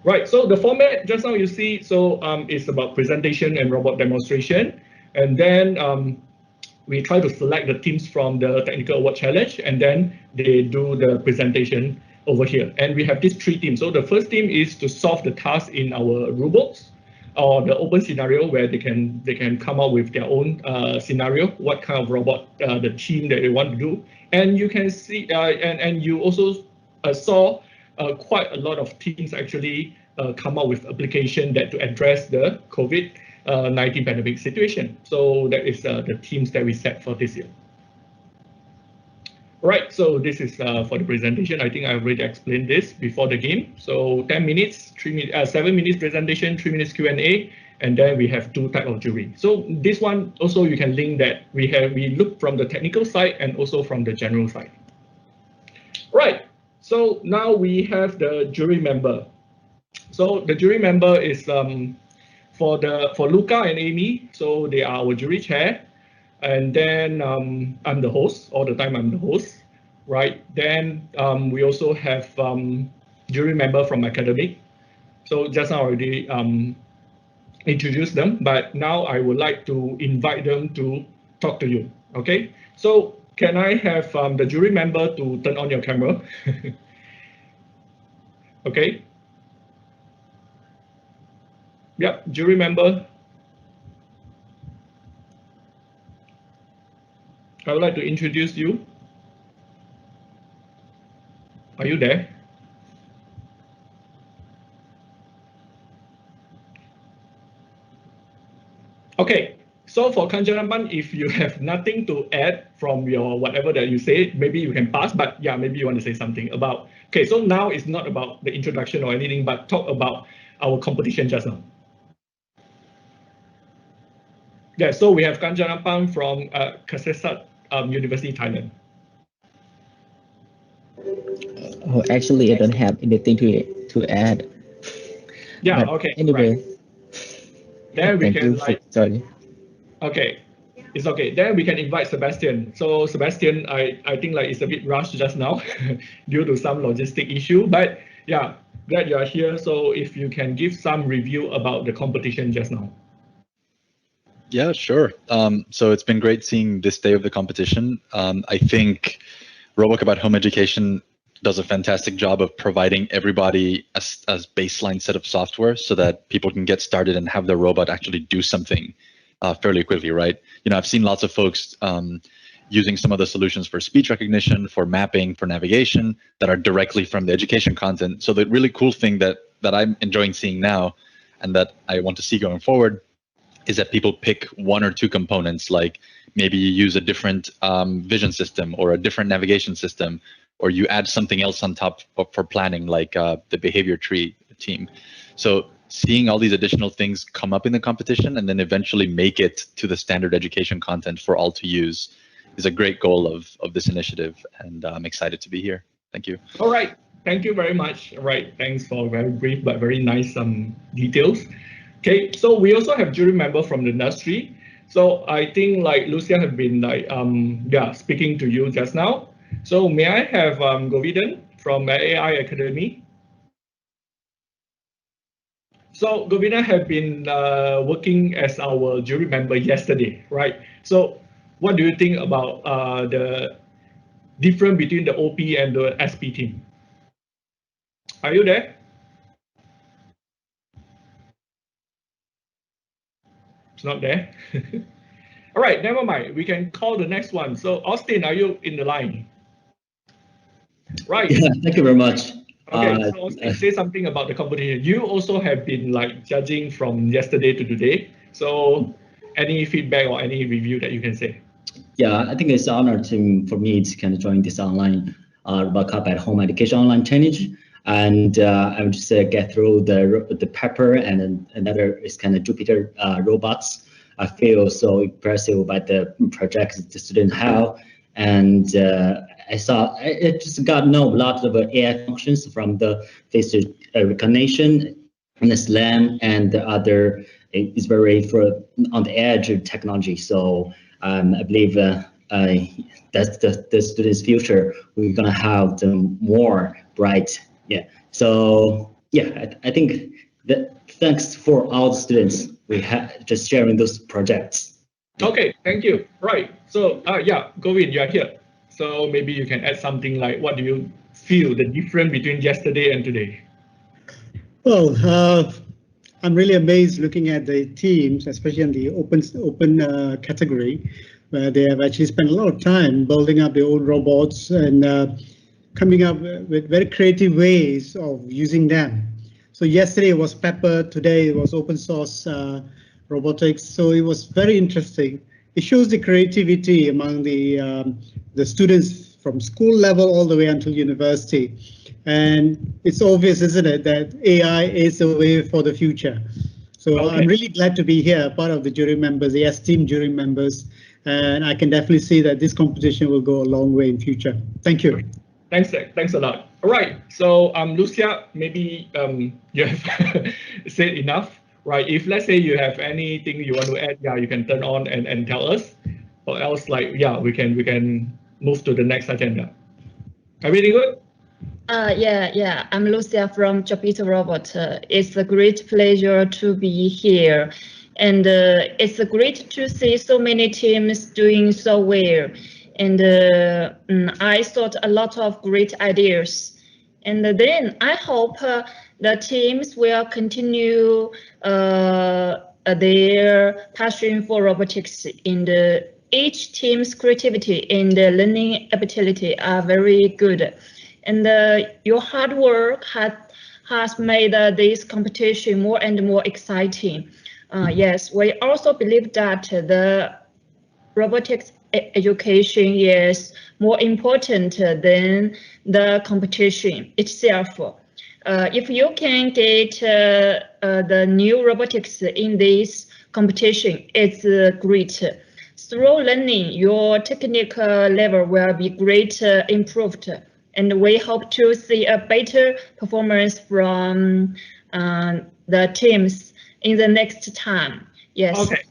Right, so the format just now you see, so it's about presentation and robot demonstration. And then we try to select the teams from the technical award challenge, and then they do the presentation over here. And we have these 3 teams. So the first team is to solve the task in our robots, or the open scenario where they can come up with their own scenario, what kind of robot the team that they want to do. And you can see, and you also saw quite a lot of teams actually come up with application that to address the COVID-19 pandemic situation. So that is the teams that we set for this year. Right, so this is for the presentation. I think I already explained this before the game. So 10 minutes, 7 minutes presentation, 3 minutes Q&A, and then we have 2 types of jury. So this one also you can link that we look from the technical side and also from the general side. Right, so now we have the jury member. So the jury member is for Luca and Amy, so they are our jury chair. And then I'm the host, all the time I'm the host, right? Then we also have jury member from academic. So just now I already introduced them, but now I would like to invite them to talk to you, okay? So can I have the jury member to turn on your camera? Okay. Yep, jury member. I would like to introduce you. Are you there? So for Kanjanapan, if you have nothing to add from your whatever that you say, maybe you can pass, but yeah, maybe you want to say something about, okay, so now it's not about the introduction or anything, but talk about our competition just now. Yeah, so we have Kanjanapan from Kasetsat University, Thailand. Oh, actually, I don't have anything to add. Yeah, But okay. anyway, Right. Then we thank can you for, sorry. Okay, it's okay. Then we can invite Sebastian. So Sebastian, I think like it's a bit rushed just now due to some logistic issue, but yeah, glad you are here. So if you can give some review about the competition just now. Yeah, sure. So it's been great seeing this day of the competition. I think RoboCup at Home Education does a fantastic job of providing everybody a baseline set of software so that people can get started and have their robot actually do something fairly quickly, right? You know, I've seen lots of folks using some of the solutions for speech recognition, for mapping, for navigation that are directly from the education content. So the really cool thing that I'm enjoying seeing now and that I want to see going forward is that people pick one or two components, like maybe you use a different vision system or a different navigation system, or you add something else on top for planning, like the behavior tree team. So seeing all these additional things come up in the competition and then eventually make it to the standard education content for all to use is a great goal of this initiative, and I'm excited to be here. Thank you. All right, thank you very much. All right, thanks for very brief but very nice details. Okay, so we also have jury member from the industry. So I think like Lucia have been like speaking to you just now. So may I have Govidan from AI Academy? So Govidan have been working as our jury member yesterday, right? So what do you think about the difference between the OP and the SP team? Are you there? It's not there. All right, never mind. We can call the next one. So Austin, are you in the line? Right. Yeah, thank you very much. Okay, so Austin, say something about the competition. You also have been like judging from yesterday to today. So any feedback or any review that you can say? Yeah, I think it's an honor for me to kind of join this online RoboCup at Home Education online challenge. And I would just get through the Pepper and then another is kind of Jupiter robots. I feel so impressive by the projects the students have. And I just got to know a lot of AI functions from the face recognition and the SLAM and the other is very on the edge of technology. So I believe that's the students' future. We're gonna have them more bright. Yeah. So yeah, I think that thanks for all the students we have just sharing those projects. Okay, thank you. Right. So yeah, Govin, you are here. So maybe you can add something like what do you feel the difference between yesterday and today? Well, I'm really amazed looking at the teams, especially in the open category, where they have actually spent a lot of time building up the old robots and coming up with very creative ways of using them. So yesterday it was Pepper, today it was open source robotics. So it was very interesting. It shows the creativity among the students from school level all the way until university. And it's obvious, isn't it, that AI is the way for the future. So okay. I'm really glad to be here, part of the jury members, the S-team jury members, and I can definitely see that this competition will go a long way in future. Thank you. Thanks a lot. All right, so Lucia, maybe you have said enough, right? If let's say you have anything you want to add, yeah, you can turn on and tell us, or else like yeah, we can move to the next agenda. Everything good? Yeah. I'm Lucia from Jupiter Robot. It's a great pleasure to be here, and it's great to see so many teams doing so well. And I thought a lot of great ideas. And then I hope the teams will continue their passion for robotics. And each team's creativity and learning ability are very good. And your hard work has made this competition more and more exciting. Yes, we also believe that the robotics education is more important than the competition itself. If you can get the new robotics in this competition, it's great. Through learning, your technical level will be greatly improved, and we hope to see a better performance from the teams in the next time. Yes. Okay.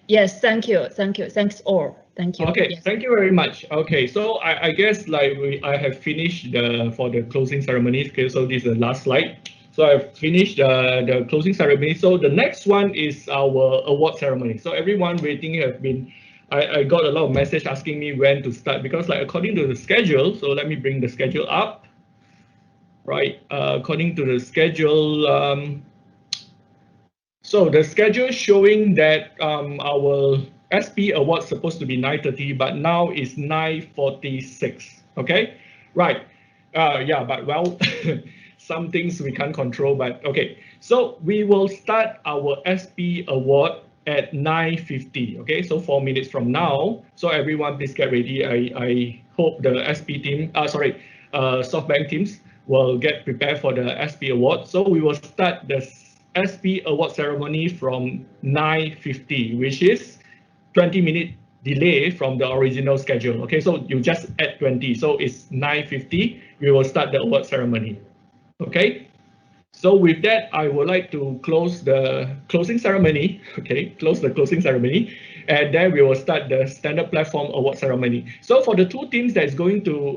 Yes, thank you. Thanks all. Thank you. Okay, Yes. thank you very much. Okay, so I guess like I have finished for the closing ceremony. Okay, so this is the last slide. So I've finished the closing ceremony. So the next one is our award ceremony. So everyone waiting have been, I got a lot of message asking me when to start because like according to the schedule, so let me bring the schedule up. Right, according to the schedule, so the schedule showing that our SP award supposed to be 9:30, but now it's 9:46. Okay, right. Yeah, but well, some things we can't control. But okay, so we will start our SP award at 9:50. Okay, so 4 minutes from now. So everyone, please get ready. I hope the SP team, SoftBank teams will get prepared for the SP award. So we will start the SP award ceremony from 9:50, which is 20-minute delay from the original schedule. Okay, so you just add 20, so it's 9:50. We will start the award ceremony. Okay, so with that, I would like to close the closing ceremony. Okay, close the closing ceremony, and then we will start the standard platform award ceremony. So for the two teams that's going to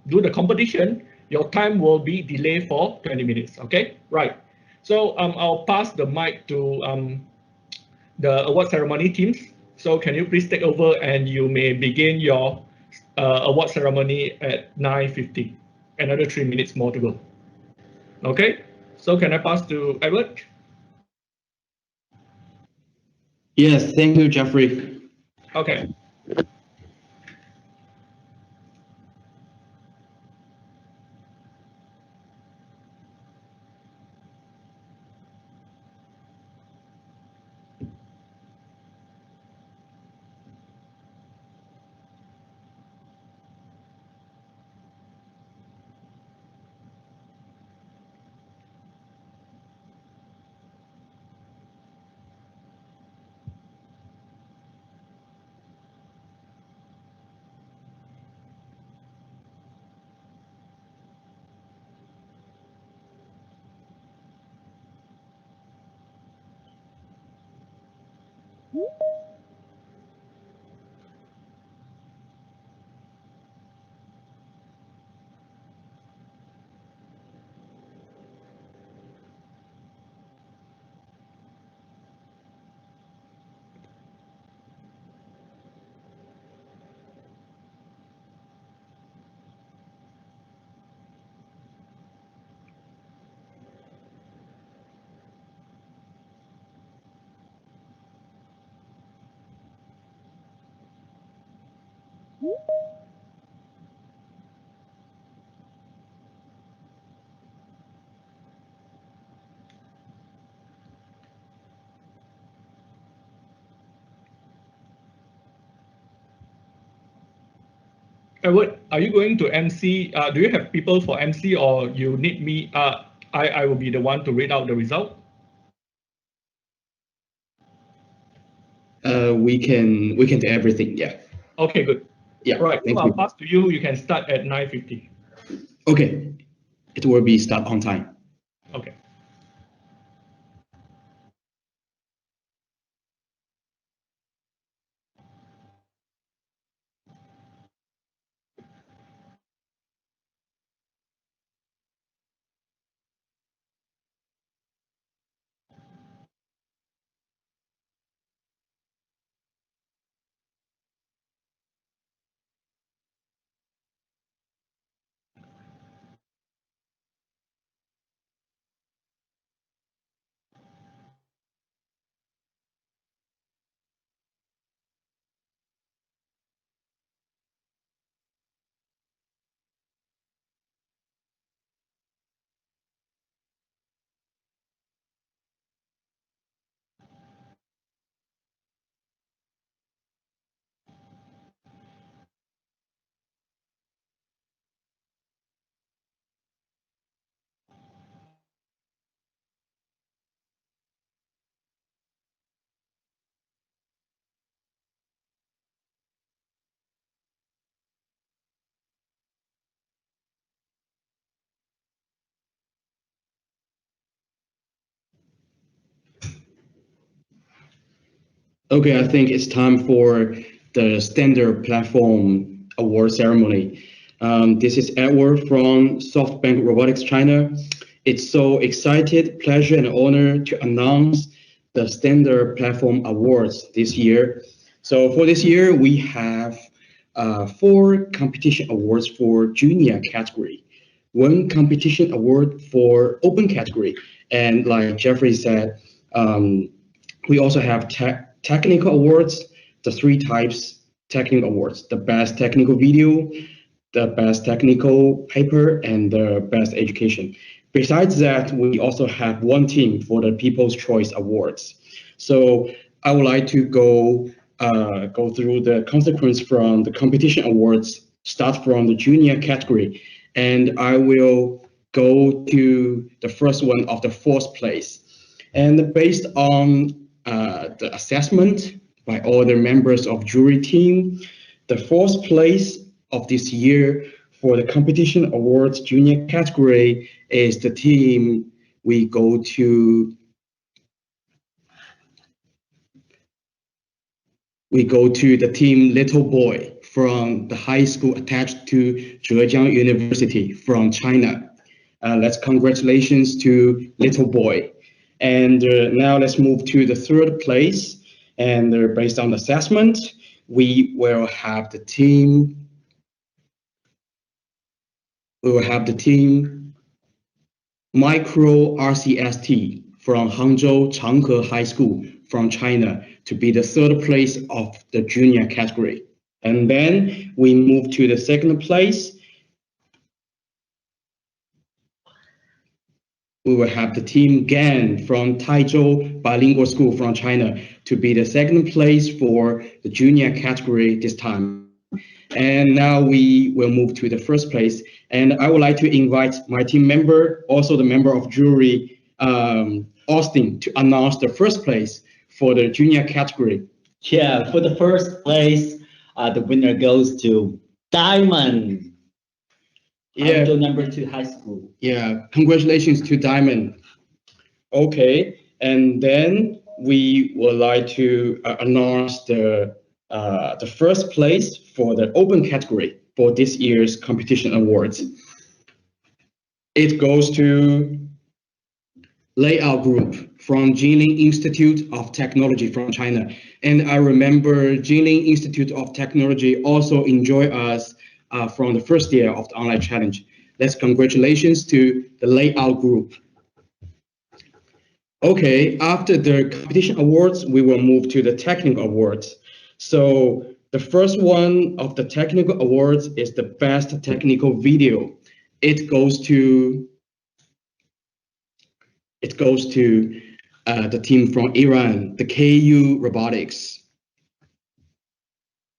do the competition, your time will be delayed for 20 minutes. Okay, right. So I'll pass the mic to the award ceremony teams. So can you please take over and you may begin your award ceremony at 9:50. Another 3 minutes more to go. Okay, so can I pass to Edward? Yes, thank you, Jeffrey. Okay. Edward, are you going to MC? Do you have people for MC or you need me? I will be the one to read out the result. We can do everything. Yeah. Okay, good. Yeah. Right. Thank So I'll you. pass to you. You can start at 9:50. Okay. It will be start on time. Okay. Okay, I think it's time for the Standard Platform Award ceremony. This is Edward from SoftBank Robotics China. It's so excited, pleasure, and honor to announce the Standard Platform Awards this year. So for this year, we have 4 competition awards for junior category, 1 competition award for open category, and like Jeffrey said, we also have technical awards, the 3 types technical awards: the best technical video, the best technical paper, and the best education. Besides that, we also have 1 team for the People's Choice Awards. So I would like to go through the consequence from the competition awards, start from the junior category, and I will go to the first one of the 4th place. And based on the assessment by all the members of jury team, the 4th place of this year for the competition awards junior category is the team we go to. We go to the team Little Boy from the high school attached to Zhejiang University from China. Let's congratulations to Little Boy. And now let's move to the 3rd place. And based on the assessment, we will have the team. We will have the team Micro RCST from Hangzhou Changhe High School from China to be the 3rd place of the junior category. And then we move to the 2nd place. We will have the team Gan from Taizhou Bilingual School from China to be the 2nd place for the junior category this time. And now we will move to the 1st place. And I would like to invite my team member, also the member of jury, Austin, to announce the 1st place for the junior category. Yeah, for the 1st place, the winner goes to Diamond. Yeah. Number 2 high school. Yeah, congratulations to Diamond. Okay, and then we would like to announce the 1st place for the open category for this year's competition awards. It goes to Layout Group from Jilin Institute of Technology from China. And I remember Jilin Institute of Technology also enjoy us from the 1st year of the online challenge. Let's congratulations to the Layout Group. Okay, after the competition awards, we will move to the technical awards. So the first one of the technical awards is the best technical video. It goes to the team from Iran, the KU Robotics.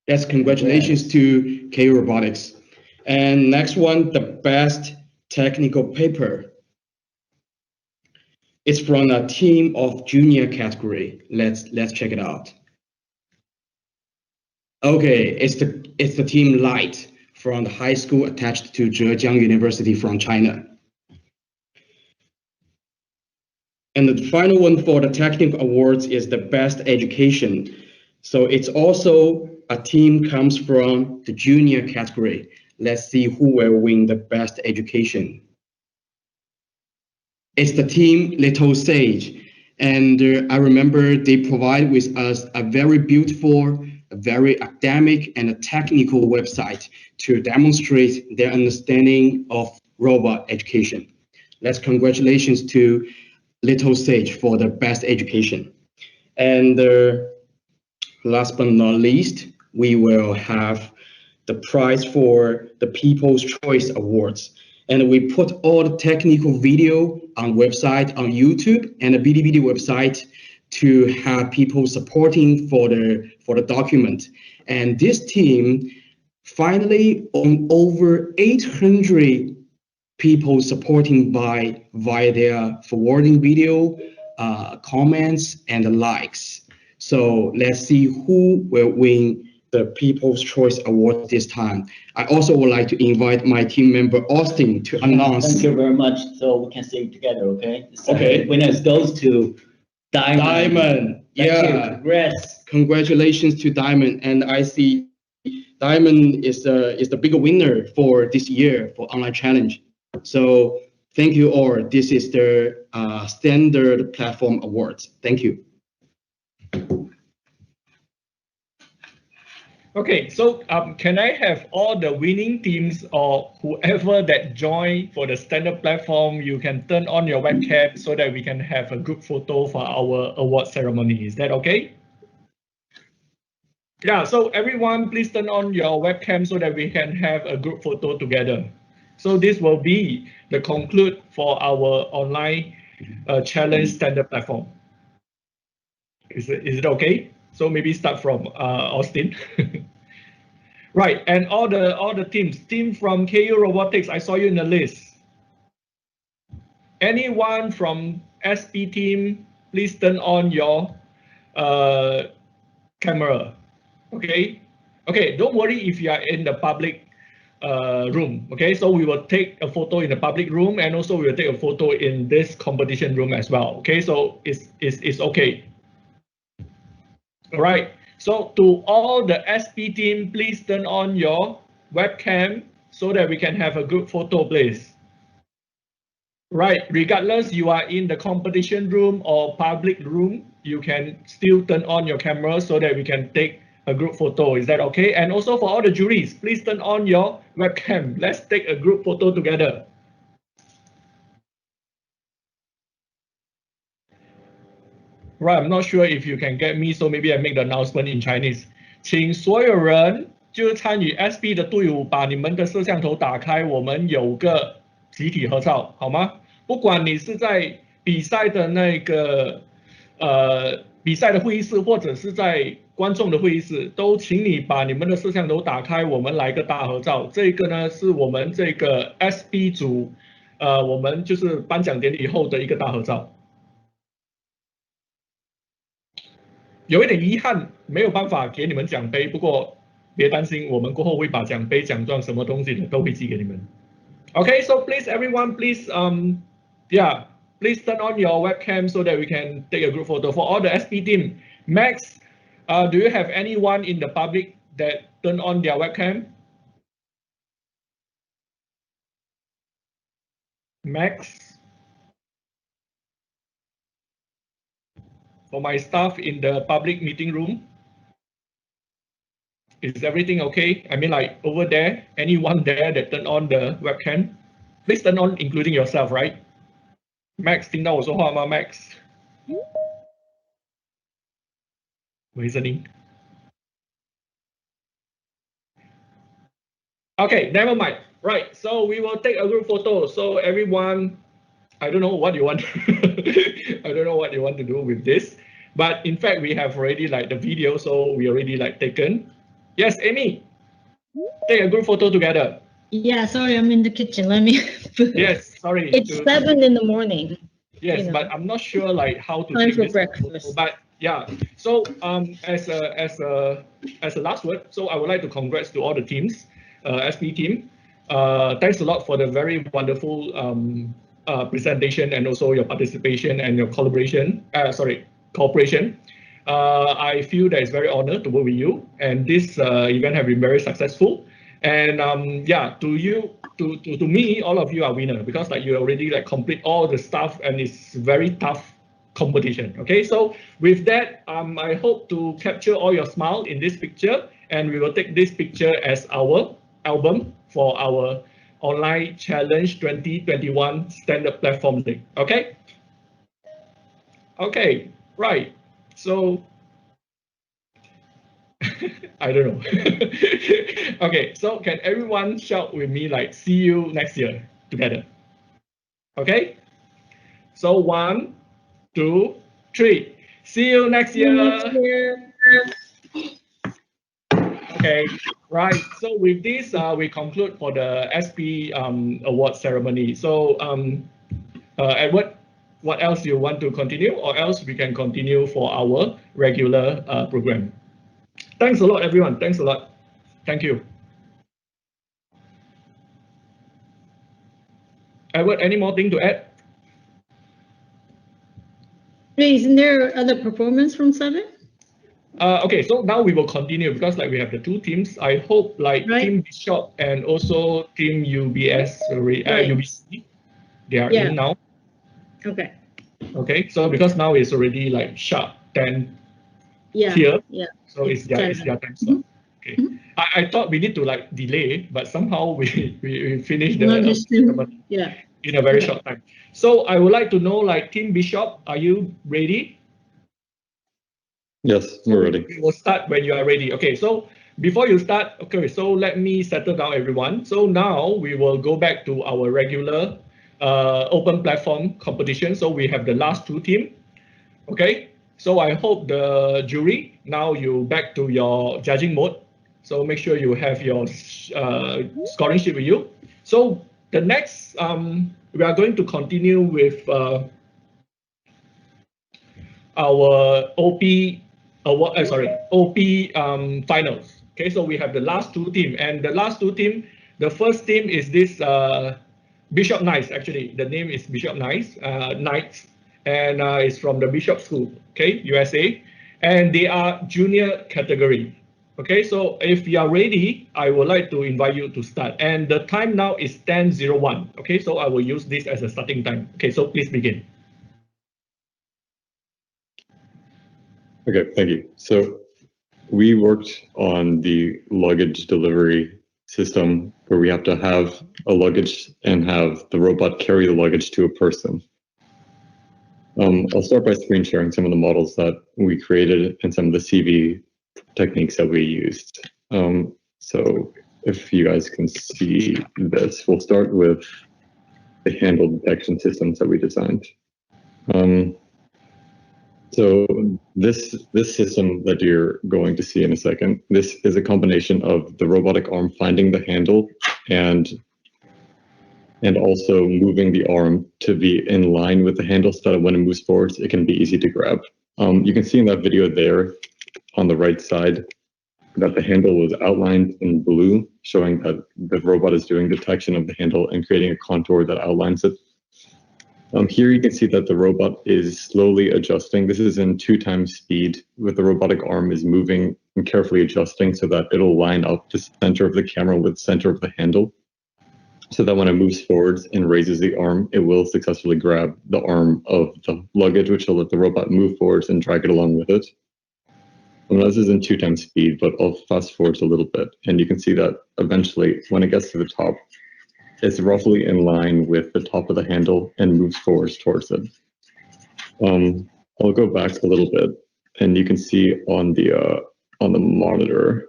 Yes, congratulations to KU Robotics. And next one, the best technical paper. It's from a team of junior category. Let's check it out. Okay, it's the team Light from the high school attached to Zhejiang University from China. And the final one for the technical awards is the best education. So it's also a team comes from the junior category. Let's see who will win the best education. It's the team Little Sage. And I remember they provide with us a very beautiful, a very academic and a technical website to demonstrate their understanding of robot education. Let's congratulations to Little Sage for the best education. And last but not least, we will have the prize for the People's Choice Awards. And we put all the technical video on website, on YouTube and the Bilibili website to have people supporting for the document. And this team finally on over 800 people supporting via their forwarding video, comments, and the likes. So let's see who will win the People's Choice Award this time. I also would like to invite my team member Austin to announce. Thank you very much. So we can see it together, okay? So Okay. the winners goes to Diamond. Yeah, congrats. Congratulations to Diamond, and I see Diamond is the bigger winner for this year for online challenge. So thank you all. This is the standard platform awards. Thank you. Okay, so can I have all the winning teams or whoever that join for the standard platform, you can turn on your webcam so that we can have a group photo for our award ceremony. Is that okay? Yeah, so everyone please turn on your webcam so that we can have a group photo together. So this will be the conclude for our online challenge standard platform. Is it okay? So maybe start from Austin. Right, and all the teams. Team from KU Robotics, I saw you in the list. Anyone from SP team, please turn on your camera. Okay. Okay, don't worry if you are in the public room. Okay, so we will take a photo in the public room, and also we will take a photo in this competition room as well. Okay, so it's okay. All right. So to all the SP team, please turn on your webcam so that we can have a good photo, please. Right, regardless you are in the competition room or public room, you can still turn on your camera so that we can take a group photo. Is that okay? And also for all the juries, please turn on your webcam. Let's take a group photo together. Right, I'm not sure if you can get me, so maybe I make the announcement in Chinese. 请所有人就是参与 SB 的队伍，把你们的摄像头打开，我们有个集体合照，好吗？不管你是在比赛的那个比赛的会议室，或者是在观众的会议室，都请你把你们的摄像头打开，我们来个大合照。这个呢是我们这个 SB 组，我们就是颁奖典礼后的一个大合照。有一点遗憾，没有办法给你们奖杯，不过别担心，我们过后会把奖杯、奖状什么东西的都会寄给你们。Okay, so please everyone, please yeah, please turn on your webcam so that we can take a group photo for all the SP team. Max, do you have anyone in the public that turn on their webcam? Max? For my staff in the public meeting room, is everything okay? I mean, like over there, anyone there that turn on the webcam? Please turn on, including yourself, right? Max, 听到我说话吗 Max? 没声音。Okay, never mind. Right, so we will take a group photo. So everyone, I don't know what you want. I don't know what you want to do with this, but in fact we have already like the video, so we already like taken. Yes, Amy, take a group photo together. Yeah, sorry, I'm in the kitchen. Let me. Yes, sorry. It's 7 in the morning. Yes, you know. but I'm not sure like how to Time take for this breakfast. photo, but yeah. So as a last word, so I would like to congrats to all the teams, SP team. Thanks a lot for the very wonderful presentation and also your participation and your collaboration. Cooperation. I feel that it's very honored to work with you, and this event have been very successful. And yeah, to me, all of you are winner because like you already like complete all the stuff, and it's very tough competition. Okay, so with that, I hope to capture all your smile in this picture, and we will take this picture as our album for our online challenge 2021 standard platform day. Okay. Okay. Right. So I don't know. Okay, so can everyone shout with me like see you next year together? Okay? So 1, 2, 3. See you next year. Okay, right. So with this, we conclude for the SP award ceremony. So Edward, what else you want to continue, or else we can continue for our regular program? Thanks a lot, everyone. Thanks a lot. Thank you. Edward, any more thing to add? Hey, isn't there other performance from 7? Okay, so now we will continue because like we have the two teams. I hope like Team Bishop and also Team UBS, UBC, they are in now. Okay. Okay, so because now it's already like sharp 10 here, so it's their time slot. Okay, I thought we need to like delay, but somehow we finished the in a very short time. So I would like to know like Team Bishop, are you ready? Yes, we're ready. We will start when you are ready. Okay, so before you start, okay, so let me settle down everyone. So now we will go back to our regular open platform competition. So we have the last two teams. Okay, so I hope the jury, now you back to your judging mode. So make sure you have your scoring sheet with you. So the next, we are going to continue with our OP award, OP finals. Okay, so we have the last two teams, and the last two teams, the first team is this Bishop Knights. Actually, the name is Bishop Knights, and it's from the Bishop School, okay, USA, and they are junior category. Okay, so if you are ready, I would like to invite you to start, and the time now is 10:01. Okay, so I will use this as a starting time. Okay, so please begin. Okay, thank you. So we worked on the luggage delivery system where we have to have a luggage and have the robot carry the luggage to a person. I'll start by screen sharing some of the models that we created and some of the CV techniques that we used. So if you guys can see this, we'll start with the handle detection systems that we designed. So this system that you're going to see in a second, this is a combination of the robotic arm finding the handle and also moving the arm to be in line with the handle so that when it moves forwards, it can be easy to grab. You can see in that video there on the right side that the handle was outlined in blue, showing that the robot is doing detection of the handle and creating a contour that outlines it. Here you can see that the robot is slowly adjusting. This is in 2x speed, with the robotic arm is moving and carefully adjusting so that it'll line up the center of the camera with the center of the handle, so that when it moves forwards and raises the arm, it will successfully grab the arm of the luggage, which will let the robot move forwards and drag it along with it. And this is in 2x speed, but I'll fast forward a little bit, and you can see that eventually, when it gets to the top, it's roughly in line with the top of the handle and moves forwards towards it. I'll go back a little bit, and you can see on the monitor.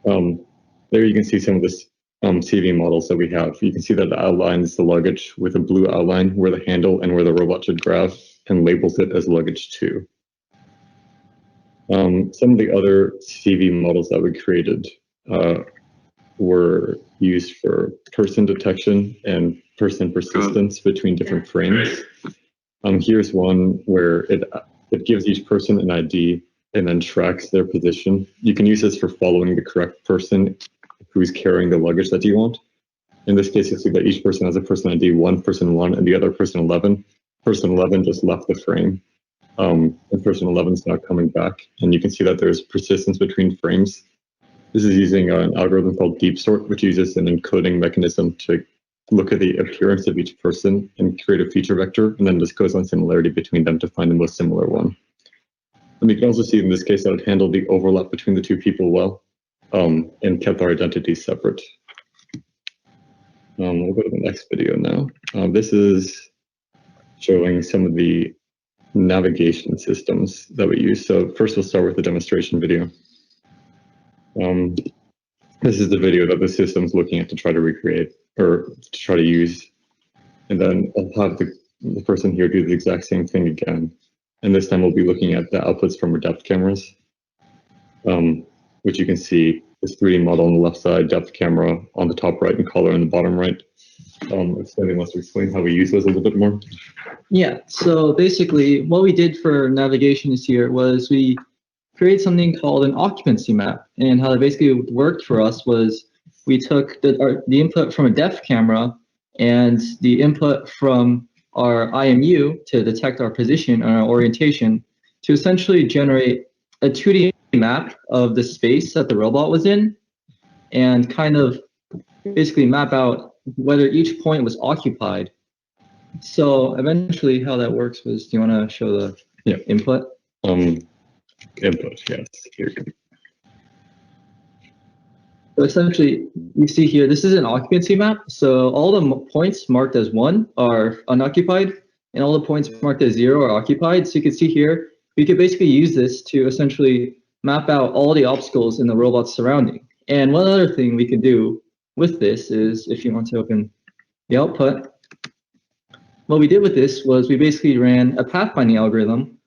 There you can see some of the CV models that we have. You can see that it outlines the luggage with a blue outline where the handle and where the robot should grab, and labels it as luggage 2. Some of the other CV models that we created were used for person detection and person persistence between different frames. Here's one where it gives each person an ID and then tracks their position. You can use this for following the correct person who's carrying the luggage that you want. In this case, you'll see that each person has a person ID, one person 1 and the other person 11. Person 11 just left the frame. And person 11 is now coming back. And you can see that there's persistence between frames. This is using an algorithm called deep sort, which uses an encoding mechanism to look at the appearance of each person and create a feature vector, and then just goes on similarity between them to find the most similar one. And you can also see in this case that it handled the overlap between the two people well, and kept our identities separate. We'll go to the next video now. This is showing some of the navigation systems that we use. So first we'll start with the demonstration video. This is the video that the system's looking at to try to recreate or to try to use. And then I'll have the person here do the exact same thing again. And this time we'll be looking at the outputs from our depth cameras, which you can see this 3D model on the left side, depth camera on the top right, and color on the bottom right. If somebody wants to explain how we use those a little bit more. Yeah, so basically what we did for navigation this year was we created something called an occupancy map. And how it basically worked for us was we took the input from a depth camera and the input from our IMU to detect our position and our orientation to essentially generate a 2D map of the space that the robot was in and kind of basically map out whether each point was occupied. So eventually how that works was, do you want to show the input? Input, yes. Here you go. So essentially, you see here, this is an occupancy map. So all the points marked as 1 are unoccupied, and all the points marked as 0 are occupied. So you can see here, we could basically use this to essentially map out all the obstacles in the robot's surrounding. And one other thing we could do with this is, if you want to open the output, what we did with this was we basically ran a pathfinding algorithm.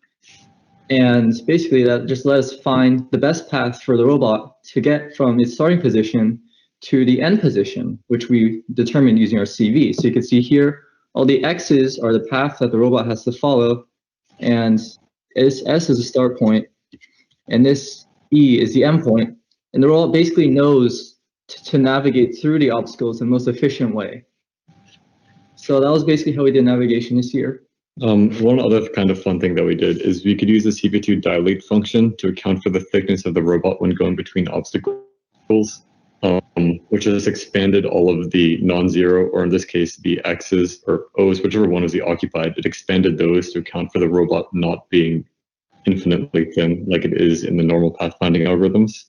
And basically that just let us find the best path for the robot to get from its starting position to the end position, which we determined using our CV. So you can see here, all the X's are the path that the robot has to follow, and S is the start point, and this E is the end point. And the robot basically knows to navigate through the obstacles in the most efficient way. So that was basically how we did navigation this year. One other kind of fun thing that we did is we could use the CV2 dilate function to account for the thickness of the robot when going between obstacles, which has expanded all of the non-zero, or in this case, the X's or O's, whichever one is the occupied. It expanded those to account for the robot not being infinitely thin like it is in the normal pathfinding algorithms.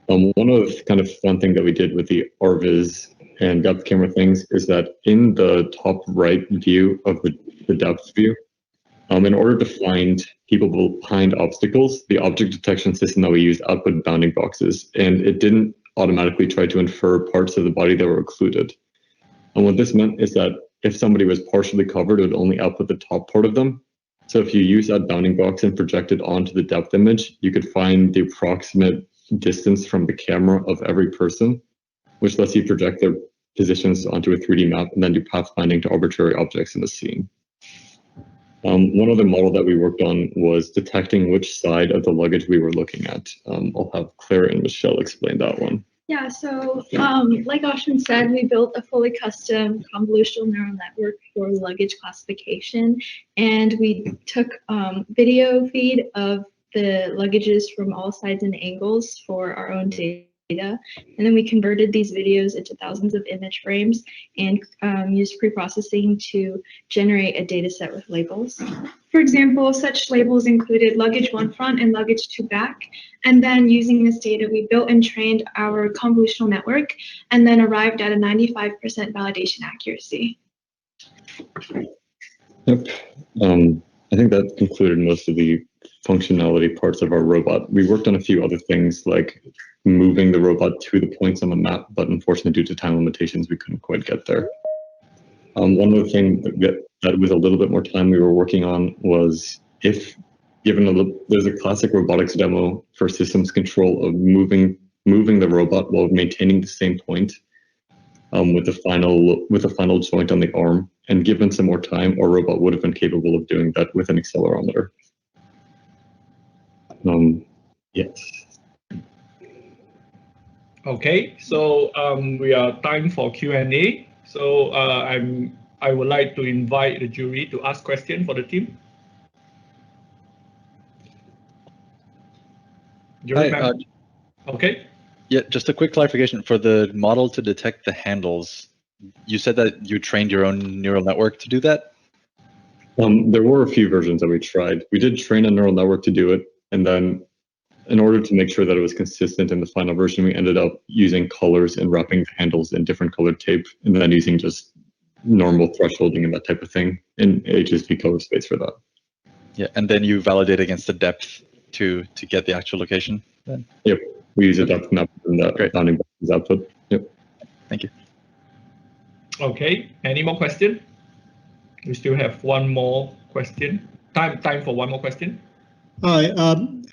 One of the kind of fun thing that we did with the RViz and depth camera things is that in the top right view of the depth view, in order to find people behind obstacles, the object detection system that we used output bounding boxes, and it didn't automatically try to infer parts of the body that were occluded. And what this meant is that if somebody was partially covered, it would only output the top part of them. So if you use that bounding box and project it onto the depth image, you could find the approximate distance from the camera of every person, which lets you project their positions onto a 3D map and then do pathfinding to arbitrary objects in the scene. One other model that we worked on was detecting which side of the luggage we were looking at. I'll have Claire and Michelle explain that one. Yeah, so like Ashwin said, we built a fully custom convolutional neural network for luggage classification, and we took video feed of the luggages from all sides and angles for our own data. And then we converted these videos into thousands of image frames and used pre-processing to generate a data set with labels. For example, such labels included luggage 1 front and luggage 2 back. And then using this data, we built and trained our convolutional network and then arrived at a 95% validation accuracy. Yep. I think that concluded most of the functionality parts of our robot. We worked on a few other things like moving the robot to the points on the map, but unfortunately due to time limitations, we couldn't quite get there. One other thing that with a little bit more time we were working on was if given there's a classic robotics demo for systems control of moving the robot while maintaining the same point with the final joint on the arm, and given some more time, our robot would have been capable of doing that with an accelerometer. Yes. Okay, so we are time for Q&A. So I would like to invite the jury to ask questions for the team. Jury Hi, okay. Yeah, just a quick clarification. For the model to detect the handles, you said that you trained your own neural network to do that? There were a few versions that we tried. We did train a neural network to do it, and then in order to make sure that it was consistent in the final version, we ended up using colors and wrapping the handles in different colored tape, and then using just normal thresholding and that type of thing in HSV color space for that. Yeah, and then you validate against the depth to get the actual location? Then? Yep, we use a depth map and the bounding boxes output. Yep. Thank you. Okay, any more question? We still have one more question. Time for one more question. Hi,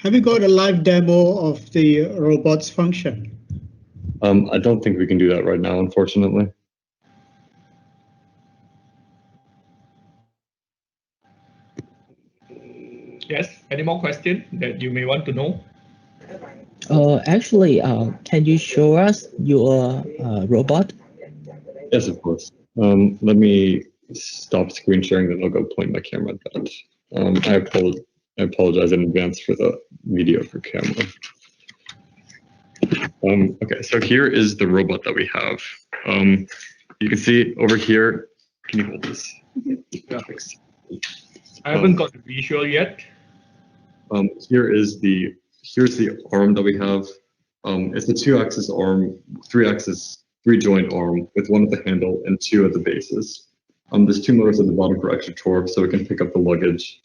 have you got a live demo of the robot's function? I don't think we can do that right now, unfortunately. Yes, any more questions that you may want to know? Actually, can you show us your robot? Yes, of course. Let me stop screen sharing, then I'll go point my camera at that. I apologize in advance for the mediocre camera. Okay, so here is the robot that we have. You can see over here. Can you hold this? Graphics. I haven't got the visual yet. Here's the arm that we have. It's a 2-axis arm, 3-joint arm with one at the handle and 2 at the bases. There's 2 motors at the bottom for extra torque, so it can pick up the luggage.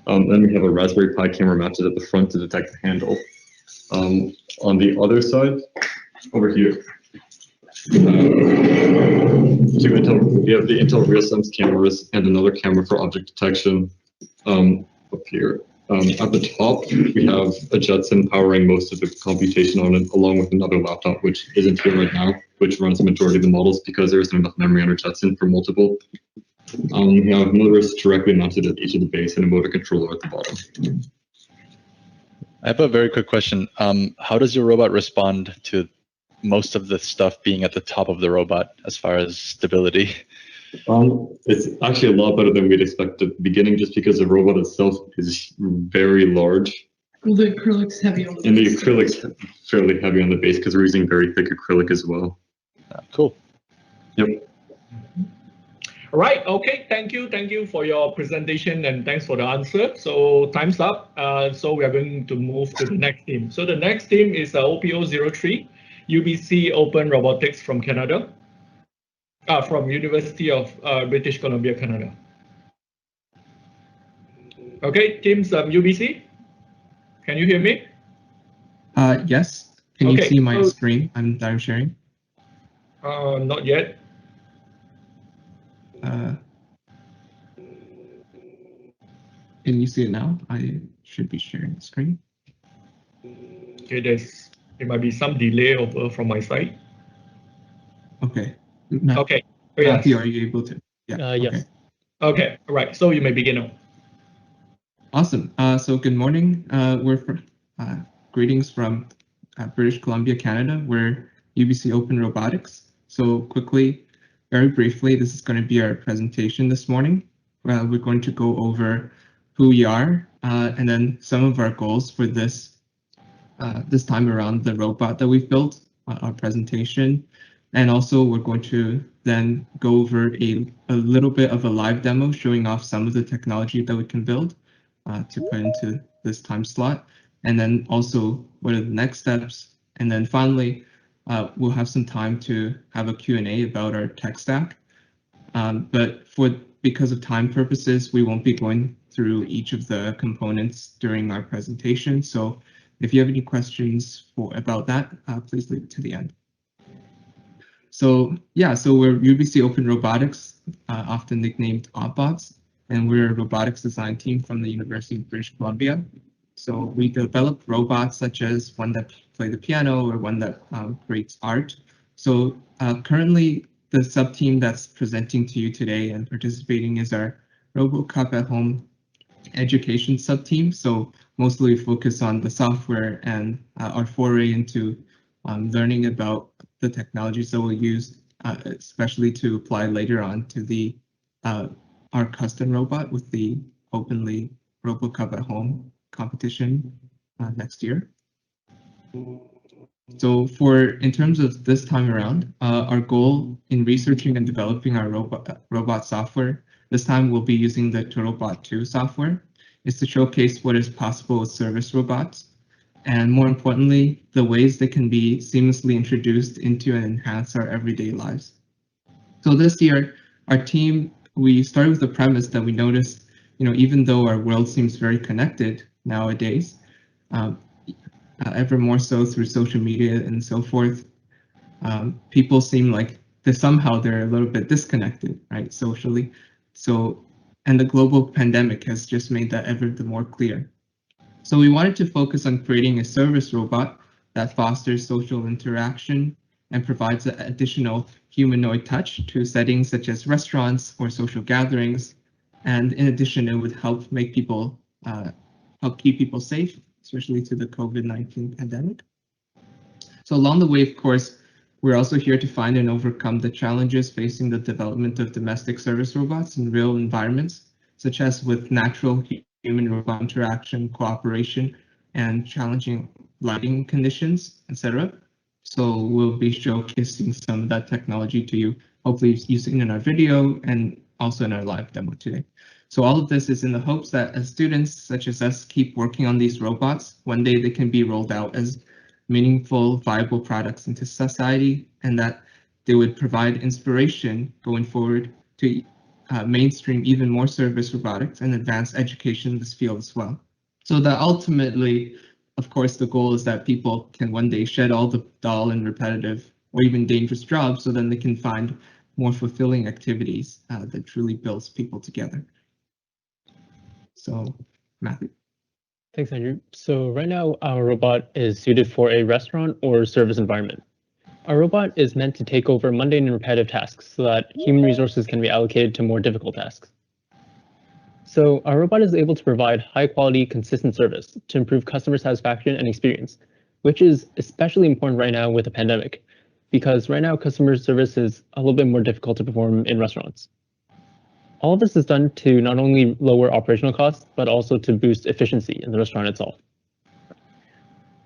Then we have a Raspberry Pi camera mounted at the front to detect the handle. On the other side, over here, we have the Intel RealSense cameras and another camera for object detection up here. At the top, we have a Jetson powering most of the computation on it, along with another laptop, which isn't here right now, which runs the majority of the models because there isn't enough memory on our Jetson for multiple. We have motors directly mounted at each of the base and a motor controller at the bottom. I have a very quick question. How does your robot respond to most of the stuff being at the top of the robot as far as stability? It's actually a lot better than we'd expected at the beginning, just because the robot itself is very large. Well, the acrylic's heavy on the base. And the acrylic's fairly heavy on the base because we're using very thick acrylic as well. Cool. Yep. All right. Okay. Thank you for your presentation and thanks for the answer. So time's up. So we are going to move to the next team. So the next team is OPO03, UBC Open Robotics from Canada, from University of British Columbia, Canada. Okay, teams UBC, can you hear me? Yes. Can you Okay, see my so- screen that I'm sharing? Not yet. Can you see it now? I should be sharing the screen. Okay, there might be some delay over from my side. Okay. Okay. Yes. Matthew, are you able to? Yeah. Yes. Okay. Okay. All right. So you may begin now. Awesome. So good morning. Greetings from British Columbia, Canada. We're UBC Open Robotics. So quickly, very briefly, this is going to be our presentation this morning. We're going to go over who we are and then some of our goals for this time around the robot that we've built, our presentation. And also we're going to then go over a little bit of a live demo showing off some of the technology that we can build to put into this time slot. And then also what are the next steps. And then finally, we'll have some time to have a Q&A about our tech stack. But because of time purposes, we won't be going through each of the components during our presentation. So if you have any questions about that, please leave it to the end. So yeah, so we're UBC Open Robotics, often nicknamed OPBots, and we're a robotics design team from the University of British Columbia. So we develop robots such as one that play the piano or one that creates art. So currently, the sub-team that's presenting to you today and participating is our RoboCup at Home education sub-team. So mostly focus on the software and our foray into learning about the technologies that we'll use, especially to apply later on to our custom robot with the Openly RoboCup at Home competition next year. So in terms of this time around, our goal in researching and developing our robot software, this time we'll be using the Turtlebot 2 software, is to showcase what is possible with service robots, and more importantly, the ways they can be seamlessly introduced into and enhance our everyday lives. So this year, our team, we started with the premise that we noticed, even though our world seems very connected nowadays, ever more so through social media and so forth, people seem like they're a little bit disconnected, right, socially. So, and the global pandemic has just made that ever the more clear. So we wanted to focus on creating a service robot that fosters social interaction and provides an additional humanoid touch to settings such as restaurants or social gatherings. And in addition, it would help keep people safe, especially to the COVID-19 pandemic. So along the way, of course, We're also here to find and overcome the challenges facing the development of domestic service robots in real environments, such as with natural human-robot interaction, cooperation, and challenging lighting conditions, etc. So we'll be showcasing some of that technology to you, hopefully using in our video and also in our live demo today. So all of this is in the hopes that as students such as us keep working on these robots, one day they can be rolled out as meaningful, viable products into society, and that they would provide inspiration going forward to mainstream even more service robotics and advance education in this field as well. So that ultimately, of course, the goal is that people can one day shed all the dull and repetitive or even dangerous jobs so then they can find more fulfilling activities that truly builds people together. So, Matthew. Thanks, Andrew. So right now, our robot is suited for a restaurant or service environment. Our robot is meant to take over mundane and repetitive tasks so that human resources can be allocated to more difficult tasks. So our robot is able to provide high-quality, consistent service to improve customer satisfaction and experience, which is especially important right now with the pandemic, because right now customer service is a little bit more difficult to perform in restaurants. All of this is done to not only lower operational costs, but also to boost efficiency in the restaurant itself.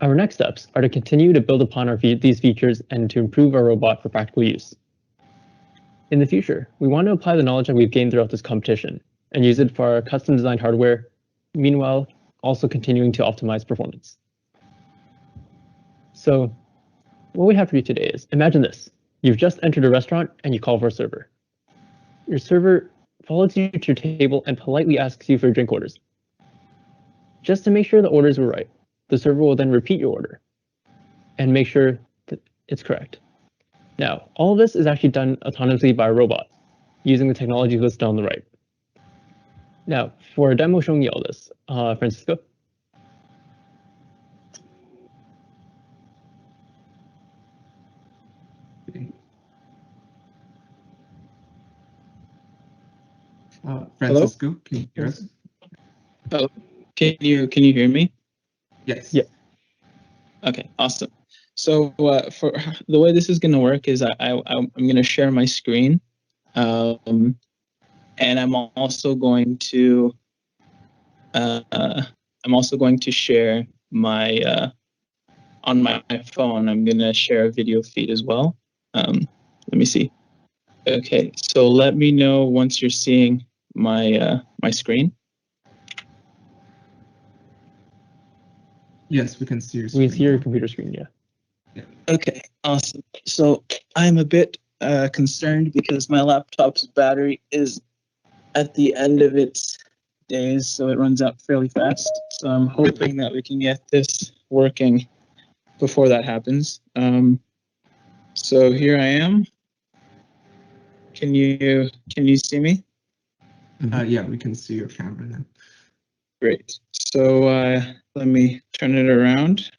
Our next steps are to continue to build upon these features and to improve our robot for practical use. In the future, we want to apply the knowledge that we've gained throughout this competition and use it for our custom designed hardware, meanwhile also continuing to optimize performance. So what we have for you today is, imagine this. You've just entered a restaurant and you call for a server. Your server follows you to your table and politely asks you for your drink orders. Just to make sure the orders were right, the server will then repeat your order and make sure that it's correct. Now, all of this is actually done autonomously by a robot using the technology listed on the right. Now, for a demo showing you all this, Francisco. Francisco, can you hear us? Oh, can you hear me? Yes. Yeah. Okay, awesome. So for the way this is going to work is I'm going to share my screen, and I'm also going to share my on my phone. I'm going to share a video feed as well. Let me see. Okay, so let me know once you're seeing my my screen. Yes, we can see your screen. We see your computer screen, yeah. Okay, awesome. So I'm a bit concerned because my laptop's battery is at the end of its days, so it runs out fairly fast. So I'm hoping that we can get this working before that happens. So here I am. Can you see me? Yeah, we can see your camera now. Great. So let me turn it around.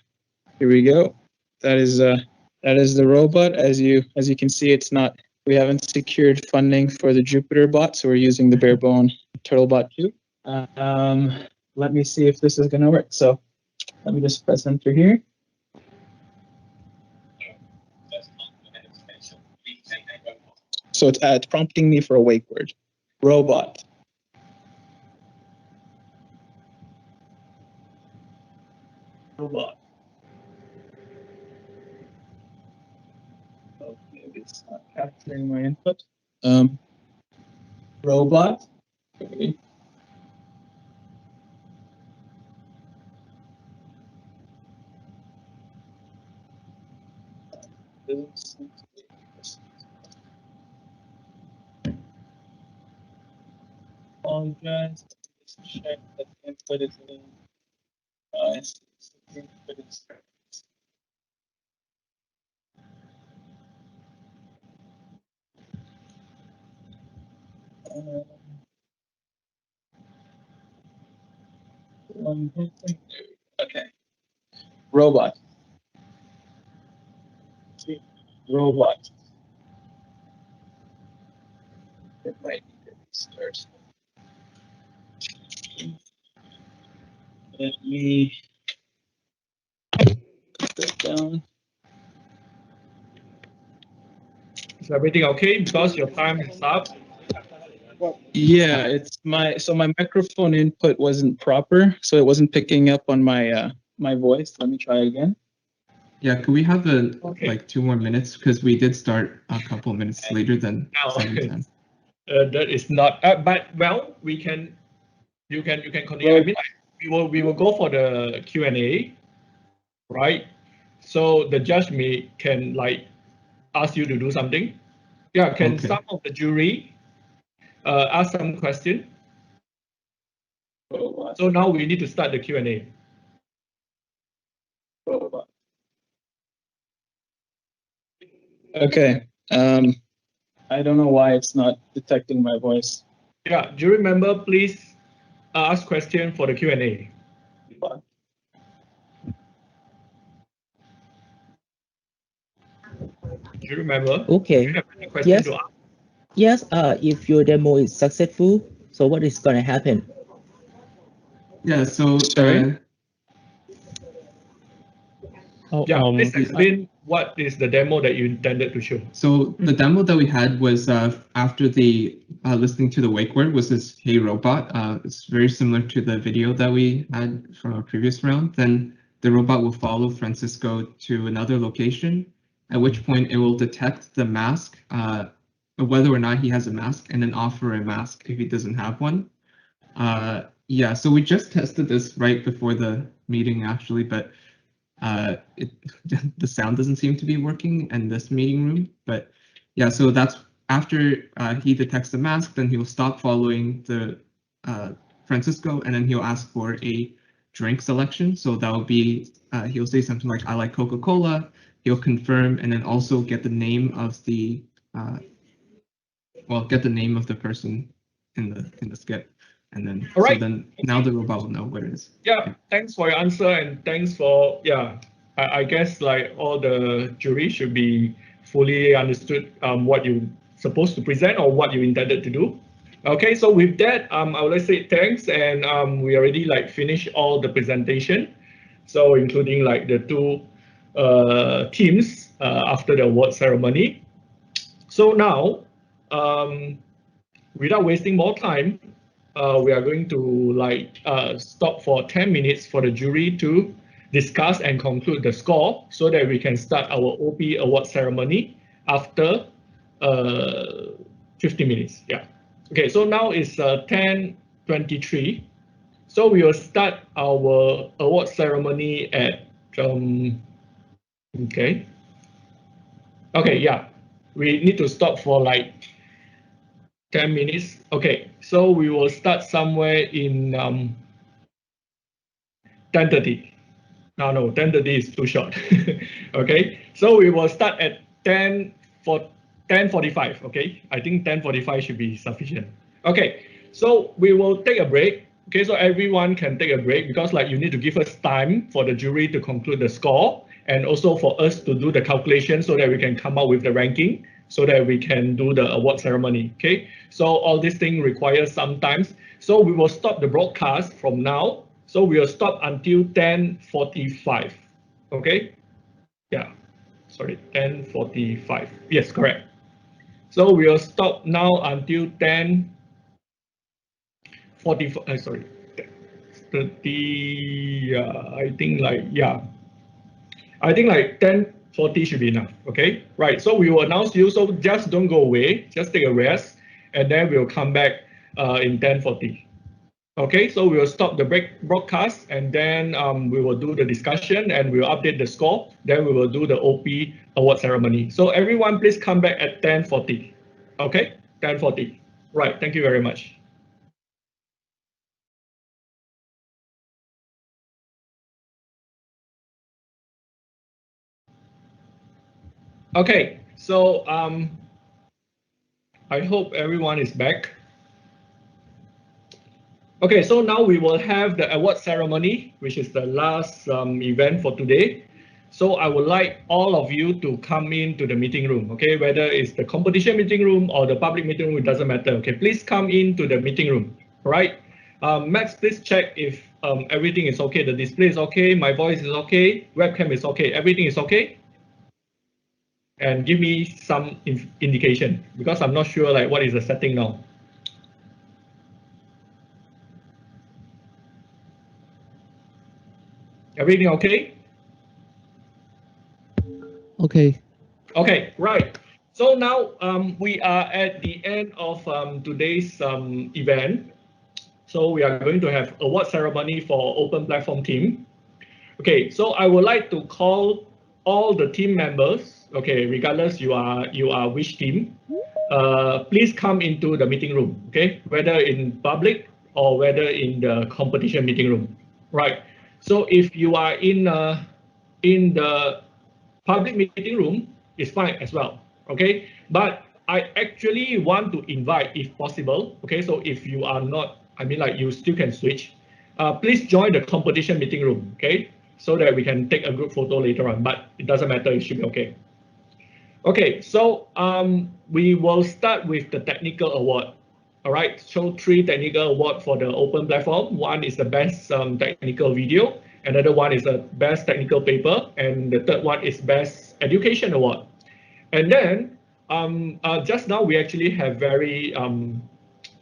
Here we go. That is the robot. As you can see, it's not. We haven't secured funding for the Jupiter bot, so we're using the barebone TurtleBot 2. Let me see if this is going to work. So let me just press enter here. So it's prompting me for a wake word. Robot. Robot. Oh, maybe it's not capturing my input. Robot. Okay. Apologize. Just check that the input is in. I see the input is correct. Okay. Robot. See, robot. It might need to restart. Let me put that down. Is everything okay? Because your time is up. Yeah, it's my microphone input wasn't proper, so it wasn't picking up on my my voice. Let me try again. Yeah, could we have like 2 more minutes, because we did start a couple minutes later than Now, 7:10. That is not. But well, we can. You can continue. I mean, we will go for the Q&A, right? So the judge can like ask you to do something. Yeah, can some of the jury ask some question? So now we need to start the Q&A. Okay. I don't know why it's not detecting my voice. Yeah, jury member, please ask question for the Q&A. Jury member, Okay. do you have any question Yes. to ask? Yes. If your demo is successful, so what is gonna happen? Yeah. So. Yeah, please explain what is the demo that you intended to show. So the demo that we had was after the listening to the wake word was this "Hey robot." It's very similar to the video that we had from our previous round. Then the robot will follow Francisco to another location, at which point it will detect the mask, whether or not he has a mask, and then offer a mask if he doesn't have one. Yeah, so we just tested this right before the meeting actually, but the sound doesn't seem to be working in this meeting room. But yeah, so that's after he detects the mask, then he'll stop following the Francisco, and then he'll ask for a drink selection. So that will be he'll say something like, "I like Coca-Cola." He'll confirm, and then also get the name of the get the name of the person in the skip, and then All right. So then now the robot will know what it is. Yeah, thanks for your answer, and thanks for, I guess like all the jury should be fully understood what you supposed to present or what you intended to do. Okay, so with that, I would like to say thanks, and we already like finished all the presentation. So including like the two teams after the award ceremony. So now, without wasting more time, we are going to like stop for 10 minutes for the jury to discuss and conclude the score so that we can start our OP award ceremony after 50 minutes. Yeah. Okay, so now it's 10:23. So we will start our award ceremony at, okay, yeah. We need to stop for like 10 minutes. Okay, so we will start somewhere in 10:30. No, 10:30 is too short. Okay, so we will start at 10:45. Okay, I think 10:45 should be sufficient. Okay, so we will take a break. Okay, so everyone can take a break because like you need to give us time for the jury to conclude the score and also for us to do the calculation so that we can come up with the ranking so that we can do the award ceremony. Okay, so all these things require some time. So we will stop the broadcast from now. So we will stop until 10:45. Okay, yeah, sorry, 10:45. Yes, correct. So we will stop now until 10:45. Sorry, 30. I think like, yeah, I think like 10:40 should be enough. Okay, right. So we will announce you. So just don't go away. Just take a rest, and then we'll come back in 10:40. Okay, so we will stop the broadcast, and then we will do the discussion, and we will update the score. Then we will do the OP award ceremony. So everyone, please come back at 10:40. Okay, 10:40. Right. Thank you very much. Okay, so I hope everyone is back. Okay, so now we will have the award ceremony, which is the last event for today. So I would like all of you to come into the meeting room, okay? Whether it's the competition meeting room or the public meeting room, it doesn't matter, okay? Please come into the meeting room, all right? Max, please check if everything is okay. The display is okay, my voice is okay, webcam is okay, everything is okay? and give me some indication, because I'm not sure like what is the setting now. Everything okay? Okay. Okay, right. So now we are at the end of today's event. So we are going to have award ceremony for Open Platform team. Okay, so I would like to call all the team members, okay, regardless you are which team, please come into the meeting room, okay, whether in public or whether in the competition meeting room, right? So if you are in the public meeting room, it's fine as well, okay? But I actually want to invite, if possible, okay, so if you are not, I mean like you still can switch, please join the competition meeting room, okay? So that we can take a group photo later on, but it doesn't matter, it should be okay. Okay, so we will start with the technical award. All right, so 3 technical award for the open platform. One is the best technical video, another one is the best technical paper, and the third one is best education award. And then just now we actually have very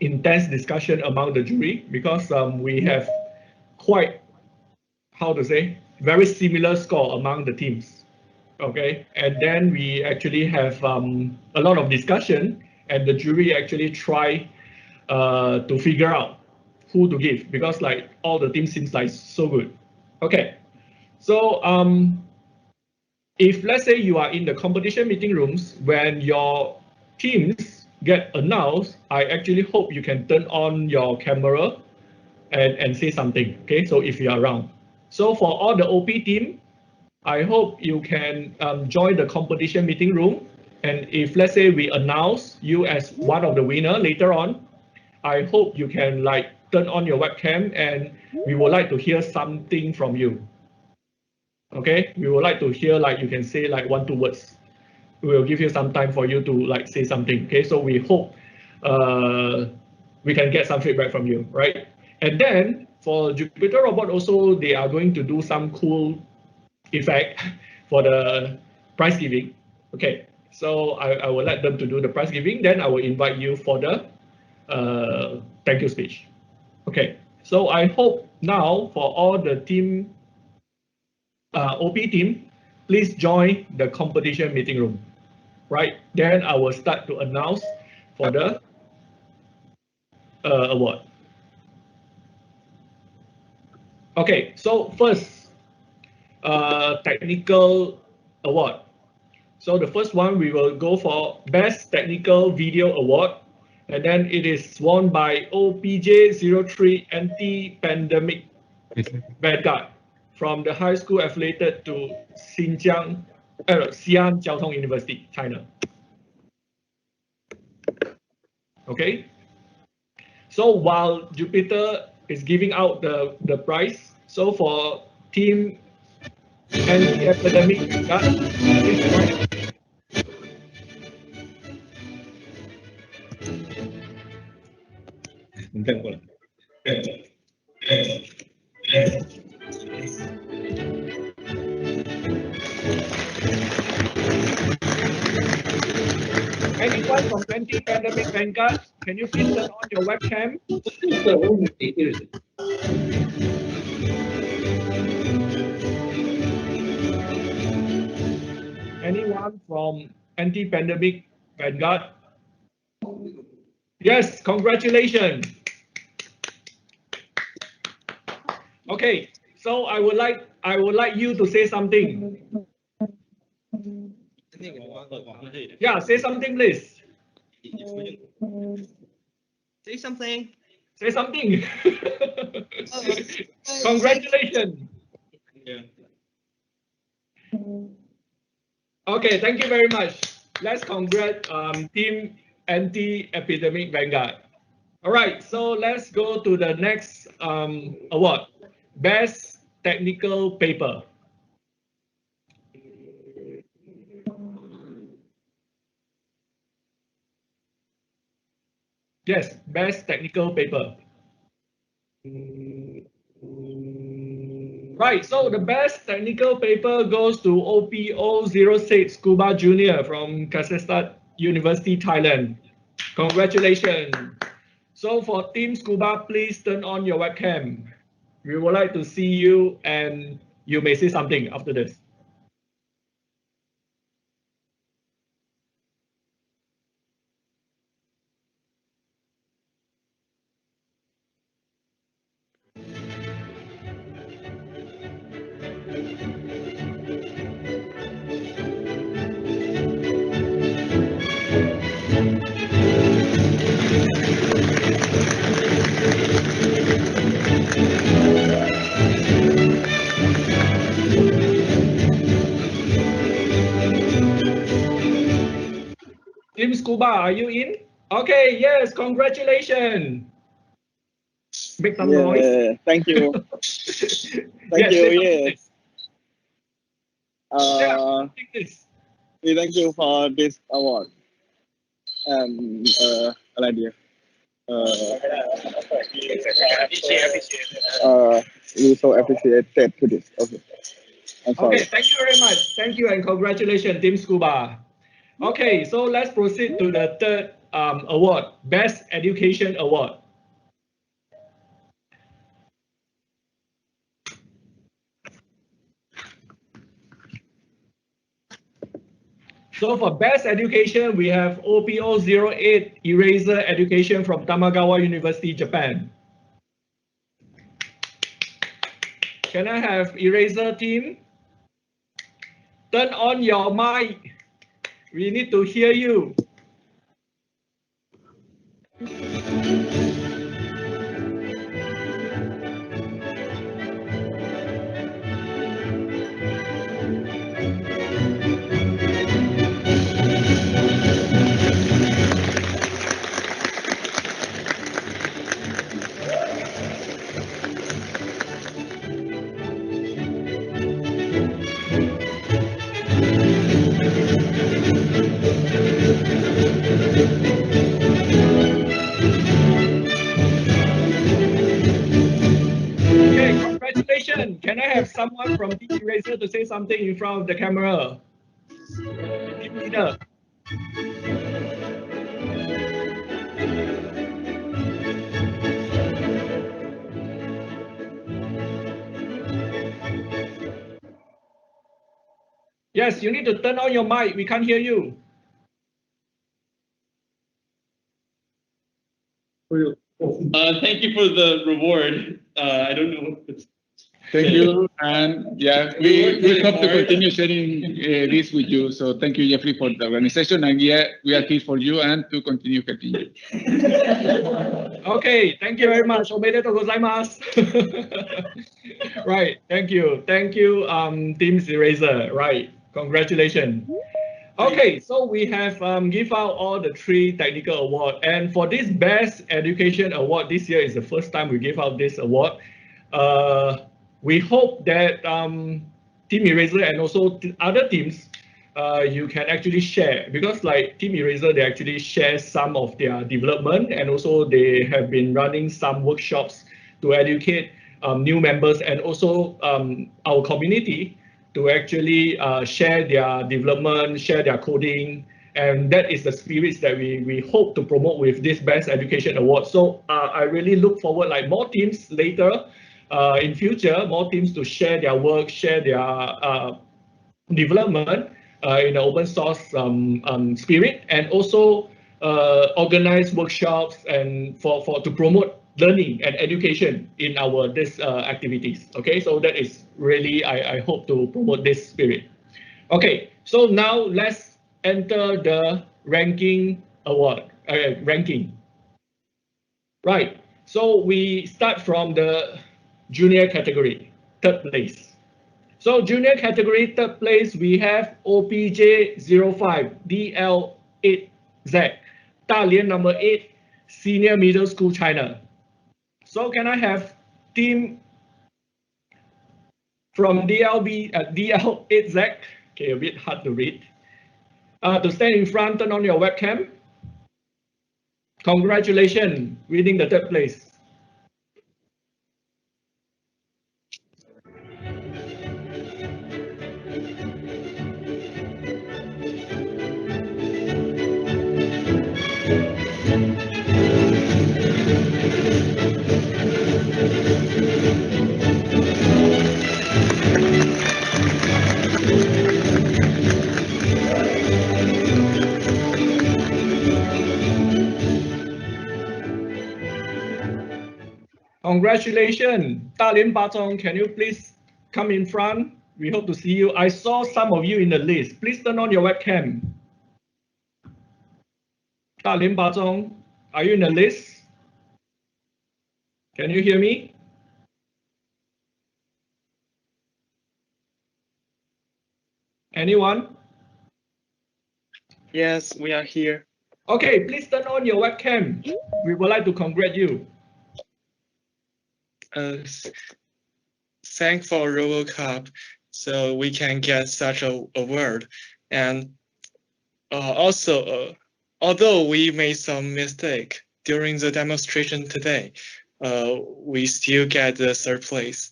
intense discussion among the jury, because we have quite, how to say, very similar score among the teams. Okay, and then we actually have a lot of discussion, and the jury actually try to figure out who to give, because like all the teams seems like so good. Okay, so if let's say you are in the competition meeting rooms, when your teams get announced, I actually hope you can turn on your camera and say something. Okay, so if you are around. So for all the OP team, I hope you can join the competition meeting room. And if let's say we announce you as one of the winner later on, I hope you can like turn on your webcam, and we would like to hear something from you. Okay, we would like to hear like you can say like 1-2 words. We will give you some time for you to like say something. Okay, so we hope we can get some feedback from you, right? And then for Jupyter Robot also, they are going to do some cool effect for the prize giving. Okay, so I will let them to do the prize giving, then I will invite you for the thank you speech. Okay, so I hope now for all the team, OP team, please join the competition meeting room, right? Then I will start to announce for the award. Okay, so first, technical award. So the first one, we will go for Best Technical Video Award, and then it is won by OPJ03 Anti-Pandemic Vanguard from the high school affiliated to Xi'an Jiao Tong University, China. Okay. So while Jupyter is giving out the prize, so for team Anti-Epidemic Vanguard, anyone from Anti-Pandemic Vanguard, can you please turn on your webcam? Anyone from Anti-Pandemic Vanguard? Yes, congratulations. Okay, so I would like you to say something. Yeah, say something, please. Say something. Say something. Congratulations. Okay, thank you very much. Let's congrat Team Anti-Epidemic Vanguard. All right, so let's go to the next award, Best Technical Paper. Yes, Best Technical Paper. Right, so the best technical paper goes to OPO06 Scuba Junior from Kazakhstan University, Thailand. Congratulations. So for Team Scuba, please turn on your webcam. We would like to see you and you may say something after this. Team Scuba, are you in? Okay, yes, congratulations. Make some noise. Thank you. Thank Yes, you. say Yes. take this. We thank you for this award. Andอะไรดีwe so appreciated to this. Okay. I'm sorry. Okay, thank you very much. Thank you and congratulations, Team Scuba. Okay, so let's proceed to the third award, Best Education Award. So for Best Education, we have OPO08 Eraser Education from Tamagawa University, Japan. Can I have Eraser team? Turn on your mic. We need to hear you. Okay, congratulations. Can I have someone from Team Eraser to say something in front of the camera? Team leader. Yes, you need to turn on your mic. We can't hear you. Thank you for the reward. I don't know what it's. Thank you, and yeah, we hope to continue sharing this with you. So thank you, Jeffrey, for the organization, and yeah, we are here for you and to continue helping you. Okay, thank you very much. Omedetou gozaimasu. Right, thank you. Thank you, Team Eraser. Right, congratulations. Okay, so we have give out all the 3 technical awards, and for this Best Education Award this year is the first time we give out this award. We hope that Team Eraser and also other teams, you can actually share, because like Team Eraser, they actually share some of their development, and also they have been running some workshops to educate new members and also our community to actually share their development, share their coding, and that is the spirits that we hope to promote with this Best Education Award. So I really look forward like more teams later in future, more teams to share their work, share their development in an open source spirit, and also organize workshops and to promote learning and education in our this activities. Okay, so that is really I hope to promote this spirit. Okay, so now let's enter the ranking award ranking. Right, so we start from the junior category, 3rd place. So junior category, 3rd place, we have OPJ05 DL8Z, Dalian number 8, Senior Middle School, China. So can I have team from DL8Z, okay, a bit hard to read, to stand in front, turn on your webcam. Congratulations, winning the 3rd place. Congratulations. Dalin Batong, can you please come in front? We hope to see you. I saw some of you in the list. Please turn on your webcam. Dalin Batong, are you in the list? Can you hear me? Anyone? Yes, we are here. Okay, please turn on your webcam. We would like to congratulate you. Thank for RoboCup, so we can get such a award. And also, although we made some mistake during the demonstration today, we still get the third place.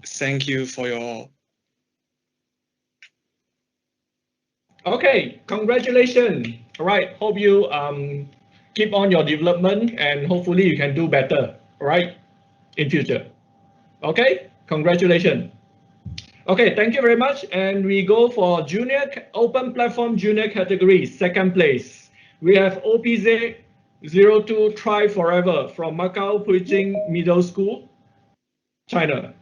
Thank you for your all. Okay, congratulations. All right, hope you keep on your development and hopefully you can do better, all right, in future. Okay, congratulations. Okay, thank you very much. And we go for junior open platform junior category, second place. We have OPZ02 Try Forever from Macau Puiqing Middle School, China.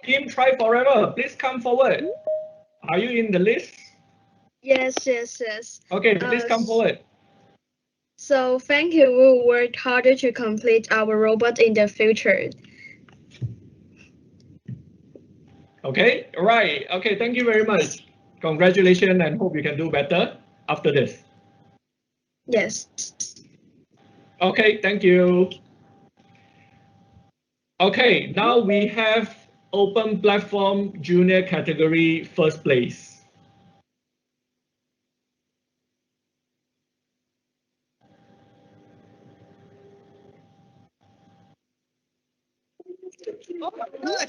Team Try Forever, please come forward. Are you in the list? Yes. Okay, please come forward. So thank you. We'll work harder to complete our robot in the future. Okay, all right. Okay, thank you very much. Congratulations and hope you can do better after this. Yes. Okay, thank you. Okay, now we have open platform junior category first place. Oh my gosh.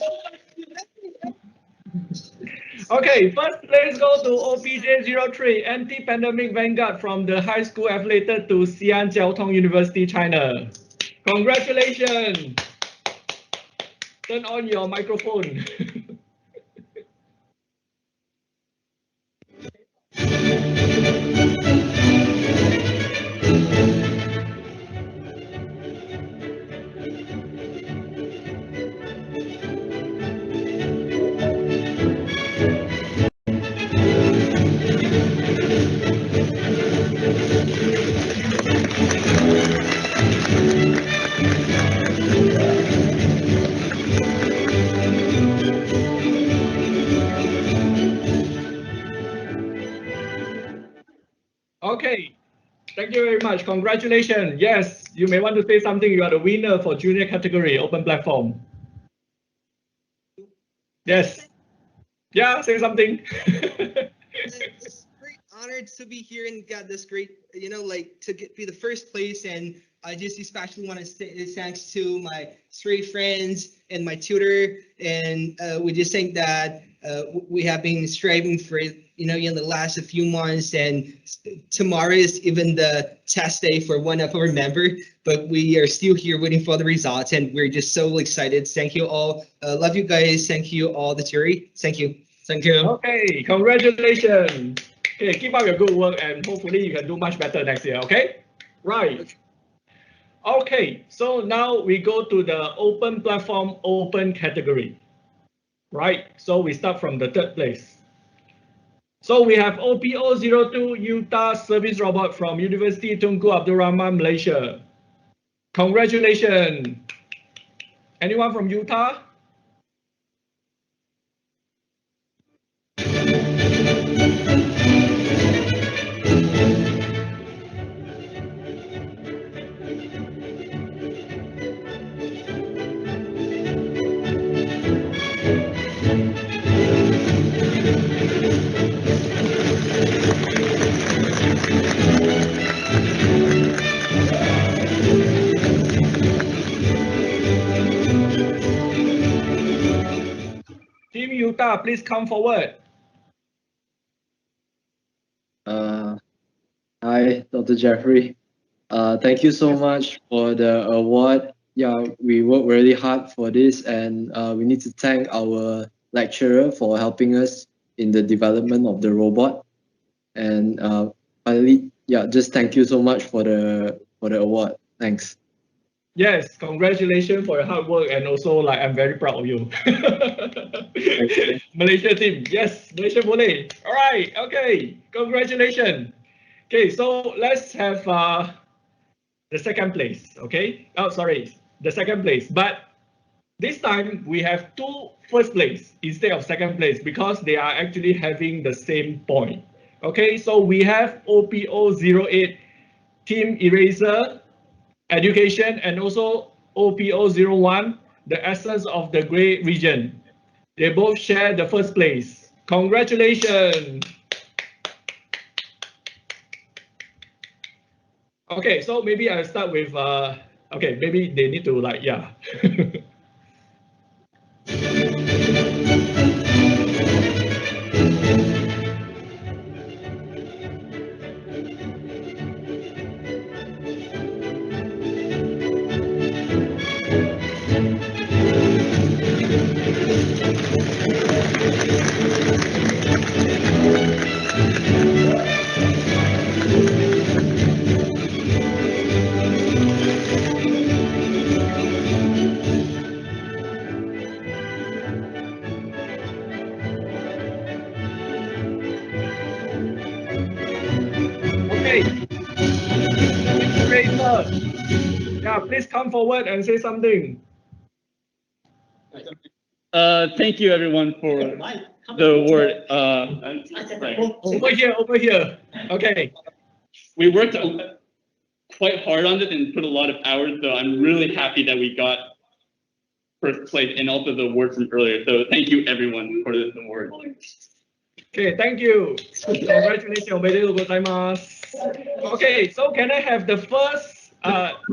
Okay, first place go to OPJ03, anti-pandemic vanguard from the high school affiliated to Xi'an Jiaotong University, China. Congratulations. Turn on your microphone. Okay, thank you very much. Congratulations. Yes, you may want to say something. You are the winner for junior category, open platform. Yes. Yeah, say something. It's great honored to be here and got this great, be the first place. And I just especially want to say thanks to my straight friends and my tutor. And we just think that we have been striving for in the last few months, and tomorrow is even the test day for one of our members, but we are still here waiting for the results, and we're just so excited. Thank you all. Love you guys. Thank you all the jury. Thank you. Thank you. Okay, congratulations. Okay, keep up your good work and hopefully you can do much better next year, okay? Right. Okay, so now we go to the open platform, open category. Right, so we start from the third place. So we have OPO02 Utah Service Robot from University Tunku Abdul Rahman, Malaysia. Congratulations. Anyone from Utah? Tina, please come forward. Hi, Dr. Jeffrey. Thank you so much for the award. Yeah, we worked really hard for this, and we need to thank our lecturer for helping us in the development of the robot. And finally, yeah, just thank you so much for the award. Thanks. Yes, congratulations for your hard work, and also like I'm very proud of you. Malaysia team, yes, Malaysia boleh. All right, okay, congratulations. Okay, so let's have the second place. Okay, oh sorry, the second place, but this time we have two first place instead of second place because they are actually having the same point. Okay, so we have OPO08 Team Eraser Education and also OPO01, the Essence of the Grey Region. They both share the first place. Congratulations. Okay, so maybe I'll start with, okay, maybe they need to like, yeah. Okay. Eraser. Yeah, please come forward and say something. Thank you everyone for the award. Over here. Okay. We worked quite hard on it and put a lot of hours, so I'm really happy that we got first place and also the award from earlier. So thank you everyone for this award. Okay, thank you. Congratulations. Omedetou gozaimasu. Okay, so can I have the first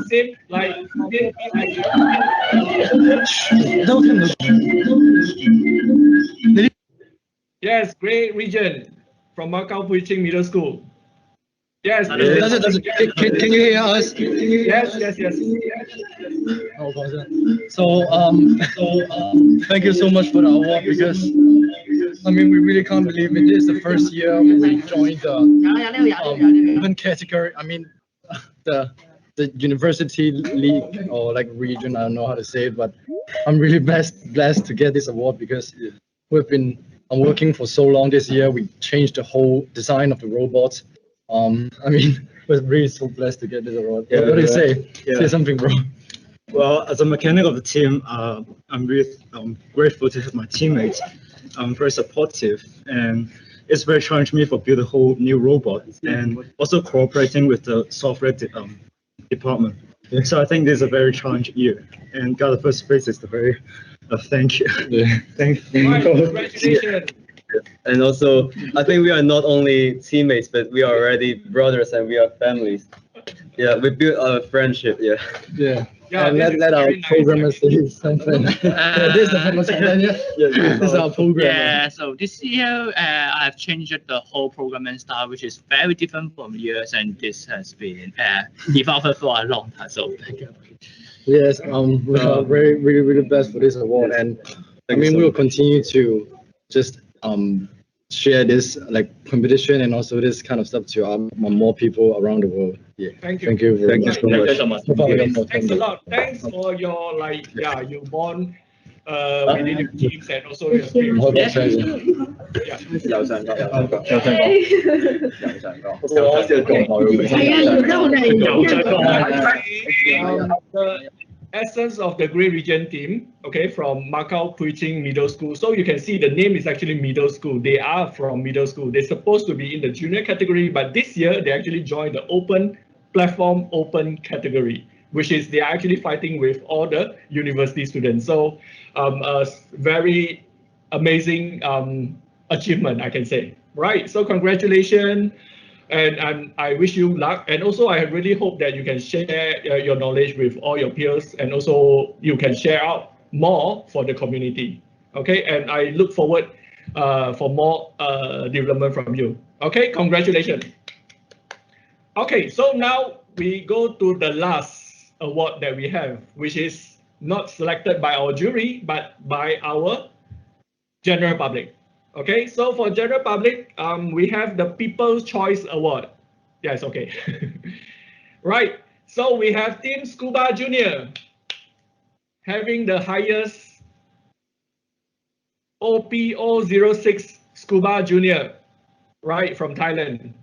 same like same Yes, great region from Macau Puiqing Middle School. Yes. Can you hear us? Yes. So thank you so much for the award because I mean we really can't believe it. This is the first year we joined the open category. I mean the university league or like region. I don't know how to say it, but I'm really blessed to get this award because I'm working for so long this year. We changed the whole design of the robots. I mean, we're really so blessed to get this award. Yeah, what do you say? yeah. Say something, bro. Well, as a mechanic of the team, I'm really grateful to have my teammates. Very supportive, and it's very challenging me for build a whole new robot and also cooperating with the software department. Yeah. So I think this is a very challenging year, and got the first place is the very thank you. Yeah. Thank you. Right, congratulations. And also, I think we are not only teammates, but we are already brothers and we are families. Yeah, we built our friendship. Yeah. Yeah. Yeah, and let our programmer say something. This is the famous one, yeah. This is our programmer. Yeah, so this year I've changed the whole programming style, which is very different from years, and this has been developed for a long time. So thank you. Yes, we are really blessed for this award, and I mean we will continue to just share this like competition and also this kind of stuff to more people around the world. Yeah. Thank you. Thank you very much. Thank you so much. Thanks a lot. Thanks for your like you born within your teams and also your spirit. The essence of the Grey Region team, okay, from Macau Puiqing Middle School. So you can see the name is actually middle school. They are from middle school. They're supposed to be in the junior category, but this year they actually joined the open platform open category, which is they're actually fighting with all the university students. So a very amazing achievement, I can say. Right, so congratulations. And I wish you luck. And also, I really hope that you can share your knowledge with all your peers, and also you can share out more for the community. Okay, and I look forward for more development from you. Okay, congratulations. Okay, so now we go to the last award that we have, which is not selected by our jury, but by our general public. Okay, so for general public, we have the People's Choice Award. Yes, okay. Right, so we have Team Scuba Junior having the highest OPO06 Scuba Junior, right, from Thailand.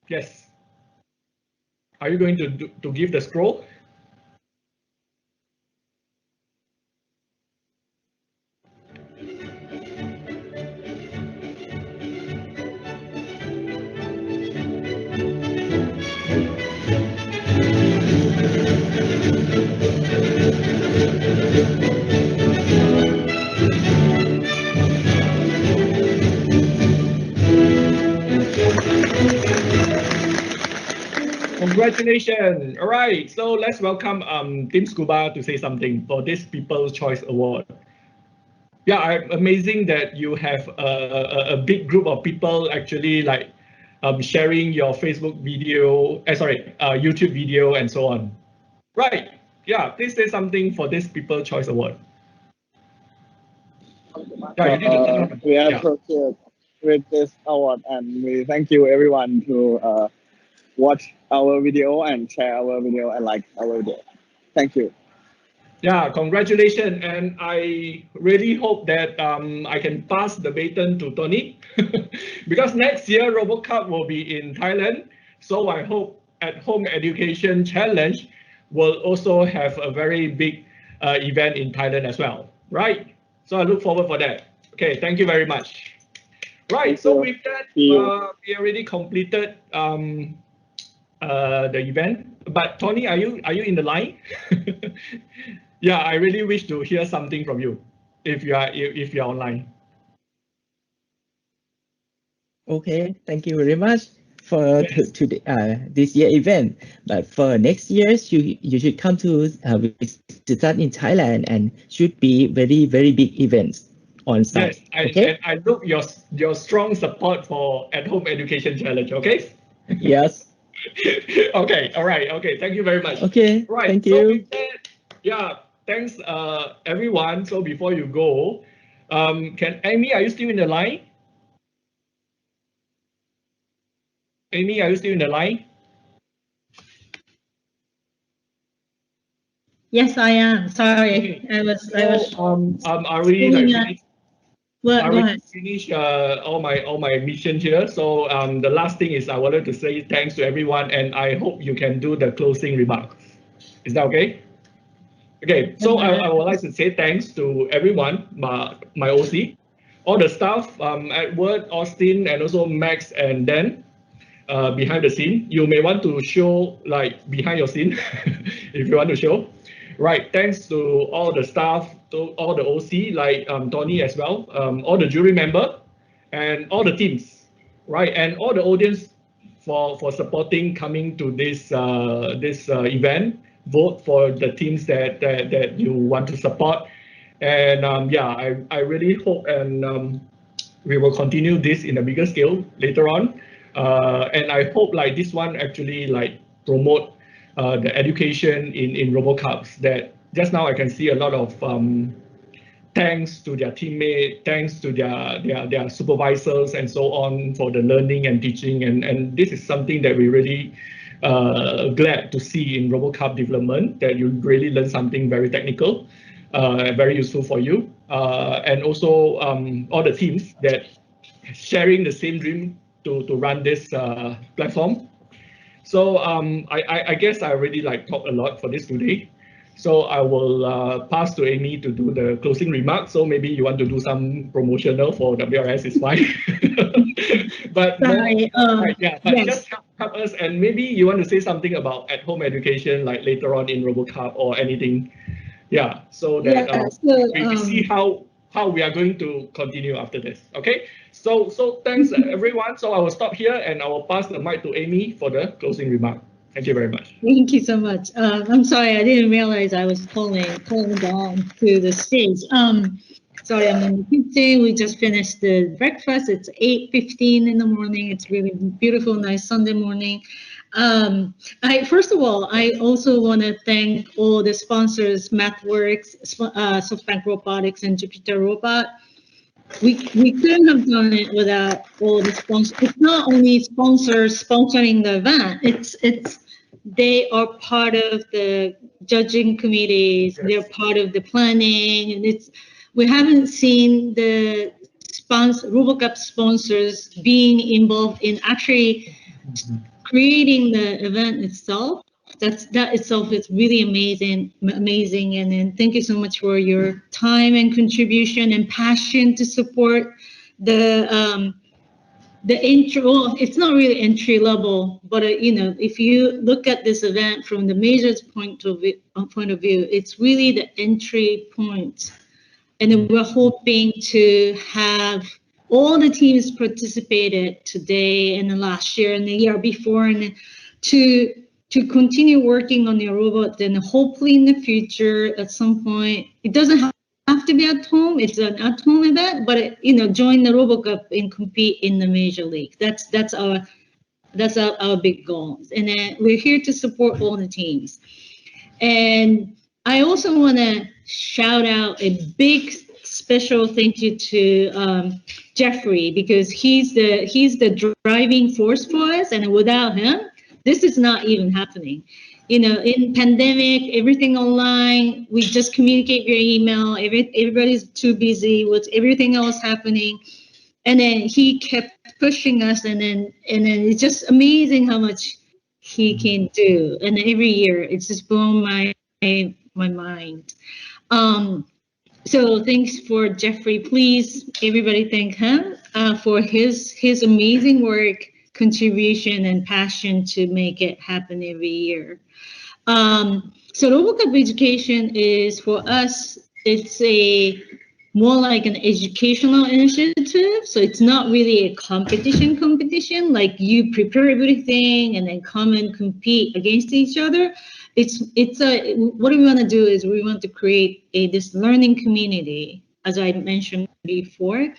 Yes. Are you going to give the scroll? Congratulations. All right, so let's welcome Team Scuba to say something for this People's Choice Award. Yeah, amazing that you have a big group of people actually like sharing your Facebook video, YouTube video and so on. Right, yeah, please say something for this People's Choice Award. We are proceeded with this award, and we thank you everyone to watch our video and share our video and like our video. Thank you. Yeah, congratulations, and I really hope that I can pass the baton to Tony because next year RoboCup will be in Thailand. So I hope at-home education challenge will also have a very big event in Thailand as well, right? So I look forward for that. Okay, thank you very much. Right, so with that, we already completed the event. But Tony, are you in the line? Yeah, I really wish to hear something from you if you're online. Okay, thank you very much for this year event. But for next years, you should come to visit us in Thailand, and should be very big events on site. Yes, okay. And I look your strong support for at-home education challenge. Okay. Yes. Okay. All right. Okay. Thank you very much. Okay. Right. Thank so you. With that, yeah. Thanks, everyone. So before you go, can Amy, are you still in the line? Amy, are you still in the line? Yes, I am. Sorry, I was. Are we like finished? Go ahead. Finish all my mission here. So the last thing is I wanted to say thanks to everyone, and I hope you can do the closing remarks. Is that okay? Okay, so I would like to say thanks to everyone, my OC, all the staff, Edward, Austin, and also Max and Dan behind the scene. You may want to show like behind your scene if you want to show. Right, thanks to all the staff, to all the OC, like Tony as well, all the jury member, and all the teams, right, and all the audience for supporting coming to this event. Vote for the teams that you want to support, and yeah, I really hope and we will continue this in a bigger scale later on, and I hope like this one actually like promote the education in RoboCups. That just now I can see a lot of thanks to their teammates, thanks to their supervisors and so on for the learning and teaching, and this is something that we really glad to see in RoboCup development, that you really learn something very technical, very useful for you, and also all the teams that sharing the same dream to run this platform. So I guess I already like talked a lot for this today. So I will pass to Amy to do the closing remarks. So maybe you want to do some promotional for WRS is fine. But Sorry, yeah, but yes. just help us, and maybe you want to say something about at-home education, like later on in RoboCup or anything. Yeah, so that we see how we are going to continue after this. Okay, so thanks everyone. So I will stop here and I will pass the mic to Amy for the closing remark. Thank you. Thank you very much. Thank you so much. I'm sorry, I didn't realize I was calling down to the stage. Sorry, I'm in the kitchen. We just finished the breakfast. It's 8:15 in the morning. It's really beautiful, nice Sunday morning. First of all, I also want to thank all the sponsors, MathWorks, SoftBank Robotics, and Jupyter Robot. We couldn't have done it without all the sponsors. It's not only sponsors sponsoring the event. It's they are part of the judging committees. They're part of the planning, and we haven't seen the RoboCup sponsors being involved in actually creating the event itself. That itself is really amazing, and then thank you so much for your time and contribution and passion to support the entry. Well, it's not really entry level, but if you look at this event from the major's point of view, it's really the entry point, and then we're hoping to have all the teams participated today and the last year and the year before, and to continue working on your robot, and hopefully in the future at some point, it doesn't have to be at home. It's an at-home event, but join the RoboCup and compete in the major league. That's our big goal, and then we're here to support all the teams. And I also want to shout out a big special thank you to Jeffrey, because he's the driving force for us, and without him, this is not even happening. In pandemic, everything online, we just communicate via email. Everybody's too busy with everything else happening, and then he kept pushing us, and then it's just amazing how much he can do. And every year, it's just blown my mind. So thanks for Jeffrey. Please, everybody, thank him for his amazing work, contribution, and passion to make it happen every year. So RoboCup education is, for us, it's more like an educational initiative. So it's not really a competition, like you prepare everything and then come and compete against each other. What we want to do is we want to create this learning community, as I mentioned before.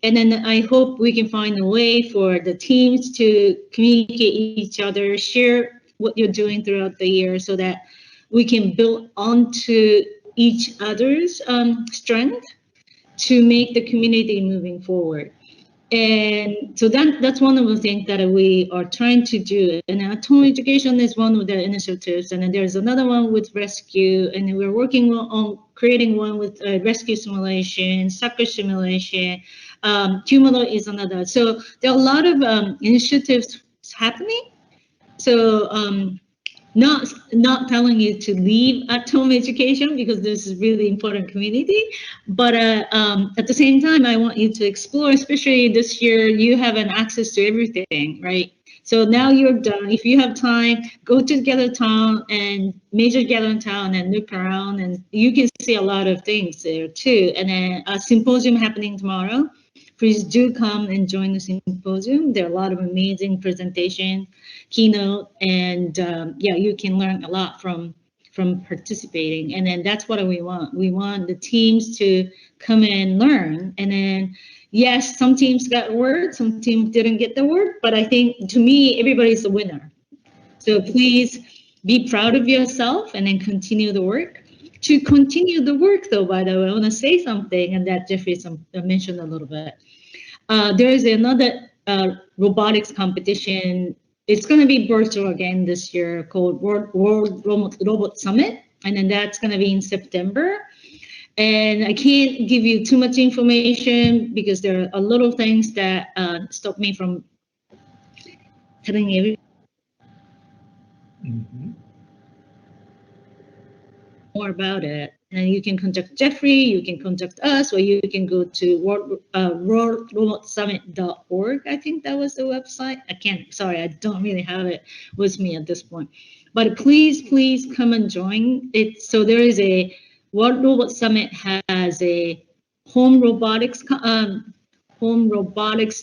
And then I hope we can find a way for the teams to communicate each other, share what you're doing throughout the year, so that we can build onto each other's strength to make the community moving forward. And so that's one of the things that we are trying to do. And at-home education is one of the initiatives. And then there's another one with rescue. And then we're working on creating one with rescue simulation, soccer simulation. Cumulo is another. So there are a lot of initiatives happening. So not telling you to leave at-home education, because this is really important community, but at the same time, I want you to explore, especially this year, you have an access to everything, right? So now you're done. If you have time, go to Gather Town and Major Gather Town and look around, and you can see a lot of things there too. And then a symposium happening tomorrow. Please do come and join the symposium. There are a lot of amazing presentation, keynote, and yeah, you can learn a lot from participating. And then that's what we want. We want the teams to come and learn. And then, yes, some teams got word, some teams didn't get the word, but I think, to me, everybody's a winner. So please be proud of yourself and then continue the work. To continue the work, though, by the way, I want to say something, and that Jeffrey mentioned a little bit. There is another robotics competition. It's going to be virtual again this year, called World Robot Summit, and then that's going to be in September. And I can't give you too much information because there are a little things that stop me from telling you. More about it, and you can contact Jeffrey, you can contact us, or you can go to worldrobotsummit.org. I think that was the website. Sorry, I don't really have it with me at this point. But please come and join it. So there is a World Robot Summit has a home robotics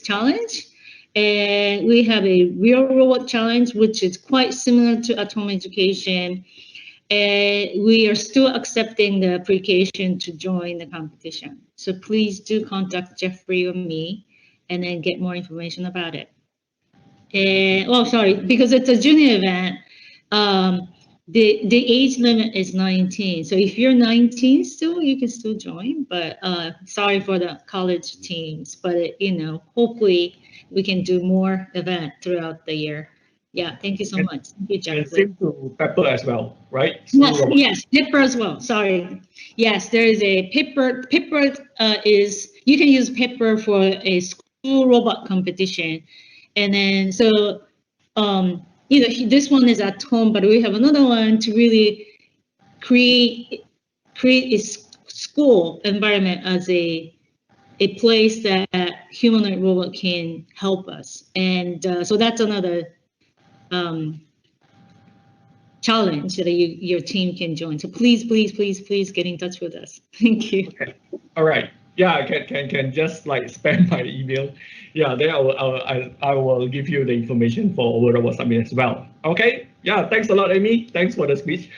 challenge, And we have a real robot challenge, which is quite similar to at-home education. And we are still accepting the application to join the competition. So please do contact Jeffrey or me and then get more information about it. And, oh, sorry, because it's a junior event, the age limit is 19. So if you're 19 still, you can still join, but sorry for the college teams, but you know, hopefully we can do more event throughout the year. Yeah, thank you so much. Thank you, Jeffrey. And same to Pepper as well, right? Yes, Pepper as well. Sorry. Yes, there is a Pepper. Pepper is, you can use Pepper for a school robot competition. And then, so, you know, this one is at home, but we have another one to really create a school environment as a place that humanoid robot can help us. And so that's another challenge that your team can join. So please, please, please, please get in touch with us. Thank you. Okay. All right. Yeah, I can just like spam my email. Yeah, then I will give you the information for Robot Summit as well. Okay. Yeah. Thanks a lot, Amy. Thanks for the speech.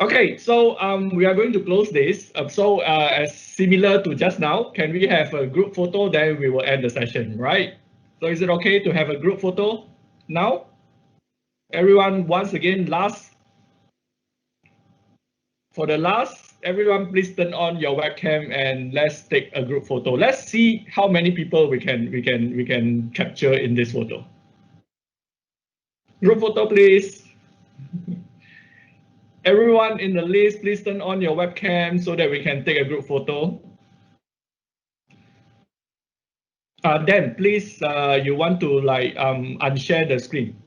Okay, so we are going to close this. As similar to just now, can we have a group photo? Then we will end the session, right? So is it okay to have a group photo now? Everyone, once again, for the last, everyone please turn on your webcam and let's take a group photo. Let's see how many people we can capture in this photo. Group photo, please. Everyone in the list, please turn on your webcam so that we can take a group photo. Then please, you want to like unshare the screen.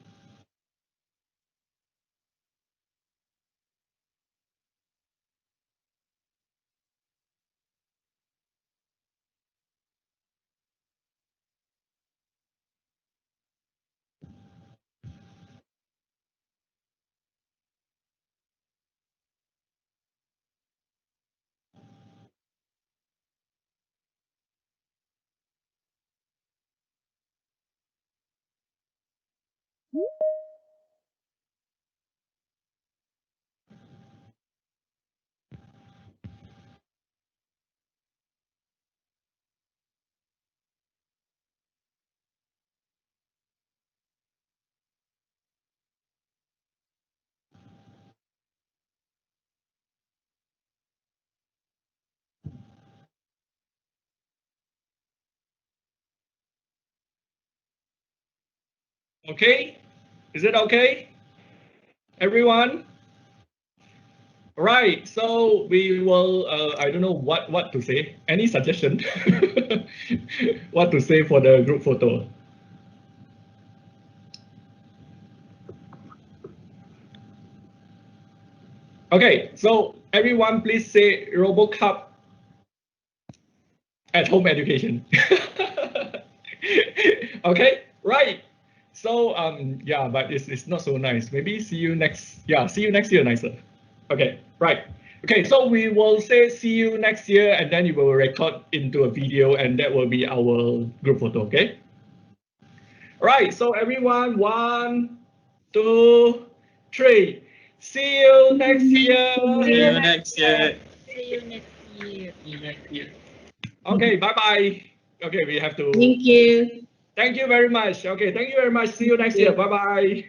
Okay, is it okay? Everyone? Right, so we will, I don't know what to say. Any suggestion? What to say for the group photo? Okay, so everyone please say RoboCup at home education. Okay, right. So yeah, but it's not so nice. Maybe see you next year nicer. Okay, right. Okay, so we will say see you next year and then you will record into a video and that will be our group photo, okay? All right, so everyone, 1, 2, 3. See you next year. See you next year. See you next year. See you next year. Okay, bye-bye. Okay, we have to. Thank you. Thank you very much. Okay, thank you very much. See you next year. Bye-bye.